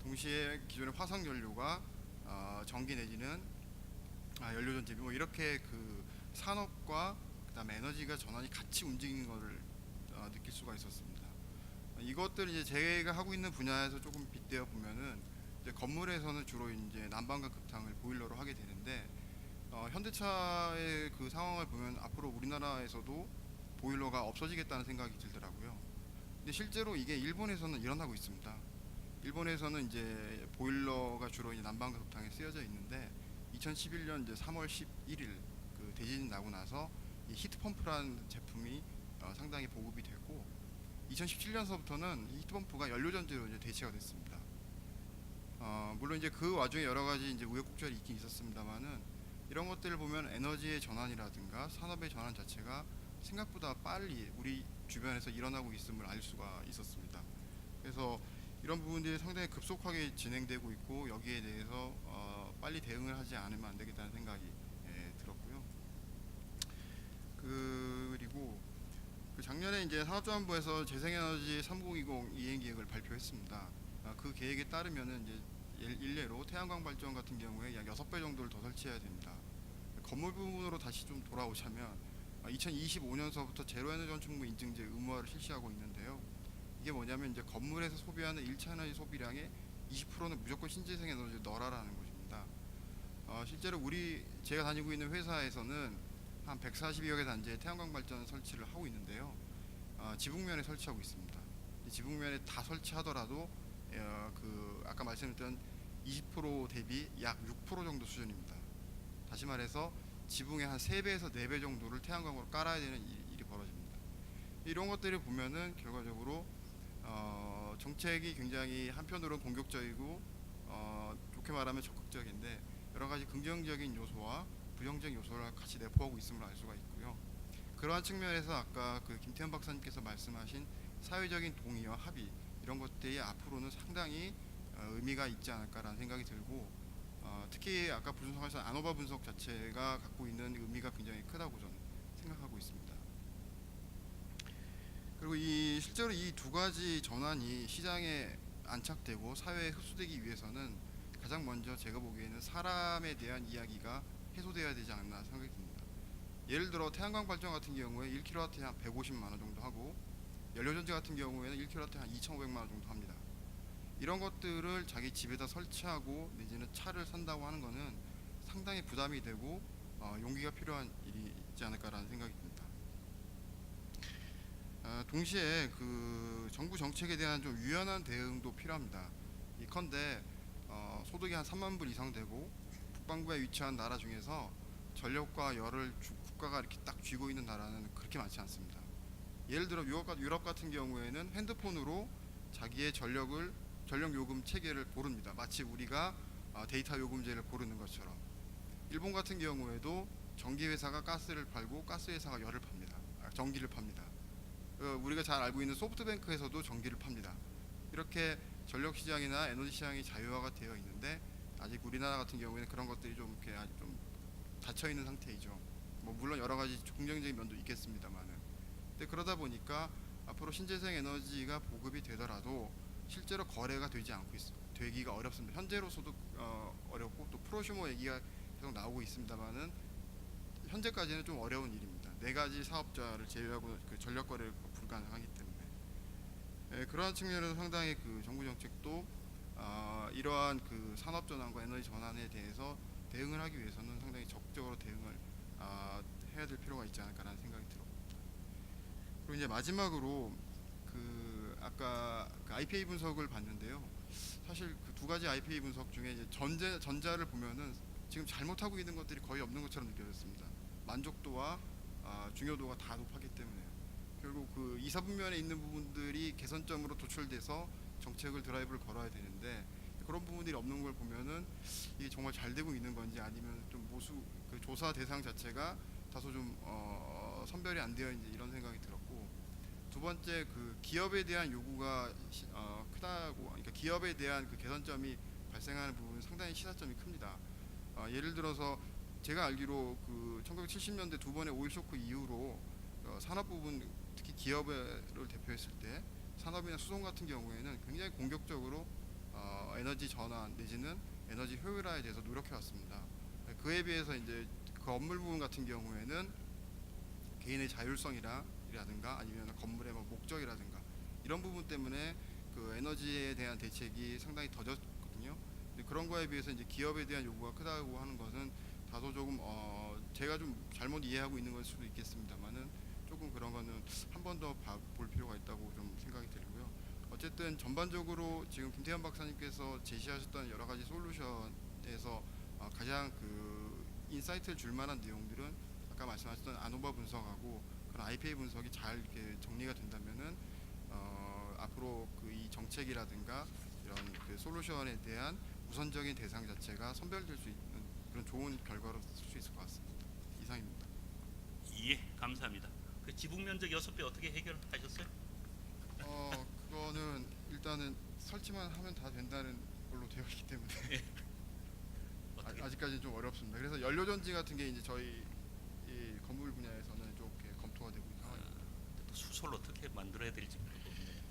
동시에 기존의 화석 연료가 전기 내지는 연료전 뭐 이렇게 그 산업과 그다음에 에너지가 전환이 같이 움직이는 것을 느낄 수가 있었습니다. 이것들 이제 제가 하고 있는 분야에서 조금 빗대어 보면은 이제 건물에서는 주로 이제 난방과 급탕을 보일러로 하게 되는데 현대차의 그 상황을 보면 앞으로 우리나라에서도 보일러가 없어지겠다는 생각이 들더라고요. 근데 실제로 이게 일본에서는 일어나고 있습니다. 일본에서는 이제 보일러가 주로 이제 난방과 급탕에 쓰여져 있는데 2011년 이제 3월 11일 그 대지진이 나고 나서 이 히트펌프라는 제품이 상당히 보급이 됐고 2017년서부터는 이 히트펌프가 연료전지로 이제 대체가 됐습니다. 물론 이제 그 와중에 여러 가지 이제 우여곡절이 있긴 있었습니다만은 이런 것들을 보면 에너지의 전환이라든가 산업의 전환 자체가 생각보다 빨리 우리 주변에서 일어나고 있음을 알 수가 있었습니다. 그래서 이런 부분들이 상당히 급속하게 진행되고 있고 여기에 대해서 빨리 대응을 하지 않으면 안 되겠다는 생각이 들었고요. 그리고 그 작년에 이제 산업자원부에서 재생에너지 3020 이행 계획을 발표했습니다. 그 계획에 따르면은 이제 일례로 태양광 발전 같은 경우에 약 6배 정도를 더 설치해야 됩니다. 건물 부분으로 다시 좀 돌아오자면 2025년서부터 제로에너지 건축물 인증제 의무화를 실시하고 있는데요. 이게 뭐냐면 이제 건물에서 소비하는 1차 에너지 소비량의 20%는 무조건 신재생 에너지를 넣어라라는 것입니다. 실제로 제가 다니고 있는 회사에서는 한 140여 개 단지에 태양광 발전 설치를 하고 있는데요. 지붕면에 설치하고 있습니다. 지붕면에 다 설치하더라도 그 아까 말씀드렸던 20% 대비 약 6% 정도 수준입니다. 다시 말해서 지붕의 한 3배에서 4배 정도를 태양광으로 깔아야 되는 일이 벌어집니다. 이런 것들을 보면은 결과적으로 정책이 굉장히 한편으로는 공격적이고 좋게 말하면 적극적인데 여러 가지 긍정적인 요소와 부정적인 요소를 같이 내포하고 있음을 알 수가 있고요. 그러한 측면에서 아까 그 김태현 박사님께서 말씀하신 사회적인 동의와 합의 이런 것들이 앞으로는 상당히 의미가 있지 않을까라는 생각이 들고 특히 아까 분석에서 아노바 분석 자체가 갖고 있는 의미가 굉장히 크다고 저는 생각하고 있습니다. 그리고 실제로 이 두 가지 전환이 시장에 안착되고 사회에 흡수되기 위해서는 가장 먼저 제가 보기에는 사람에 대한 이야기가 해소돼야 되지 않나 생각이 듭니다. 예를 들어 태양광 발전 같은 경우에 1kW에 한 150만 원 정도 하고 연료전지 같은 경우에는 1kW에 한 2,500만 원 정도 합니다. 이런 것들을 자기 집에다 설치하고 내지는 차를 산다고 하는 것은 상당히 부담이 되고 용기가 필요한 일이 있지 않을까라는 생각이 듭니다. 동시에 그 정부 정책에 대한 좀 유연한 대응도 필요합니다. 이컨대 소득이 한 3만 불 이상 되고 북반구에 위치한 나라 중에서 전력과 열을 국가가 이렇게 딱 쥐고 있는 나라는 그렇게 많지 않습니다. 예를 들어 유럽 같은 경우에는 핸드폰으로 자기의 전력 요금 체계를 고릅니다. 마치 우리가 데이터 요금제를 고르는 것처럼. 일본 같은 경우에도 전기 회사가 가스를 팔고 가스 회사가 열을 팝니다. 전기를 팝니다. 우리가 잘 알고 있는 소프트뱅크에서도 전기를 팝니다. 이렇게 전력 시장이나 에너지 시장이 자유화가 되어 있는데 아직 우리나라 같은 경우에는 그런 것들이 좀 이렇게 아직 좀 닫혀 있는 상태이죠. 뭐 물론 여러 가지 긍정적인 면도 있겠습니다만은. 근데 그러다 보니까 앞으로 신재생 에너지가 보급이 되더라도 실제로 거래가 되기가 어렵습니다. 현재로서도 어렵고 또 프로슈머 얘기가 계속 나오고 있습니다만은 현재까지는 좀 어려운 일입니다. 4가지 사업자를 제외하고 그 전력 거래가 불가능하기 때문에 그러한 측면에서 상당히 그 정부 정책도 이러한 그 산업 전환과 에너지 전환에 대해서 대응을 하기 위해서는 상당히 적극적으로 대응을 해야 될 필요가 있지 않을까라는 생각이 들었고, 그리고 이제 마지막으로 그 아까 그 IPA 분석을 봤는데요. 사실 그 2가지 IPA 분석 중에 이제 전자를 보면은 지금 잘못하고 있는 것들이 거의 없는 것처럼 느껴졌습니다. 만족도와 중요도가 다 높았기 때문에 결국 그 2, 4분면에 있는 부분들이 개선점으로 도출돼서 정책을 드라이브를 걸어야 되는데 그런 부분들이 없는 걸 보면은 이게 정말 잘 되고 있는 건지 아니면 좀 그 조사 대상 자체가 다소 좀 선별이 안 되어 있는지 이런 생각이 들었고, 2번째 그 기업에 대한 요구가 크다고, 그러니까 기업에 대한 그 개선점이 발생하는 부분은 상당히 시사점이 큽니다. 예를 들어서 제가 알기로 그 1970년대 2번의 오일 쇼크 이후로 산업 부분 특히 기업을 대표했을 때 산업이나 수송 같은 경우에는 굉장히 공격적으로 에너지 전환 내지는 에너지 효율화에 대해서 노력해 왔습니다. 그에 비해서 이제 그 건물 부분 같은 경우에는 개인의 자율성이라든가 아니면 건물의 목적이라든가 이런 부분 때문에 그 에너지에 대한 대책이 상당히 더뎠거든요. 그런 거에 비해서 이제 기업에 대한 요구가 크다고 하는 것은 다소 조금 제가 좀 잘못 이해하고 있는 걸 수도 있겠습니다만은 조금 그런 거는 한 번 더 볼 필요가 있다고 좀 생각이 들고요. 어쨌든 전반적으로 지금 김태현 박사님께서 제시하셨던 여러 가지 솔루션에서 가장 그 인사이트를 줄 만한 내용들은 아까 말씀하셨던 아노바 분석하고 그런 IPA 분석이 잘 이렇게 정리가 된다면은 앞으로 그 이 정책이라든가 이런 그 솔루션에 대한 우선적인 대상 자체가 선별될 수 있는 그런 좋은 결과로 쓸 수 있을 것 같습니다. 이상입니다. 예, 감사합니다. 그 지붕 면적 6배 어떻게 해결하셨어요? 그거는 일단은 설치만 하면 다 된다는 걸로 되어 있기 때문에 아직까지는 좀 어렵습니다. 그래서 연료전지 같은 게 이제 저희 이 건물 분야에서는 좀 이렇게 검토가 되고 있는 상황입니다. 또 수소를 어떻게 만들어야 될지 모르겠네요.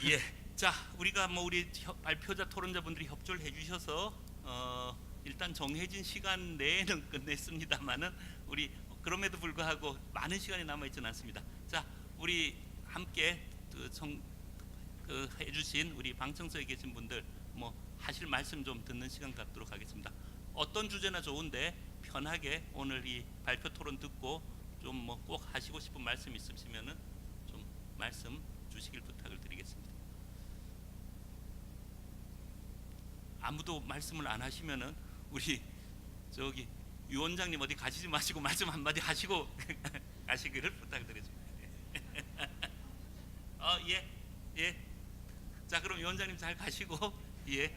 예, 자 우리가 뭐 우리 발표자 토론자분들이 협조를 해주셔서 일단 정해진 시간 내에는 끝냈습니다만은 우리 그럼에도 불구하고 많은 시간이 남아 있지는 않습니다. 자 우리 함께 해주신 우리 방청석에 계신 분들 뭐 하실 말씀 좀 듣는 시간 갖도록 하겠습니다. 어떤 주제나 좋은데 편하게 오늘 이 발표 토론 듣고 좀 뭐 꼭 하시고 싶은 말씀 있으시면은 좀 말씀 주시길 부탁을 드리겠습니다. 아무도 말씀을 안 하시면은 우리 저기 위원장님 어디 가시지 마시고 말씀 한마디 하시고 가시기를 부탁드리겠습니다. 예. 자 그럼 위원장님 잘 가시고 예.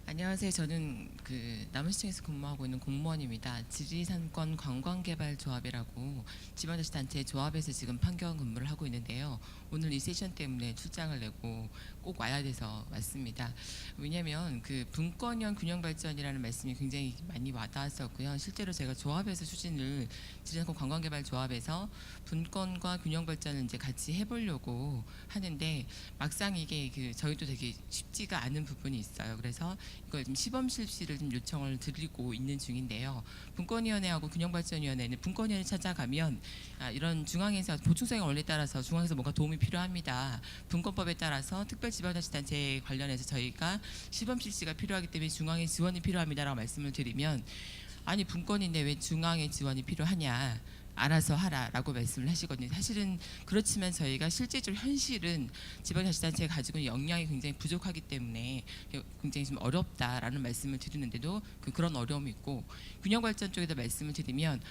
안녕하세요. 저는 그 남원시청에서 근무하고 있는 공무원입니다. 지리산권 관광개발조합이라고 지방자치단체 조합에서 지금 판경 근무를 하고 있는데요. 오늘 이 세션 때문에 출장을 내고 꼭 와야 돼서 왔습니다. 왜냐하면 그 분권형 균형발전이라는 말씀이 굉장히 많이 와닿았었고요. 실제로 제가 조합에서 추진을 지리산권 관광개발조합에서 분권과 균형발전을 이제 같이 해보려고 하는데 막상 이게 그 저희도 되게 쉽지가 않은 부분이 있어요. 그래서 이걸 좀 시범 실시를 좀 요청을 드리고 있는 중인데요. 분권위원회하고 균형발전위원회는 분권위원회 찾아가면 이런 중앙에서 보충성의 원리에 따라서 중앙에서 뭔가 도움이 필요합니다. 분권법에 따라서 특별지방자치단체 관련해서 저희가 시범 실시가 필요하기 때문에 중앙의 지원이 필요합니다라고 말씀을 드리면 아니 분권인데 왜 중앙의 지원이 필요하냐. 알아서 하라라고 말씀을 하시거든요. 사실은 그렇지만 저희가 실제적으로 현실은 지방자치단체가 가지고 있는 역량이 굉장히 부족하기 때문에 굉장히 좀 어렵다라는 말씀을 드리는데도 그런 어려움이 있고 균형발전 쪽에도 말씀을 드리면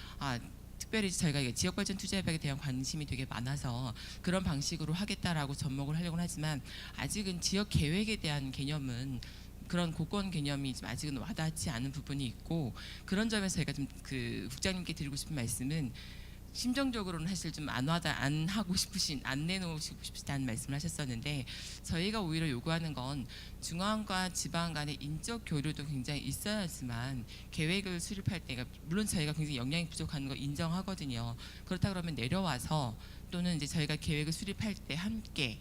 특별히 저희가 지역발전 투자협약에 대한 관심이 되게 많아서 그런 방식으로 하겠다라고 접목을 하려고는 하지만 아직은 지역 계획에 대한 개념은 그런 고권 개념이 좀 아직은 와닿지 않은 부분이 있고 그런 점에서 저희가 좀 그 국장님께 드리고 싶은 말씀은 심정적으로는 사실 좀 안 하고 싶으신, 안 내놓으시고 싶다는 말씀을 하셨었는데, 저희가 오히려 요구하는 건 중앙과 지방 간의 인적 교류도 굉장히 있어야지만 계획을 수립할 때가, 물론 저희가 굉장히 역량이 부족한 거 인정하거든요. 그렇다 그러면 내려와서 또는 이제 저희가 계획을 수립할 때 함께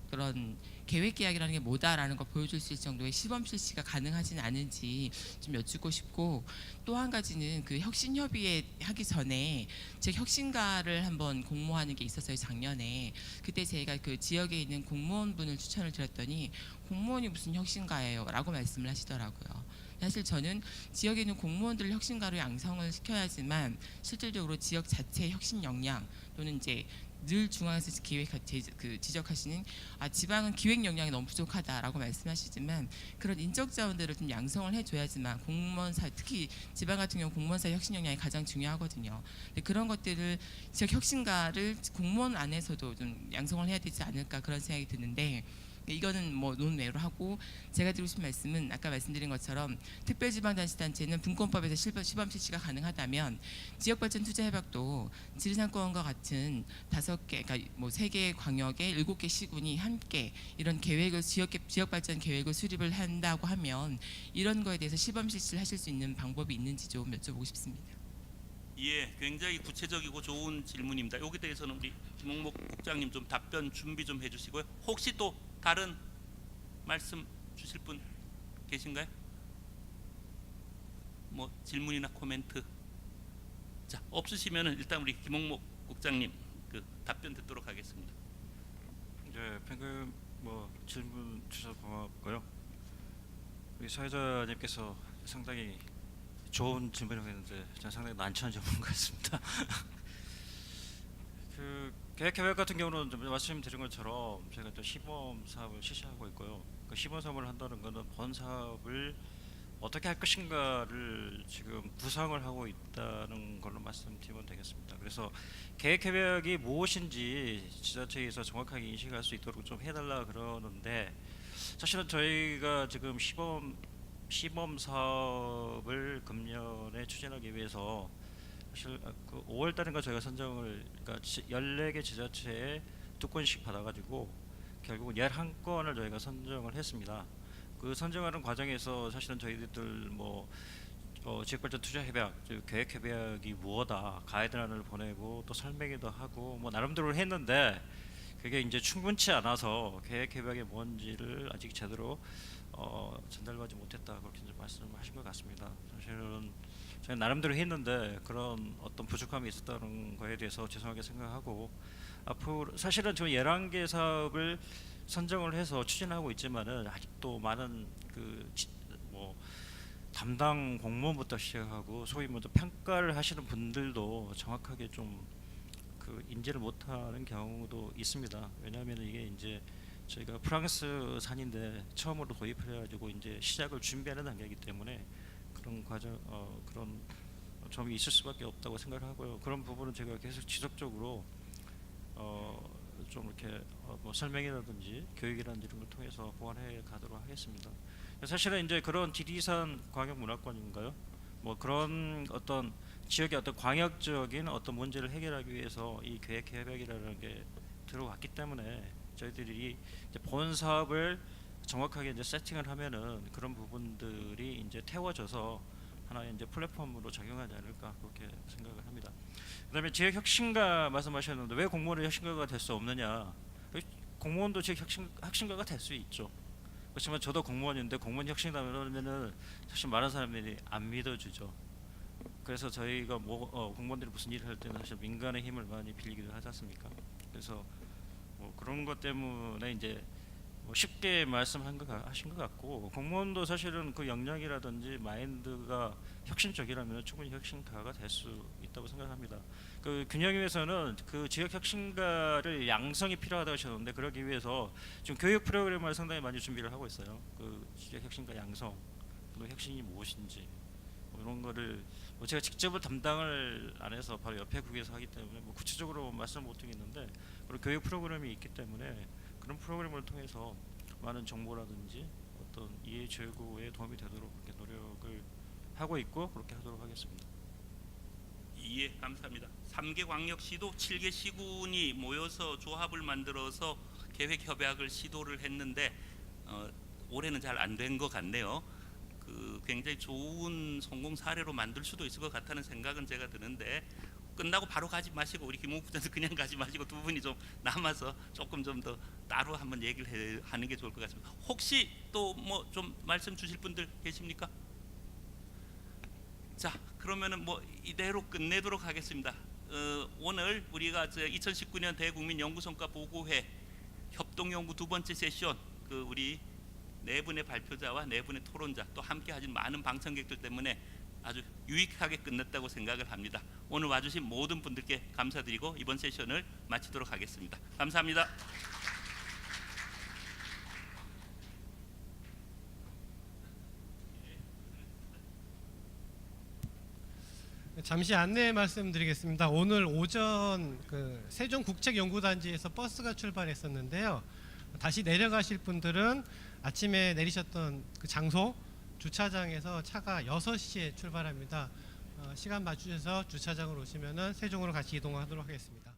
그런 계획 계약이라는 게 뭐다라는 걸 보여줄 수 있을 정도의 시범 실시가 가능하지는 않은지 좀 여쭙고 싶고, 또 한 가지는 그 혁신협의회 하기 전에 제 혁신가를 한번 공모하는 게 있었어요, 작년에. 그때 제가 그 지역에 있는 공무원분을 추천을 드렸더니 공무원이 무슨 혁신가예요 라고 말씀을 하시더라고요. 사실 저는 지역에 있는 공무원들을 혁신가로 양성을 시켜야지만 실질적으로 지역 자체의 혁신 역량, 또는 이제 늘 중앙에서 지적하시는 지방은 기획 역량이 너무 부족하다라고 말씀하시지만, 그런 인적 자원들을 좀 양성을 해줘야지만 공무원사, 특히 지방 같은 경우 공무원사의 혁신 역량이 가장 중요하거든요. 근데 그런 것들을 지역 혁신가를 공무원 안에서도 좀 양성을 해야 되지 않을까 그런 생각이 드는데, 이거는 뭐 논외로 하고, 제가 드리고 싶은 말씀은 아까 말씀드린 것처럼 특별지방자치단체는 분권법에서 시범 실시가 가능하다면 지역발전 투자협약도 지리산권과 같은 5개, 그러니까 뭐 3개 광역의 7개 시군이 함께 이런 계획을 지역발전 계획을 수립을 한다고 하면 이런 거에 대해서 시범 실시를 하실 수 있는 방법이 있는지 좀 여쭤보고 싶습니다. 예, 굉장히 구체적이고 좋은 질문입니다. 여기 대해서는 우리 김홍목 국장님 좀 답변 준비 좀 해주시고요. 혹시 또 다른 말씀 주실 분 계신가요? 뭐 질문이나 코멘트. 자, 없으시면은 일단 우리 김홍목 국장님 그 답변 듣도록 하겠습니다. 이제 방금 뭐 질문 주셔서 고맙고요. 우리 사회자님께서 상당히 좋은 질문을 했는데 저는 상당히 난처한 질문 같습니다. 그 계획 같은 경우는 좀 말씀드린 것처럼 저희가 또 시범 사업을 실시하고 있고요. 그 시범 사업을 한다는 것은 본 사업을 어떻게 할 것인가를 지금 구상을 하고 있다는 걸로 말씀드리면 되겠습니다. 그래서 계획이 무엇인지 지자체에서 정확하게 인식할 수 있도록 좀 해달라 그러는데, 사실은 저희가 지금 시범 사업을 금년에 추진하기 위해서 사실 그 5월 달인가 저희가 선정을, 그러니까 14개 지자체에 2건씩 받아가지고 결국은 11건을 저희가 선정을 했습니다. 그 선정하는 과정에서 사실은 저희들 뭐 지역발전 투자협약, 계획협약이 무엇다 가이드라인을 보내고 또 설명회도 하고 뭐 나름대로 했는데, 그게 이제 충분치 않아서 계획협약이 뭔지를 아직 제대로 전달받지 못했다, 그렇게 이제 말씀하신 것 같습니다. 사실은 저희 나름대로 했는데 그런 어떤 부족함이 있었다는 거에 대해서 죄송하게 생각하고, 앞으로 사실은 지금 11개 사업을 선정을 해서 추진하고 있지만은 아직도 많은 뭐 담당 공무원부터 시작하고 소위 먼저 평가를 하시는 분들도 정확하게 좀 그 인지를 못하는 경우도 있습니다. 왜냐하면 이게 이제 저희가 프랑스산인데 처음으로 도입을 해가지고 이제 시작을 준비하는 단계이기 때문에 그런 과정 그런 점이 있을 수밖에 없다고 생각을 하고요. 그런 부분은 제가 계속 지속적으로 좀 이렇게 뭐 설명이라든지 교육이라든지 이런 걸 통해서 보완해 가도록 하겠습니다. 사실은 이제 그런 지리산 광역문화권인가요? 뭐 그런 어떤 지역의 어떤 광역적인 어떤 문제를 해결하기 위해서 이 계획협약이라는 게 들어왔기 때문에 저희들이 이제 본 사업을 정확하게 이제 세팅을 하면은 그런 부분들이 이제 태워져서 하나의 이제 플랫폼으로 작용하지 않을까 그렇게 생각을 합니다. 그다음에 지역 혁신가 말씀하셨는데 왜 공무원이 혁신가가 될 수 없느냐? 공무원도 지역 혁신가가 될 수 있죠. 그렇지만 저도 공무원인데 공무원 혁신가면은 사실 많은 사람들이 안 믿어주죠. 그래서 저희가 공무원들이 무슨 일을 할 때는 사실 민간의 힘을 많이 빌리기도 하지 않습니까? 그래서 뭐 그런 것 때문에 이제 뭐 쉽게 말씀하신 것 같고, 공무원도 사실은 그 역량이라든지 마인드가 혁신적이라면 충분히 혁신가가 될 수 있다고 생각합니다. 그 균형 위해서는 그 지역 혁신가를 양성이 필요하다고 하셨는데, 그러기 위해서 지금 교육 프로그램을 상당히 많이 준비를 하고 있어요. 그 지역 혁신가 양성, 또 혁신이 무엇인지 뭐 이런 거를 뭐 제가 직접 담당을 안 해서 바로 옆에 국에서 하기 때문에 뭐 구체적으로 말씀 못 드리겠는데, 그런 교육 프로그램이 있기 때문에 그런 프로그램을 통해서 많은 정보라든지 어떤 이해 제고에 도움이 되도록 그렇게 노력을 하고 있고 그렇게 하도록 하겠습니다. 예, 감사합니다. 3개 광역시도 7개 시군이 모여서 조합을 만들어서 계획 협약을 시도를 했는데 올해는 잘 안 된 것 같네요. 굉장히 좋은 성공 사례로 만들 수도 있을 것 같다는 생각은 제가 드는데 끝나고 바로 가지 마시고 우리 김홍 부장님 그냥 가지 마시고 두 분이 좀 남아서 조금 좀 더 따로 한번 얘기를 하는 게 좋을 것 같습니다. 혹시 또 뭐 좀 말씀 주실 분들 계십니까? 자, 그러면은 뭐 이대로 끝내도록 하겠습니다. 오늘 우리가 2019년 대국민 연구성과 보고회 협동연구 두 번째 세션 우리 네 분의 발표자와 네 분의 토론자 또 함께 하신 많은 방청객들 때문에 아주 유익하게 끝냈다고 생각을 합니다. 오늘 와주신 모든 분들께 감사드리고 이번 세션을 마치도록 하겠습니다. 감사합니다. 잠시 안내 말씀드리겠습니다. 오늘 오전 세종국책연구단지에서 버스가 출발했었는데요. 다시 내려가실 분들은 아침에 내리셨던 그 장소 주차장에서 차가 6시에 출발합니다. 시간 맞추셔서 주차장으로 오시면은 세종으로 같이 이동하도록 하겠습니다.